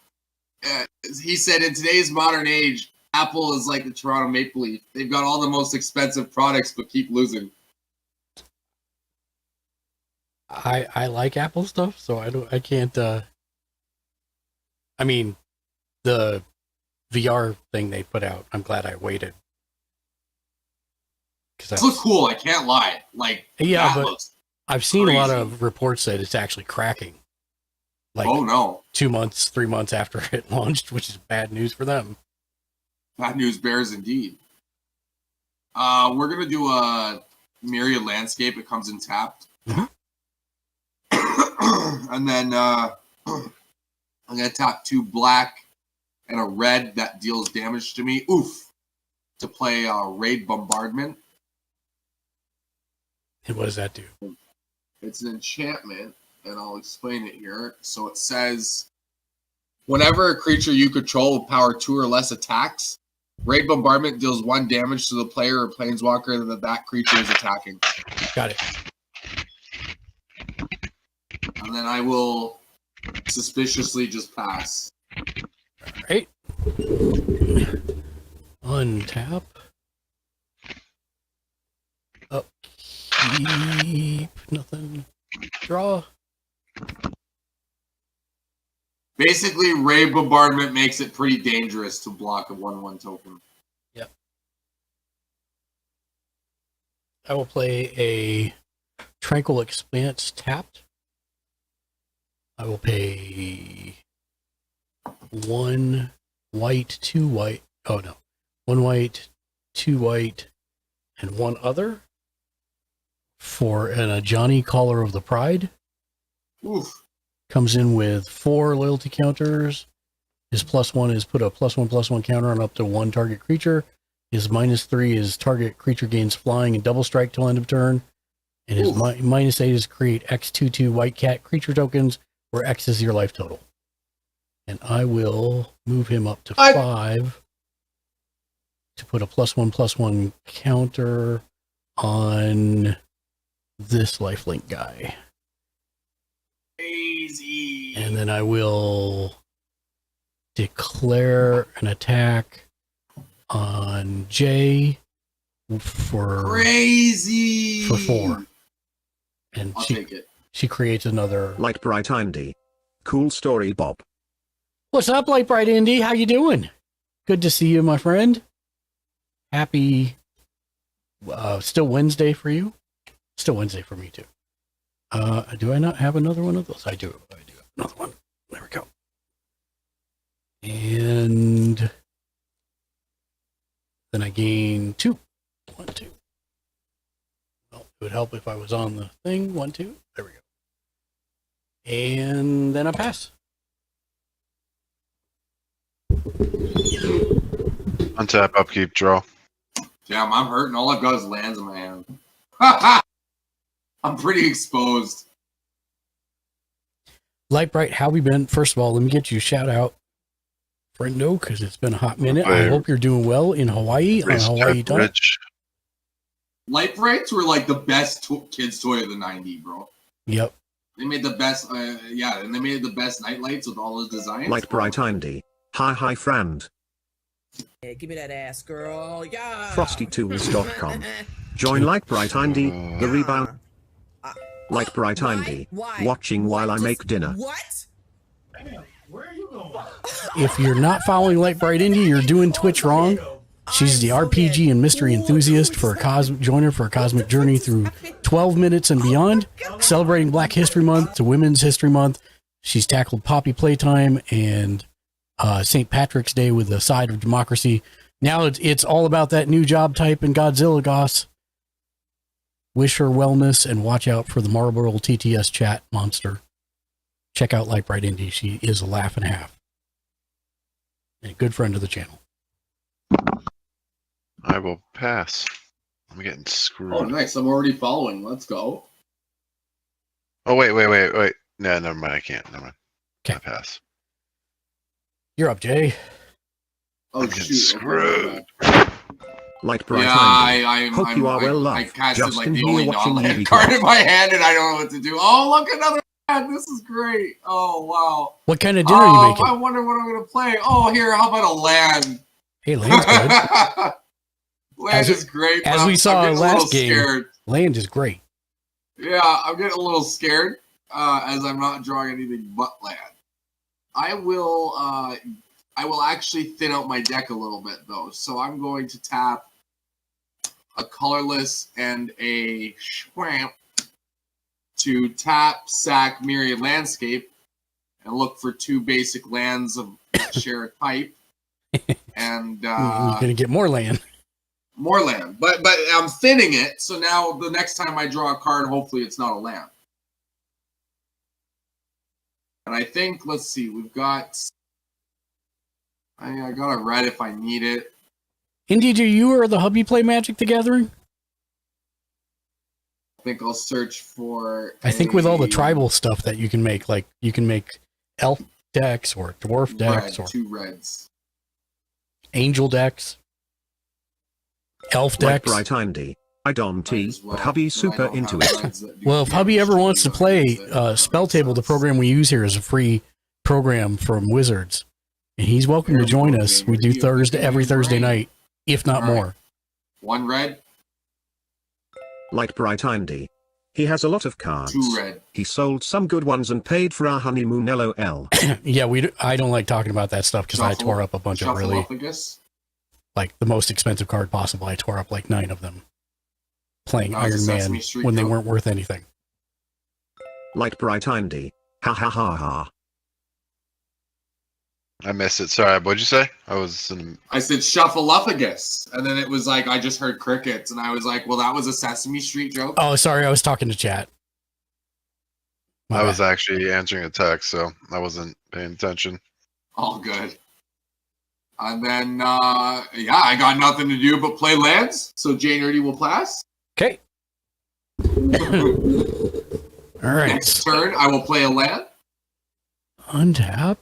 he said in today's modern age, Apple is like the Toronto Maple Leaf. They've got all the most expensive products, but keep losing. I like Apple stuff, so I can't. I mean, the VR thing they put out, I'm glad I waited. It looks cool. I can't lie. Like, yeah, but looks I've seen crazy. a lot of reports that it's actually cracking. Like, oh no, 2 months, 3 months after it launched, which is bad news for them. Bad news bears indeed. We're gonna do a Myriad Landscape. It comes in tapped, and then I'm gonna tap 2 black and a red that deals damage to me. Oof! To play Raid Bombardment. And what does that do? It's an enchantment, and I'll explain it here. So it says, whenever a creature you control with power 2 or less attacks, Raid Bombardment deals 1 damage to the player or planeswalker that creature is attacking. Got it. And then I will suspiciously just pass. All right. Untap. Upkeep. Nothing. Draw. Basically, Raid Bombardment makes it pretty dangerous to block a 1/1 token. Yep. I will play a Tranquil Expanse tapped. I will pay 1 white, 2 white. Oh no. 1 white, 2 white, and 1 other for a Johnny Caller of the Pride. Oof. Comes in with 4 loyalty counters. His +1 is put a +1/+1 counter on up to 1 target creature. His -3 is target creature gains flying and double strike till end of turn. And his -8 is create X/2/2 white cat creature tokens, where X is your life total. And I will move him up to 5 to put a +1/+1 counter on this lifelink guy. Crazy. And then I will declare an attack on Jay for crazy for 4. And I'll take it. She creates another Light Bright Indy. Cool story, Bob. What's up, Light Bright Indy? How you doing? Good to see you, my friend. Happy still Wednesday for you? Still Wednesday for me too. Do I not have another one of those? I do. I do have another one. There we go. And then I gain 2. 1, 2. Well, it would help if I was on the thing. 1, 2. There we go. And then I pass. Untap, upkeep, draw. Damn, I'm hurting. All I've got is lands in my hand. I'm pretty exposed. Light Bright, how we been? First of all, let me get you a shout out, friendo, because it's been a hot minute. I hope you're doing well in Hawaii on Hawaii Dot. Light Brights were like the best kids' toy of the 90s, bro. Yep. They made the best, and they made the best night lights with all those designs. Light Bright Indy. Hi, friend. Yeah, give me that ass, girl. Yeah. FrostyTools.com. Join Light Bright Indy, the rebound. Light Bright Indy. Watching while I make dinner. What? Where are you If you're not following Light Bright Indie, you're doing Twitch wrong. She's the RPG and mystery enthusiast for join her for a cosmic journey through 12 minutes and beyond, celebrating Black History Month to Women's History Month. She's tackled Poppy Playtime and St. Patrick's Day with a side of democracy. Now it's all about that new job type in Godzilla Goss. Wish her wellness and watch out for the Marlboro TTS chat monster. Check out Light Bright Indie. She is a laugh and a half. And a good friend of the channel. I will pass. I'm getting screwed. Oh, nice. I'm already following. Let's go. Oh, wait. No, never mind. I can't. Never mind. Okay. I pass. You're up, Jay. Oh, I'm getting shoot. screwed. Light Bright Yeah, Indie. Hope you are well I loved. casted like Justin the here only watching non-land Movie card Club. in my hand and I don't know what to do. Oh, look, another land. This is great. Oh, wow. What kind of dinner are you making? I wonder what I'm going to play. Oh, here, how about a land? Hey, land's good. Land is great. but As we I'm saw getting a little last game, scared. land is great. Yeah, I'm getting a little scared as I'm not drawing anything but land. I will actually thin out my deck a little bit though. So I'm going to tap a colorless and a swamp to tap, sack Myriad Landscape and look for 2 basic lands of that share a type. And You're gonna get more land. more land. But I'm thinning it, so now the next time I draw a card, hopefully it's not a land. And I think, let's see, we've got... I got a red if I need it. Indeed, do you or the hubby play Magic the Gathering? I think I'll search for... I think with all the tribal stuff that you can make, like you can make elf decks or dwarf decks or 2 reds. angel decks, elf Light decks. Bright Indie. I Dom T, but hubby's super into it. Well, if hubby ever wants to play Spell Table, the program we use here is a free program from Wizards, and he's welcome to join us. We do every Thursday night, if not more. 1 red. Light Bright Indie. He has a lot of cards. 2 red. He sold some good ones and paid for our honeymoon LOL. Yeah, I don't like talking about that stuff because I tore up a bunch of really, like the most expensive card possible. I tore up like 9 of them playing Iron Man when they weren't worth anything. Light Bright Indie. Ha ha ha ha. I missed it. Sorry, what'd you say? I said Shuffleupagus, and then it was like I just heard crickets, and I was like, well, that was a Sesame Street joke. Oh, sorry, I was talking to chat. I was actually answering a text, so I wasn't paying attention. All good. And then, yeah, I got nothing to do but play lands, so Jay Nerdy will pass. Okay. All right. Next turn, I will play a land. Untap.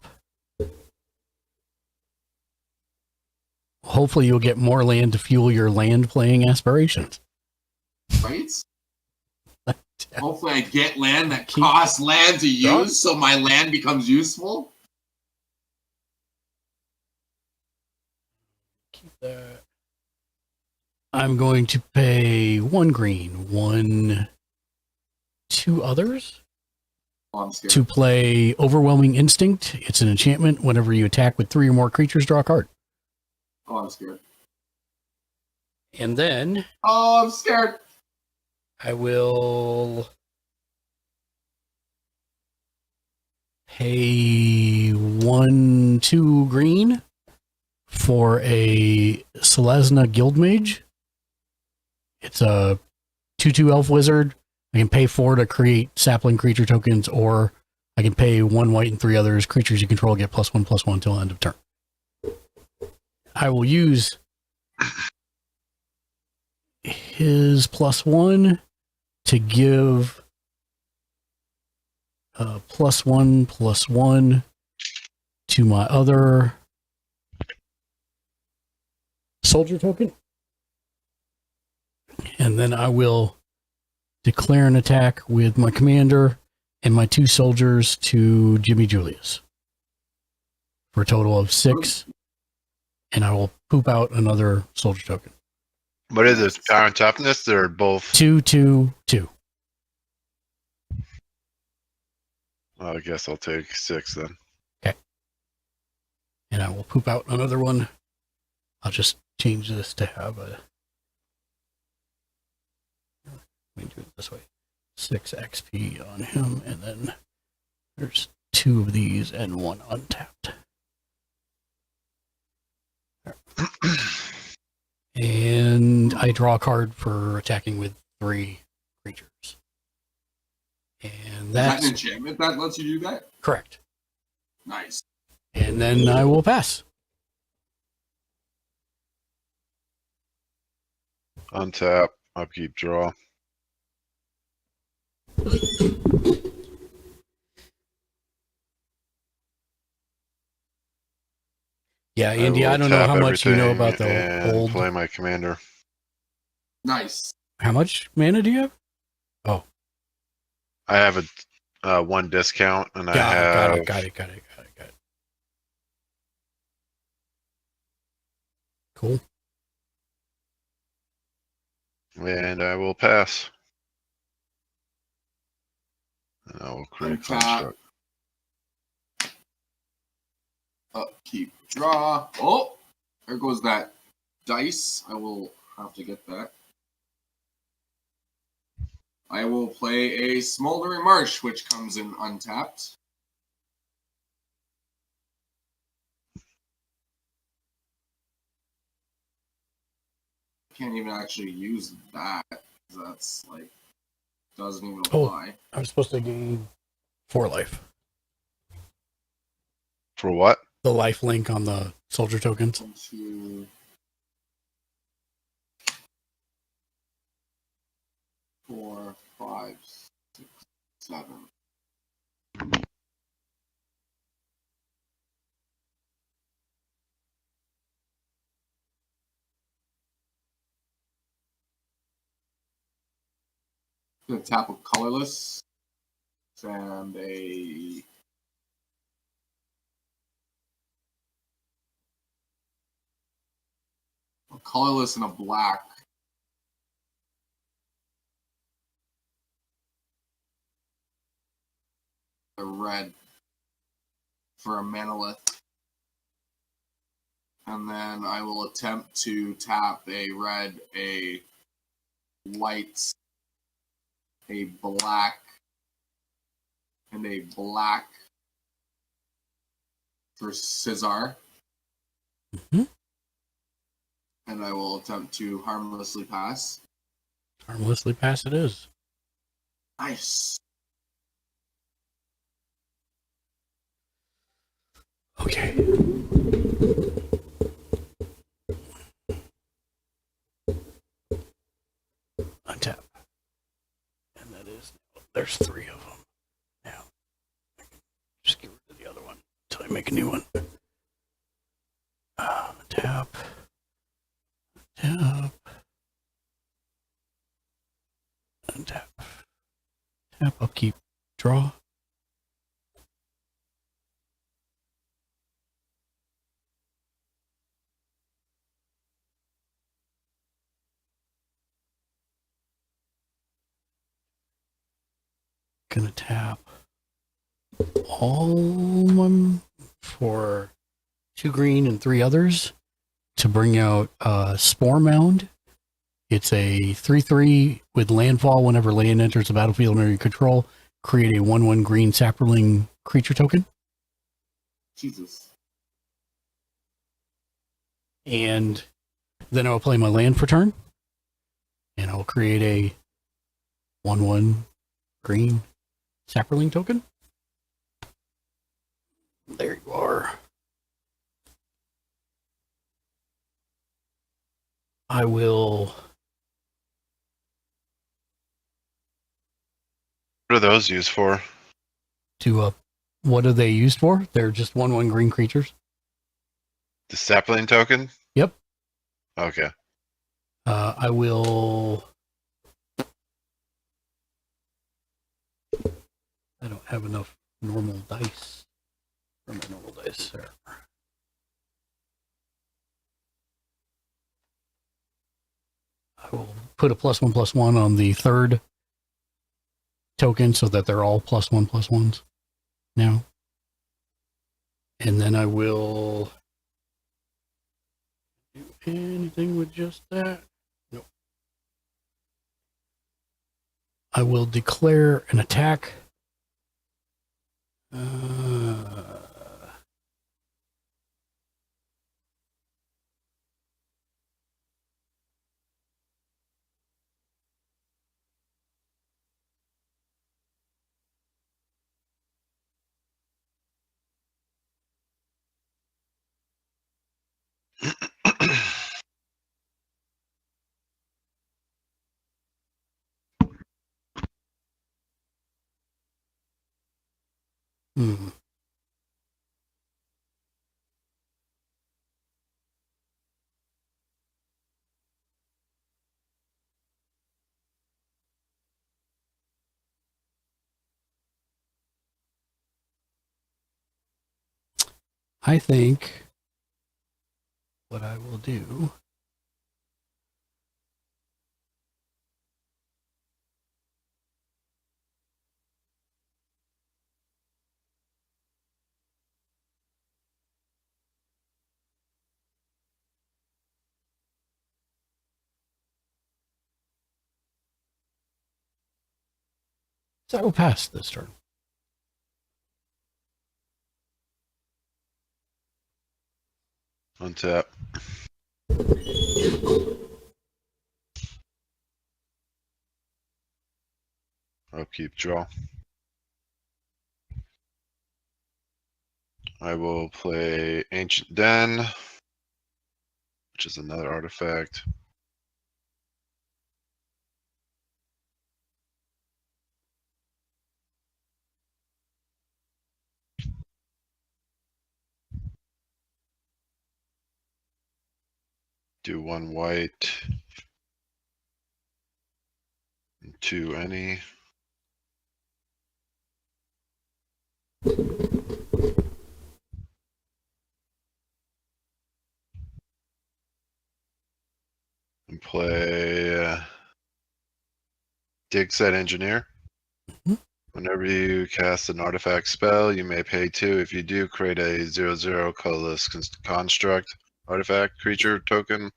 Hopefully you'll get more land to fuel your land playing aspirations. Right? Hopefully I get land that costs land to use, so my land becomes useful. Keep that. I'm going to pay 1 green, 2 others. Oh, I'm scared. To play Overwhelming Instinct. It's an enchantment. Whenever you attack with 3 or more creatures, draw a card. Oh, I'm scared. And then... Oh, I'm scared. I will pay 1, 2 green for a Selesnya Guildmage. It's a 2/2 elf wizard. I can pay 4 to create sapling creature tokens, or I can pay 1 white and 3 others. Creatures you control get +1/+1 until end of turn. I will use his +1 to give +1/+1 to my other soldier token. And then I will declare an attack with my commander and my 2 soldiers to Jimmy Julius for a total of 6. And I will poop out another soldier token. What is it? Power and toughness? They're both 2, 2, 2. Well, I guess I'll take 6 then. Okay. And I will poop out another one. I'll just change this to have a. Let me do it this way. 6 XP on him, and then there's 2 of these and 1 untapped. And I draw a card for attacking with 3 creatures. And Is that that's an enchantment that lets you do that? correct. Nice. And then I will pass. Untap, upkeep, draw. Yeah, Andy, I will don't know tap how much you know everything about the and old. play my commander. Nice. How much mana do you have? I have a 1 discount, and I Got have it. Cool. and I will pass. And I will create Untap. construct. Upkeep, draw. Oh, there goes that dice. I will have to get that. I will play a Smoldering Marsh, which comes in untapped. Can't even actually use that. That's like doesn't even apply. I'm supposed to gain 4 life. For what? The life link on the soldier tokens. 1, 2, 4, 5, 6, 7. Gonna tap a colorless and a colorless and a black. A red for a manolith. And then I will attempt to tap a red, a white, a black, and a black for Caesar. Mm-hmm. And I will attempt to harmlessly pass. Harmlessly pass it is. Nice. Okay. Untap. And that is, there's 3 of them. Now, just get rid of the other one until I make a new one. Tap. Tap. Untap. Tap, upkeep, draw. Gonna tap all one for 2 green and 3 others to bring out Spore Mound. It's a 3/3 with landfall. Whenever land enters the battlefield under your control, create a 1/1 green sapling creature token. Jesus. And then I'll play my land for turn. And I'll create a 1/1 green sapling token. There you are. I will. What are those used for? To what are they used for? They're just 1/1 green creatures. The sapling token? Yep. Okay. I will. I don't have enough normal dice for my normal dice there. I will put a +1/+1 on the 3rd token so that they're all +1/+1s now. And then I will anything with just that? Nope. I will declare an attack. Hmm. I think what I will do is I will pass this turn. Untap. Upkeep, draw. I will play Ancient Den, which is another artifact. Do 1 white. 2 any. And play Dig Set Engineer. Whenever you cast an artifact spell, you may pay 2. If you do, create a 0/0 colorless construct artifact creature token.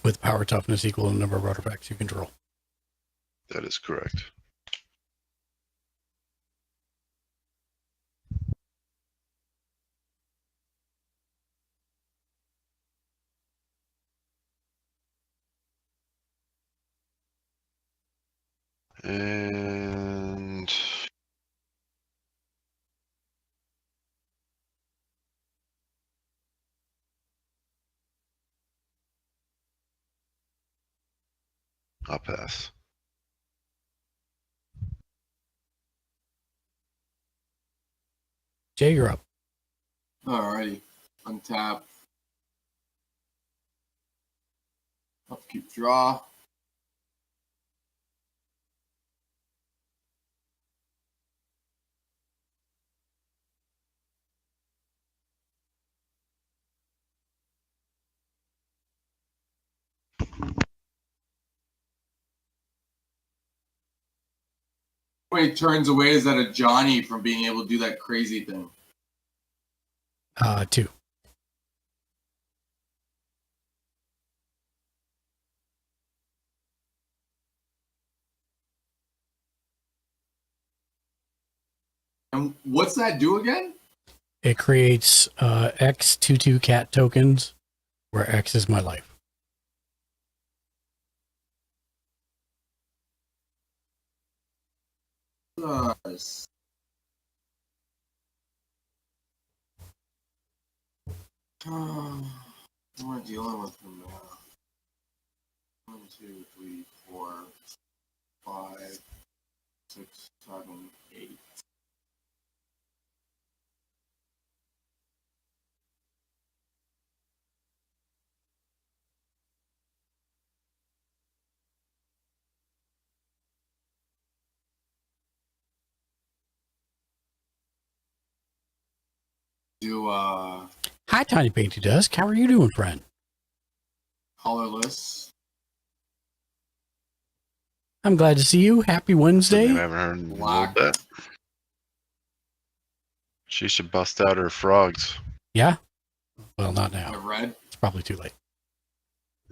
With power toughness equal to the number of artifacts you control. That is correct. And I'll pass. Jay, you're up. Alrighty. Untap. Upkeep, draw. How many turns away is that a Johnny from being able to do that crazy thing? 2. And what's that do again? It creates X 2/2 cat tokens, where X is my life. Nice. What am I dealing with from now? 1, 2, 3, 4, 5, 6, 7, 8. Do Hi, Tiny Painty Dusk. How are you doing, friend? colorless. I'm glad to see you. Happy Wednesday. I haven't heard in a little bit. She should bust out her frogs. Yeah. Well, not A now. red. It's probably too late.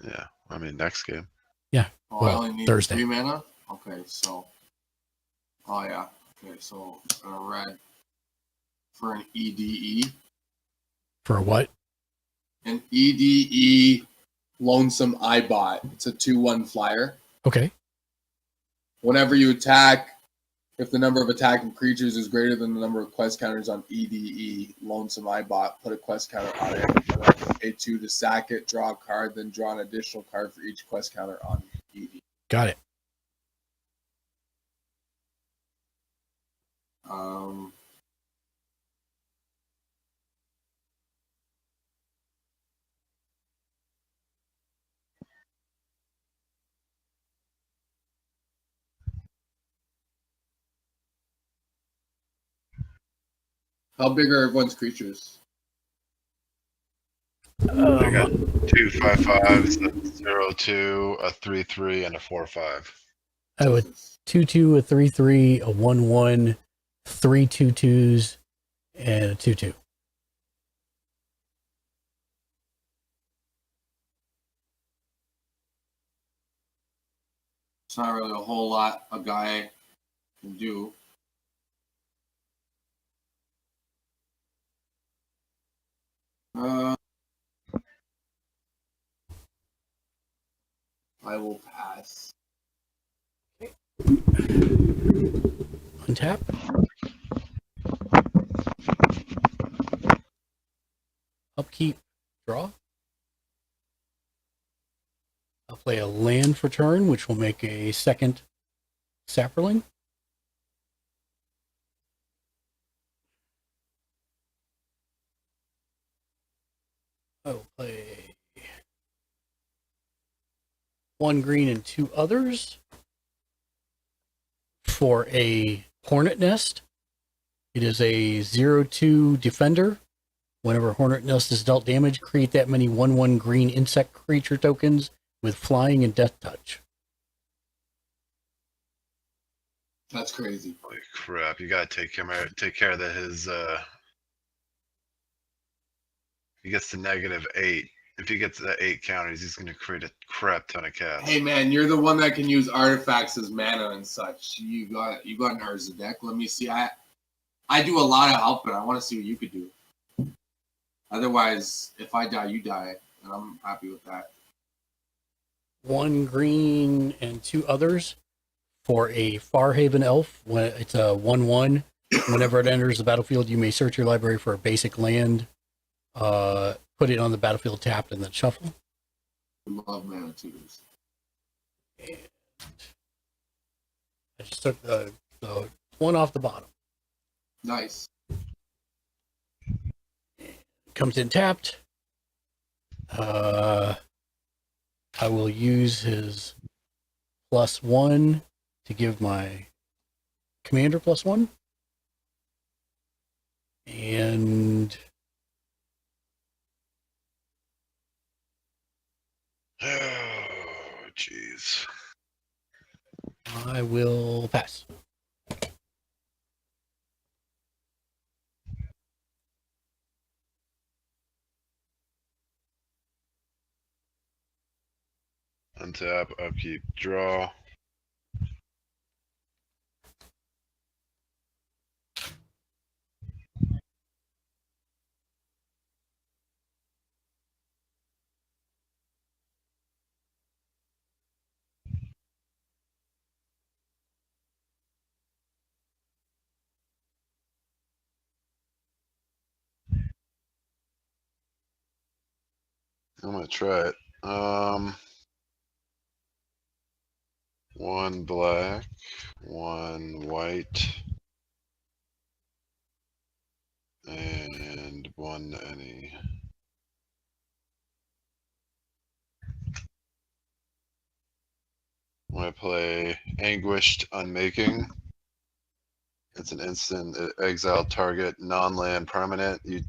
Yeah, I mean next game. Yeah. Oh, Well, I only need Thursday. 3 mana. Okay, so. Oh yeah. Okay, so red for an EDE. For what? An EDE Lonesome Eyebot. It's a 2/1 flyer. Okay. Whenever you attack, if the number of attacking creatures is greater than the number of quest counters on EDE Lonesome Eyebot, put a quest counter on it. Pay 2 to sack it, draw a card, then draw an additional card for each quest counter on EDE. Got it. How big are everyone's creatures? I got 2 5/5s, a 0/2, a 3/3, and a 4/5. I have a 2/2, a 3/3, a 1/1, 3 2/2s, and a 2/2. It's not really a whole lot a guy can do. I will pass. Untap. Upkeep. Draw. I'll play a land for turn, which will make a second Saproling. I will play 1 green and 2 others for a Hornet Nest. It is a 0/2 defender. Whenever Hornet Nest is dealt damage, create that many 1/1 green insect creature tokens with flying and death touch. That's crazy. Holy crap! You gotta take care that his he gets to -8. If he gets the 8 counters, he's gonna create a crap ton of cast. Hey man, you're the one that can use artifacts as mana and such. You got an Urza deck. Let me see. I do a lot of helping. I want to see what you could do. Otherwise, if I die, you die, and I'm happy with that. 1 green and 2 others for a Farhaven Elf. When it's a 1/1. Whenever it enters the battlefield, you may search your library for a basic land. Put it on the battlefield tapped and then shuffle. I love mana tutors. And I just took the one off the bottom. Nice. Comes in tapped. I will use his +1 to give my commander +1. And Oh, jeez. I will pass. Untap, upkeep, draw. I'm gonna try it. 1 black, 1 white, and 1 any. I'm gonna play Anguished Unmaking. It's an instant exile target non-land permanent. You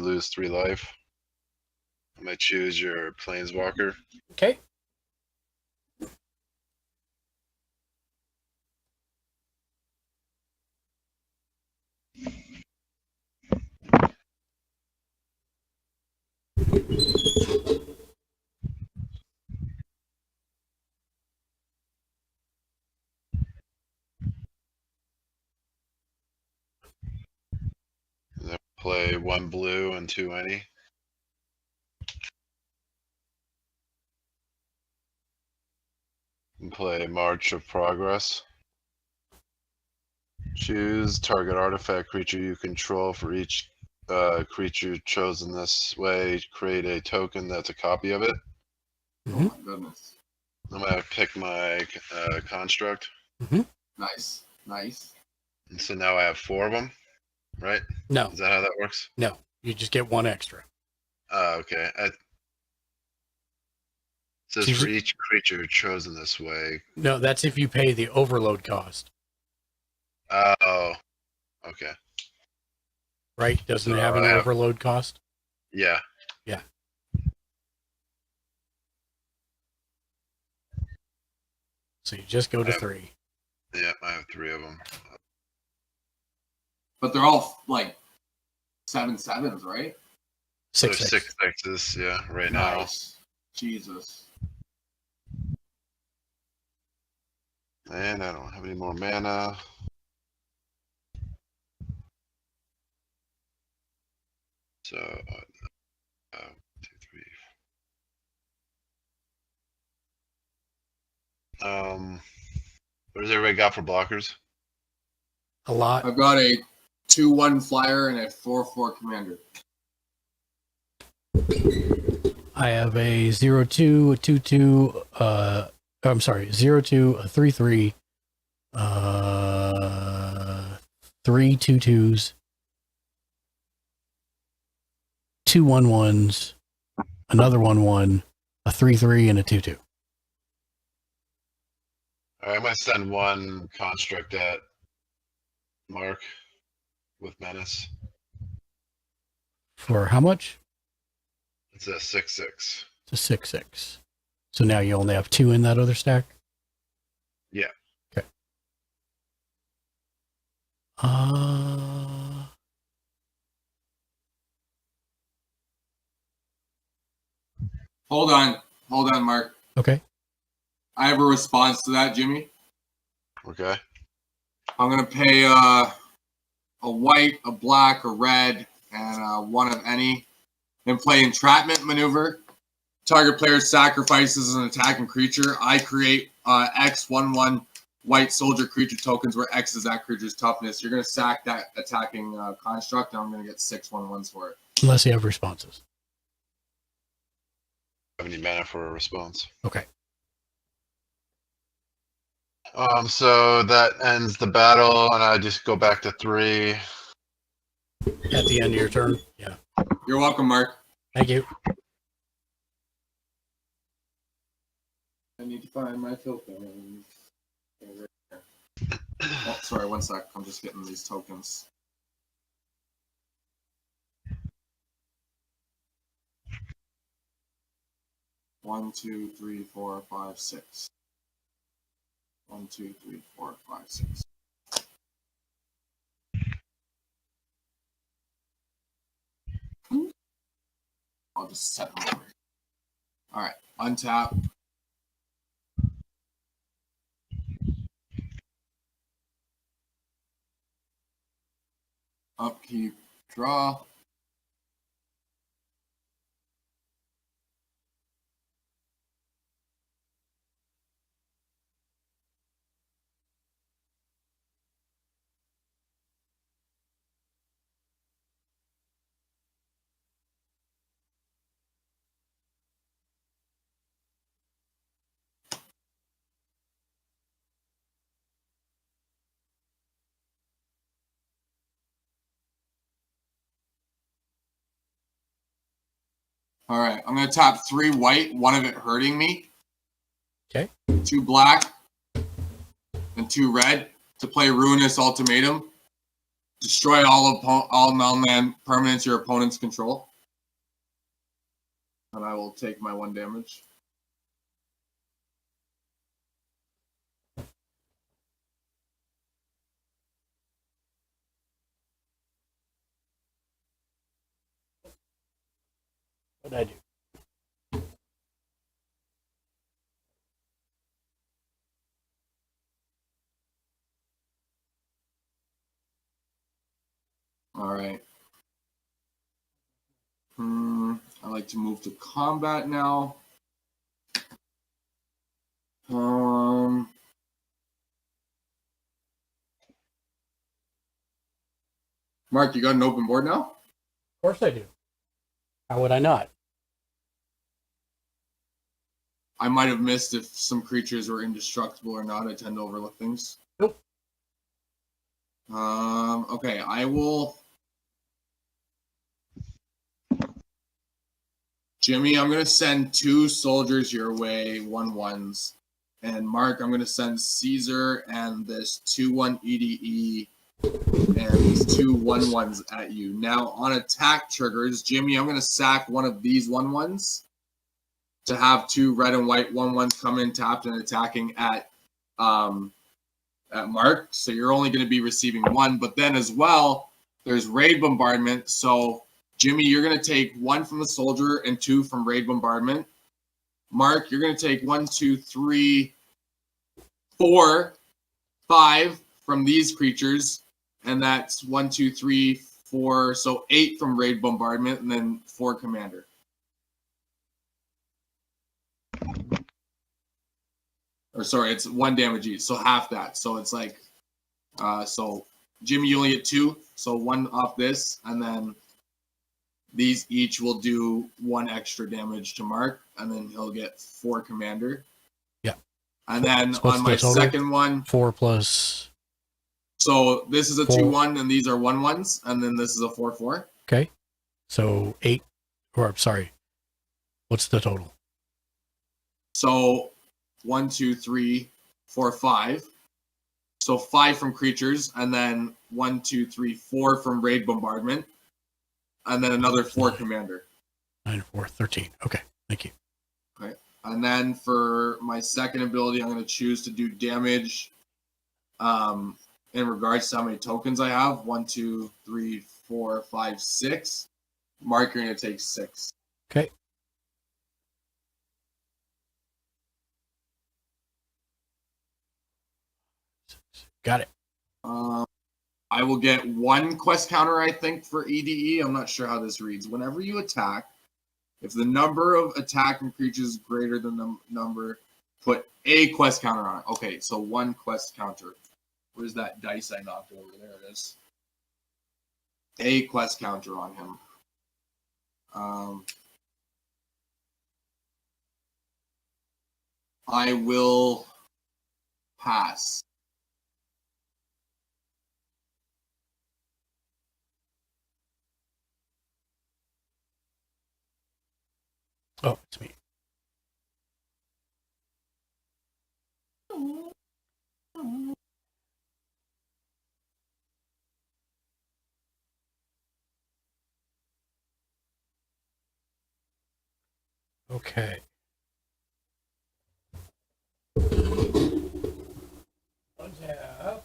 lose 3 life. I'm gonna choose your Planeswalker. Okay. play 1 blue and 2 any. And play March of Progress. Choose target artifact creature you control for each creature chosen this way. Create a token that's a copy of it. Oh my goodness. I'm gonna pick my construct. Nice. Nice. And so now I have 4 of them, right? No. Is that how that works? No. You just get one extra. Okay. It says for each creature chosen this way. No, that's if you pay the overload cost. Oh. Okay. Right? Doesn't So it have an I have- overload cost? Yeah. Yeah. So you just go to 3. Yeah, I have 3 of them. But they're all like 7/7s, right? 6 There's 6 sixes, yeah, right now. Nice. Jesus. And I don't have any more mana. So, 1, 2, 3. What does everybody got for blockers? A lot. I've got a 2/1 flyer and a 4/4 commander. I have a 0/2, a 2/2, I'm sorry, 0/2, a 3/3, 3 2/2s, 2 1/1s, another 1/1, a 3/3, and a 2/2. All right, I'm gonna send 1 construct at Mark with Menace. For how much? It's a 6/6. It's a 6/6. So now you only have 2 in that other stack? Yeah. Okay. Hold on, Mark. Okay. I have a response to that, Jimmy. Okay. I'm gonna pay a white, a black, a red, and 1 of any, and play entrapment maneuver. Target player sacrifices an attacking creature. I create X 1/1 white soldier creature tokens where X is that creature's toughness. You're gonna sack that attacking construct, and I'm gonna get 6 1/1s for it. Unless you have responses. Have any mana for a response? Okay. So that ends the battle, and I just go back to 3. At the end of your turn? Yeah. You're welcome, Mark. Thank you. I need to find my tokens. Oh, sorry, 1 sec. I'm just getting these tokens. One, 2, 3, 4, 5, 6. 1, 2, 3, 4, 5, 6. I'll just set them over. All right, untap. Upkeep, draw. All right, I'm going to tap 3 white, 1 of it hurting me. Okay. 2 black and 2 red to play Ruinous Ultimatum. Destroy all non-land permanents your opponents control. And I will take my 1 damage. What did I do? All right. like to move to combat now. Mark, you got an open board now? Of course I do. How would I not? I might have missed if some creatures were indestructible or not. I tend to overlook things. Nope. Okay, I will. Jimmy, I'm going to send 2 soldiers your way, 1/1s. And Mark, I'm going to send Caesar and this 2/1 EDE and these 2 1/1s at you. Now, on attack triggers, Jimmy, I'm going to sack one of these 1/1s to have 2 red and white 1/1s come in tapped and attacking at Mark. So you're only going to be receiving 1. But then as well, there's raid bombardment. So Jimmy, you're going to take 1 from the soldier and 2 from raid bombardment. Mark, you're going to take 1, 2, 3, 4, 5 from these creatures. And that's 1, 2, 3, 4. So 8 from raid bombardment and then 4 commander. Or sorry, it's 1 damage each. So half that. So it's like, so Jimmy, you only get 2. So 1 off this. And then these each will do 1 extra damage to Mark, and then he'll get 4 commander. Yeah. And then So what's on the my total? second one, 4 plus. so this is a 4. 2/1, and these are 1/1s, and then this is a 4/4. Okay. So 8, or sorry, what's the total? So 1, 2, 3, 4, 5. So 5 from creatures, and then 1, 2, 3, 4 from raid bombardment, and then another 4 commander. 9, 4, 13. Okay. Thank you. Okay. And then for my second ability, I'm going to choose to do damage in regards to how many tokens I have. 1, 2, 3, 4, 5, 6. Mark, you're going to take 6. Okay. Got it. I will get 1 quest counter, I think, for EDE. I'm not sure how this reads. Whenever you attack, if the number of attacking creatures is greater than the number, put a quest counter on it. Okay, so 1 quest counter. Where's that dice I knocked over? There it is. A quest counter on him. I will pass. Oh, it's me. Okay. Untap.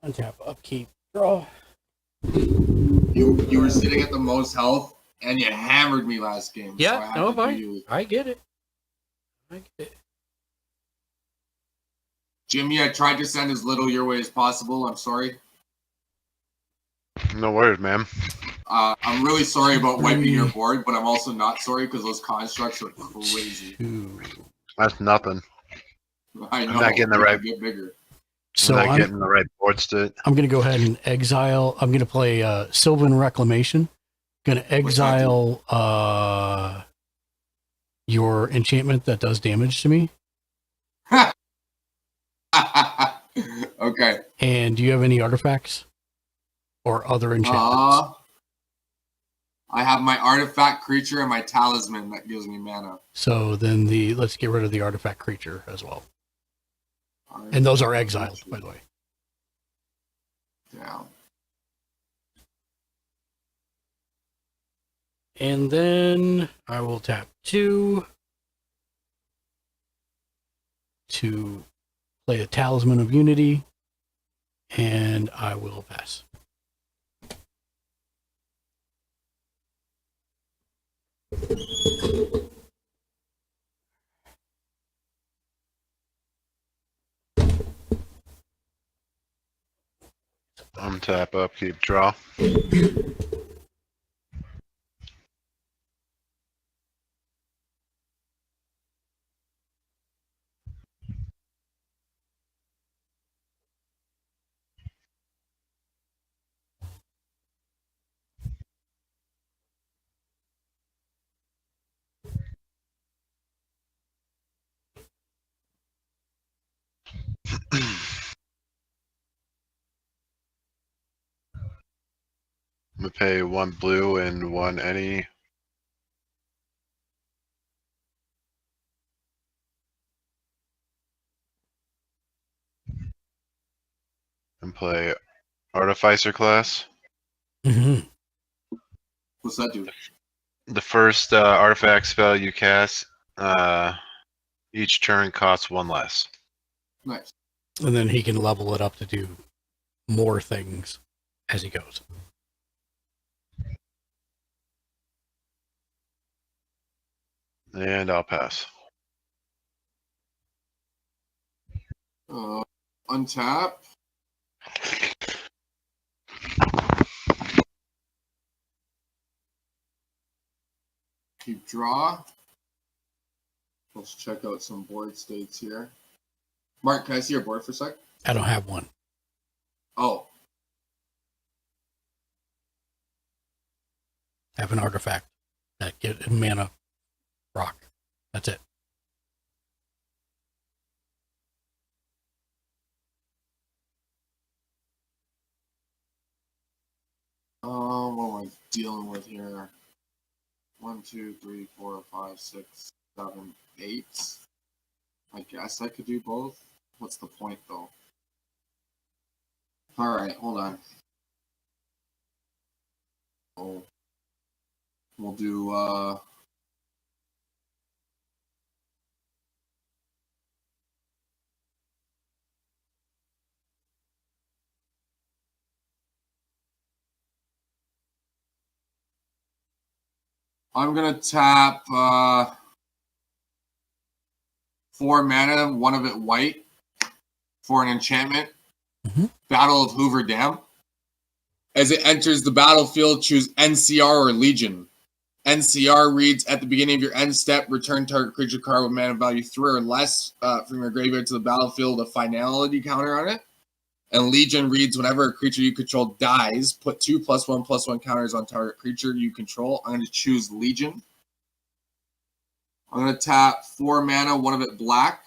Untap, upkeep, draw. You were sitting at the most health, and you hammered me last game. Yeah, so I had no, to do you. I get it. I get it. Jimmy, I tried to send as little your way as possible. I'm sorry. No worries, man. I'm really sorry about wiping your board, but I'm also not sorry because those constructs are crazy. That's nothing. I know. I'm not getting the right. Get bigger. So I'm not getting the right board state. I'm going to go ahead and exile. I'm going to play Sylvan Reclamation. Going to exile your enchantment that does damage to me. Okay. And do you have any artifacts or other enchantments? I have my artifact creature and my talisman that gives me mana. So then let's get rid of the artifact creature as well. And those are exiled, by the way. Yeah. And then I will tap 2 to play the Talisman of Unity, and I will pass. Untap, upkeep, draw. I'm gonna pay 1 blue and 1 any. And play Artificer class. Mm-hmm. What's that do? The first artifact spell you cast each turn costs 1 less. Nice. And then he can level it up to do more things as he goes. And I'll pass. Untap. Keep draw. Let's check out some board states here. Mark, can I see your board for a sec? I don't have one. Oh, I have an artifact that gives mana rock. That's it. what am I dealing with here? 1, 2, 3, 4, 5, 6, 7, 8. I guess I could do both. What's the point, though? All right, hold on. Oh, we'll do. I'm gonna tap 4 mana, one of it white, for an enchantment. Battle of Hoover Dam. As it enters the battlefield, choose NCR or Legion. NCR reads, at the beginning of your end step, return target creature card with mana value 3 or less from your graveyard to the battlefield, a finality counter on it. And Legion reads, whenever a creature you control dies, put 2+1/+1 counters on target creature you control. I'm going to choose Legion. I'm going to tap 4 mana, one of it black,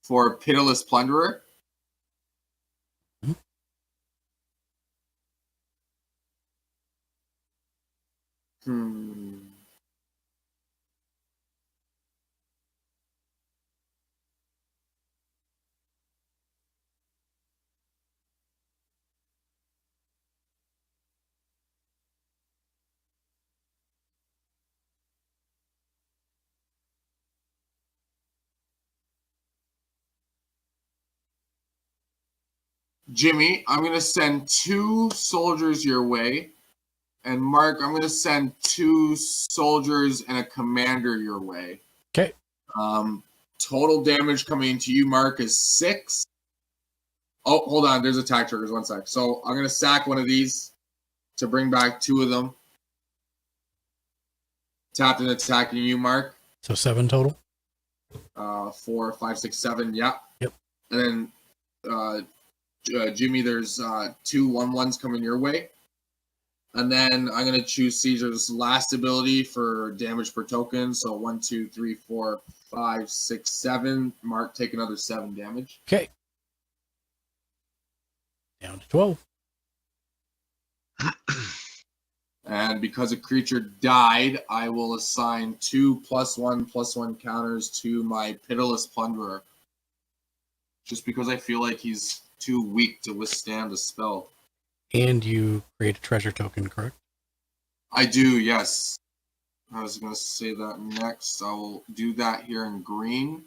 for Pitiless Plunderer. Jimmy, I'm going to send 2 soldiers your way. And Mark, I'm going to send 2 soldiers and a commander your way. Okay. Total damage coming to you, Mark, is 6. Oh, hold on. There's attack triggers. 1 sec. So I'm going to sack one of these to bring back 2 of them. Tapped and attacking you, Mark. So 7 total? 4, 5, 6, 7. Yeah. Yep. And then Jimmy, there's 2 1/1s coming your way. And then I'm going to choose Caesar's last ability for damage per token. So 1, 2, 3, 4, 5, 6, 7. Mark, take another 7 damage. Okay. Down to 12. And because a creature died, I will assign 2+1/+1 counters to my Pitiless Plunderer. Just because I feel like he's too weak to withstand the spell. And you create a treasure token, correct? I do, yes. I was going to say that next. I will do that here in green,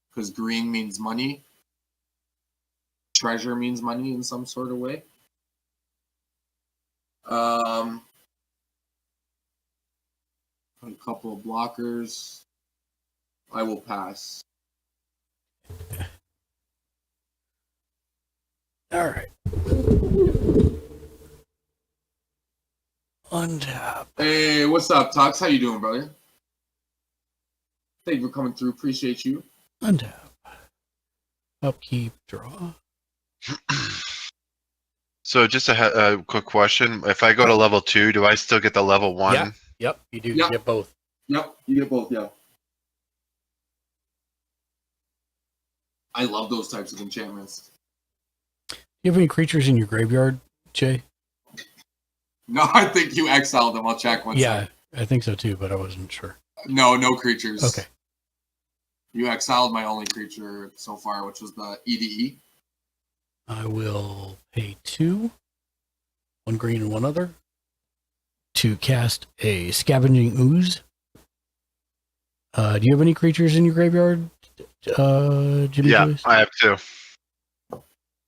because green means money. Treasure means money in some sort of way. A couple of blockers. I will pass. All right. Untap. Hey, what's up, Tux? How you doing, brother? Thank you for coming through. Appreciate you. Untap. Upkeep. Draw. So just a quick question: if I go to level 2, do I still get the level 1? Yep. Yep. You do. Yep. You get both. Yep, you get both. Yeah. I love those types of enchantments. Do you have any creatures in your graveyard, Jay? No, I think you exiled them. I'll check one Yeah, second. I think so too, but I wasn't sure. No, no creatures. Okay. You exiled my only creature so far, which was the EDE. I will pay 2, 1 green and 1 other, to cast a Scavenging Ooze. Do you have any creatures in your graveyard, Jimmy? Yeah, Joyce? I have 2.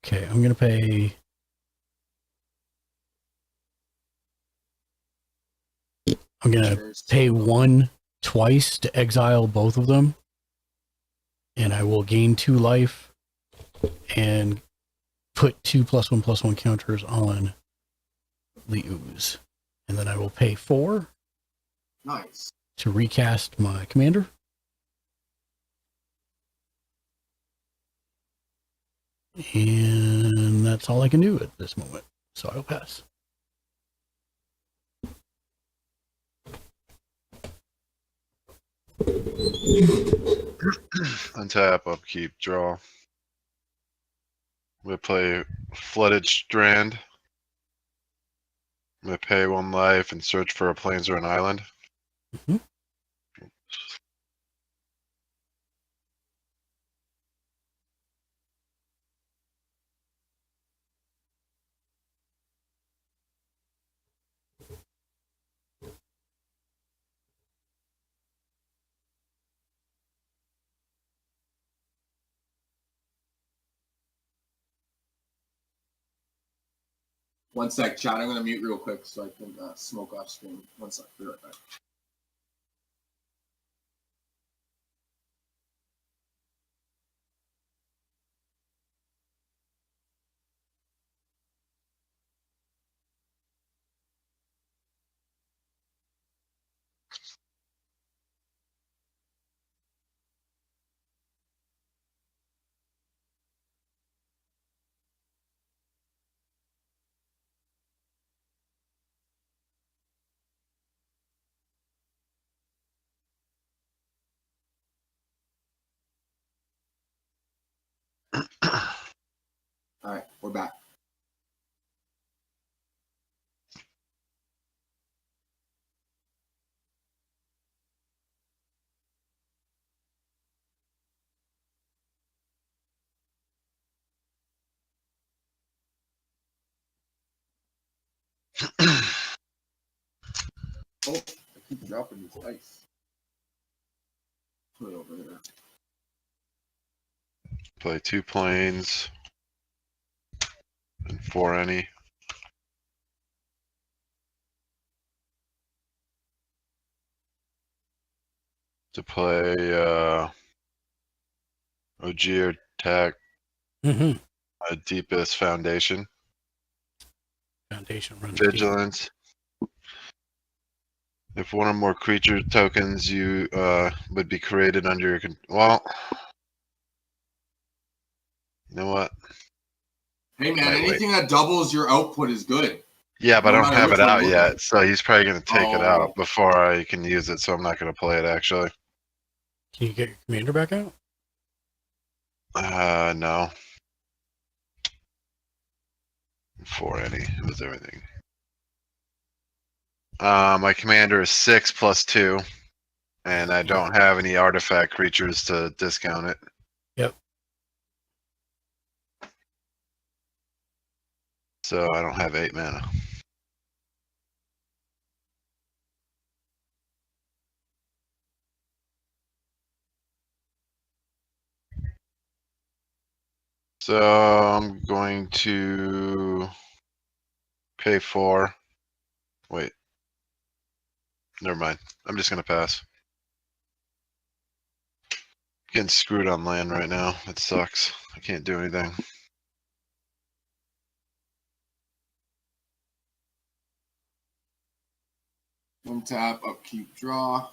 Okay, I'm gonna pay. I'm gonna pay 1 twice to exile both of them, and I will gain 2 life and put 2+1/+1 counters on the ooze, and then I will pay 4 Nice. to recast my commander. And that's all I can do at this moment, so I'll pass. Untap, upkeep, draw. I'm gonna play Flooded Strand. I'm gonna pay 1 life and search for a plains or an island. Mhm. One sec, chat. I'm going to mute real quick so I can smoke off screen. One sec. Be right back. All right, we're back. Oh, I keep dropping these ice. Put it over there. Play 2 plains and 4 any. To play Ogier Tech, Mm-hmm. Deepest Foundation. Foundation runs deep. Vigilance. If one or more creature tokens you would be created under your well, you know what? Hey man, Might wait. anything that doubles your output is good. Yeah, but No I don't matter have which it one out you look yet, at. so he's probably gonna take it out Oh. before I can use it. So I'm not gonna play it actually. Can you get your commander back out? No. 4 any. It was everything. My commander is 6+2, and I don't have any artifact creatures to discount it. Yep. So I don't have 8 mana. So I'm going to pay 4. Wait. Never mind. I'm just gonna pass. Getting screwed on land right now. It sucks. I can't do anything. Untap, upkeep, draw.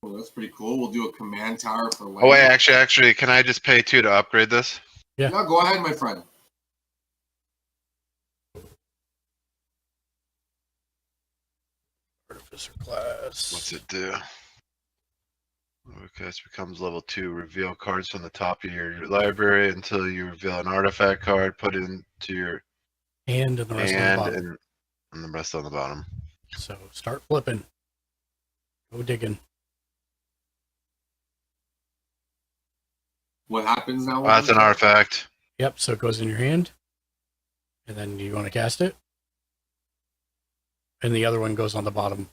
Oh, that's pretty cool. We'll do a command tower for land. Oh wait, actually, can I just pay 2 to upgrade this? Yeah, go ahead, my friend. Artificer class. What's it do? Okay, this becomes level 2. Reveal cards from the top of your library until you reveal an artifact card. Put it into your hand and the rest on the bottom. And the rest on the bottom. So start flipping. Go digging. What happens now? That's an artifact. Yep, so it goes in your hand. And then you want to cast it. And the other one goes on the bottom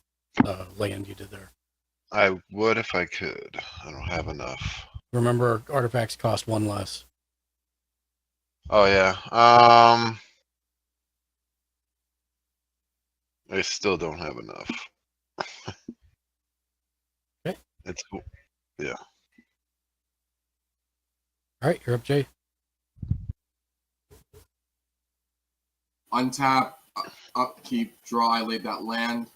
land you did there. I would if I could. I don't have enough. Remember, artifacts cost 1 less. Oh yeah. I still don't have enough. Okay. It's cool. Yeah. All right, you're up, Jay. Untap, upkeep, draw. I laid that land.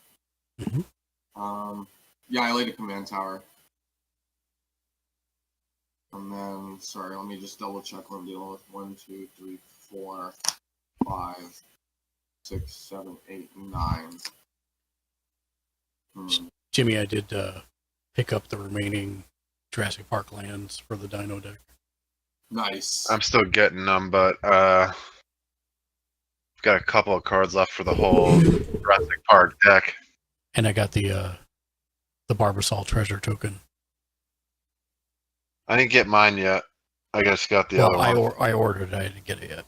Yeah, I laid a command tower. And then, sorry, let me just double check what I'm dealing with. 1, 2, 3, 4, 5, 6, 7, 8, 9. Jimmy, I did pick up the remaining Jurassic Park lands for the Dino deck. Nice. I'm still getting them, but I've got a couple of cards left for the whole Jurassic Park deck. And I got the Barbasol treasure token. I didn't get mine yet. I just got the other one. I ordered it. I didn't get it yet.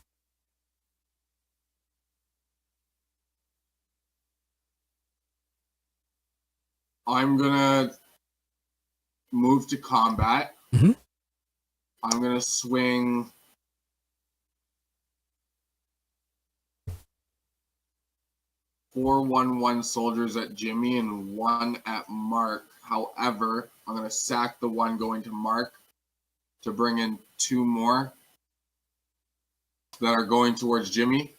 I'm gonna move to combat. I'm gonna swing 4/1/1 soldiers at Jimmy and 1 at Mark. However, I'm gonna sack the one going to Mark to bring in 2 more that are going towards Jimmy.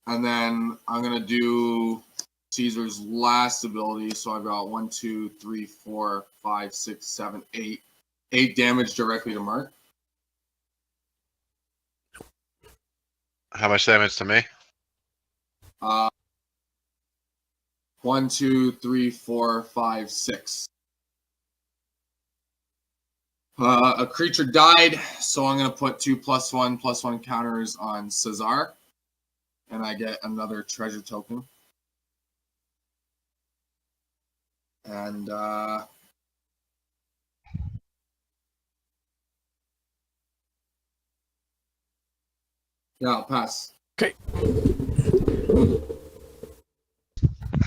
And then I'm gonna do Caesar's last ability. So I've got 1, 2, 3, 4, 5, 6, 7, 8. 8 damage directly to Mark. How much damage to me? 1, 2, 3, 4, 5, 6. A creature died, so I'm going to put 2+1/+1 counters on Cesar. And I get another treasure token. And yeah, I'll pass. Okay.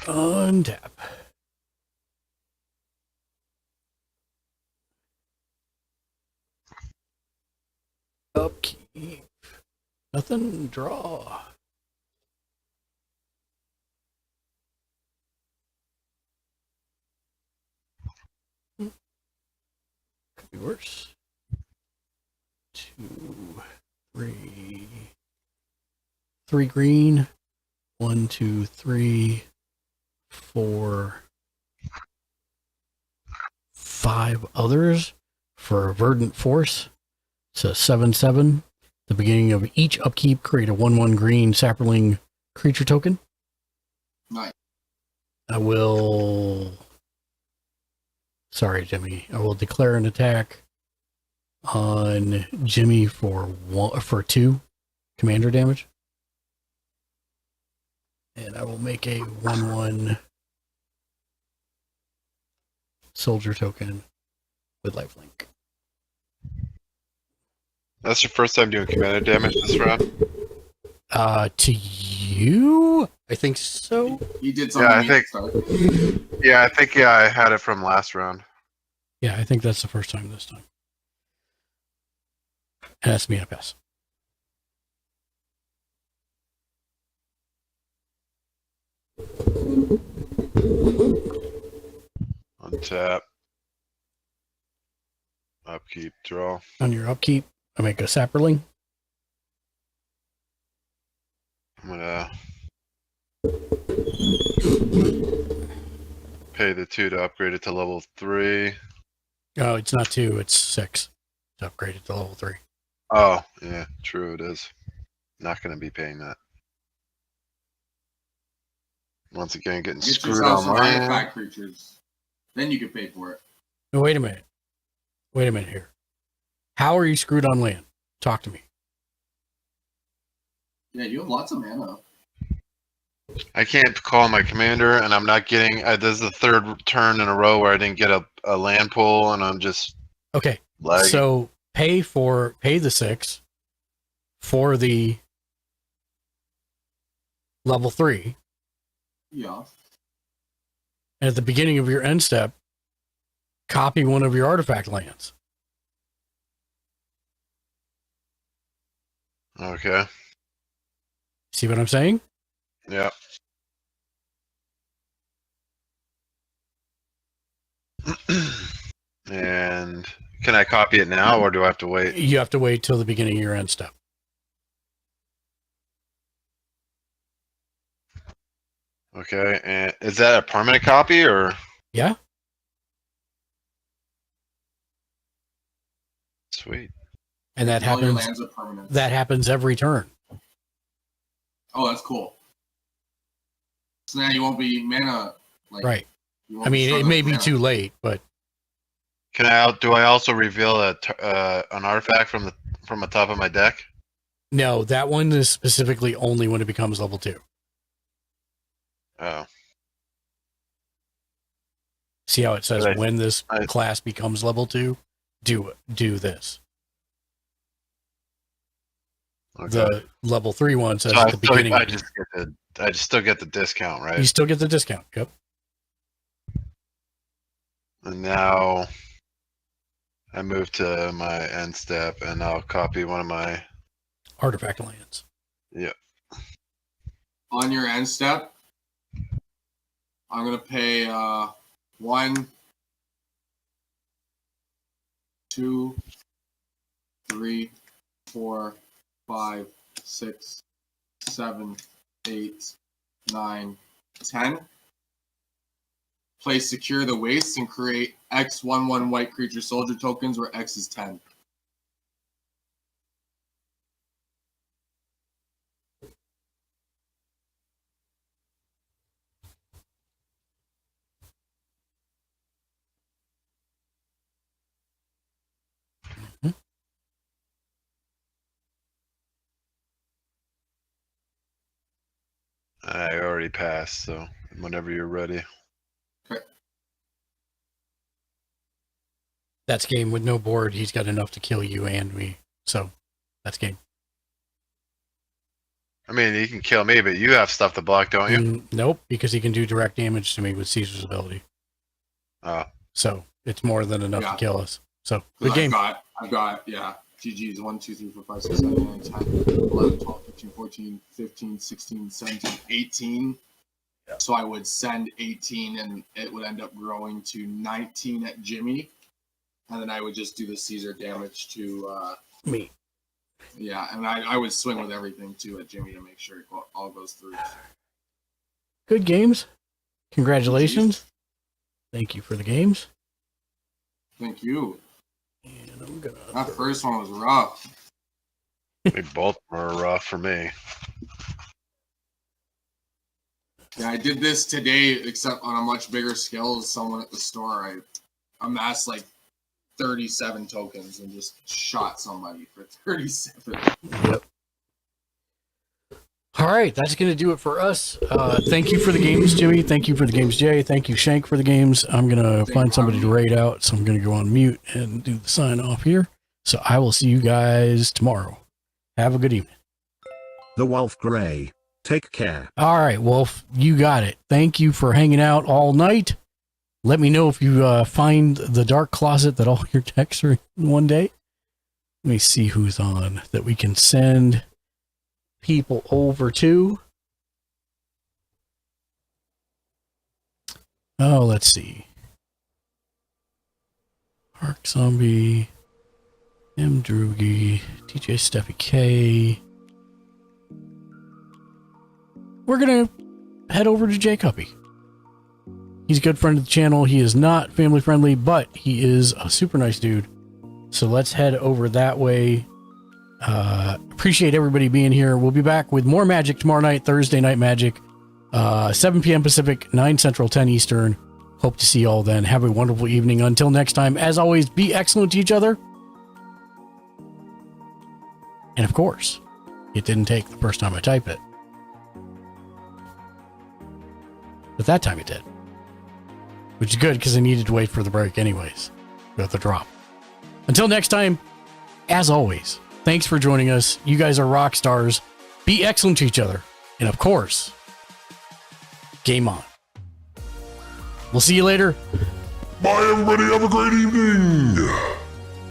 Untap. Upkeep. Nothing. Draw. Could be worse. 2, 3. 3 green. 1, 2, 3, 4, 5 others for Verdant Force. So 7/7. The beginning of each upkeep, create a 1/1 green sapling creature token. Nice. I will. Sorry, Jimmy. I will declare an attack on Jimmy for 2 commander damage. And I will make a 1/1 soldier token with lifelink. That's your first time doing commander damage this round? To you? I think so. You did something. Yeah, I think I had it from last round. Yeah, I think that's the first time this time. And that's me, I pass. Untap. Upkeep, draw. On your upkeep, I make a sapling. I'm gonna Pay the 2 to upgrade it to level 3. Oh, it's not 2, it's 6 to upgrade it to level 3. Oh, yeah, true, it is. Not going to be paying that. Once again, getting Get screwed yourself on some land. artifact creatures. Then you can pay for it. No, wait a minute. Wait a minute here. How are you screwed on land? Talk to me. Yeah, you have lots of mana. I can't call my commander, and I'm not getting. This is the 3rd turn in a row where I didn't get a land pull, and I'm just Okay. lagging. So pay the 6 for the level 3. Yeah. And at the beginning of your end step, copy one of your artifact lands. Okay. See what I'm saying? Yeah. And can I copy it now, or do I have to wait? You have to wait till the beginning of your end step. Okay. And is that a permanent copy, or? Yeah. Sweet. And that All your happens. lands are permanent. That happens every turn. Oh, that's cool. So now you won't be mana. Like, Right. you won't I be mean, it struggling may with be mana. too late, but Do I also reveal an artifact from the top of my deck? no, that one is specifically only when it becomes level 2. Oh. See how it says But when this class becomes level 2? Do this. Okay. The level 3 one says So at the beginning. I just still get the discount, right? You still get the discount. Yep. And now I move to my end step, and I'll copy one of my Artifact lands. Yeah. On your end step, I'm gonna pay 1, 2, 3, 4, 5, 6, 7, 8, 9, 10. Play Secure the Wastes and create X11 white creature soldier tokens where X is 10. I already passed, so whenever you're ready. That's game with no board. He's got enough to kill you and me. So that's game. I mean, he can kill me, but you have stuff to block, don't you? Nope, because he can do direct damage to me with Caesar's ability. Oh. So it's more than enough Yeah. to kill us. So good game. I've got, yeah. GG's 1, 2, 3, 4, 5, 6, 7, 8, 9, 10, 11, 12, 13, 14, 15, 16, 17, 18. So I would send 18 and it would end up growing to 19 at Jimmy. And then I would just do the Caesar damage to me. Yeah, and I would swing with everything too at Jimmy to make sure it all goes through. Good games. Congratulations. Thank you for the games. Thank you. And I'm gonna. That first one was rough. They both were rough for me. Yeah, I did this today, except on a much bigger scale as someone at the store. I amassed like 37 tokens and just shot somebody for 37. Yep. All right, that's going to do it for us. Thank you for the games, Jimmy. Thank you for the games, Jay. Thank you, Shank, for the games. I'm going to find somebody to raid out, so I'm going to go on mute and do the sign off here. So I will see you guys tomorrow. Have a good evening. The Wolf Grey. Take care. All right, Wolf, you got it. Thank you for hanging out all night. Let me know if you find the dark closet that all your decks are in one day. Let me see who's on that we can send people over to. Oh, let's see. Arc Zombie, M. Droogie, DJ Steffi K. We're going to head over to Jake Huppy. He's a good friend of the channel. He is not family friendly, but he is a super nice dude. So let's head over that way. Appreciate everybody being here. We'll be back with more Magic tomorrow night, Thursday Night Magic, 7 p.m. Pacific, 9 Central, 10 Eastern. Hope to see you all then. Have a wonderful evening. Until next time, as always, be excellent to each other. And of course, it didn't take the first time I typed it. But that time it did. Which is good because I needed to wait for the break anyways. With the drop. Until next time, as always, thanks for joining us. You guys are rock stars. Be excellent to each other. And of course, game on. We'll see you later. Bye, everybody. Have a great evening.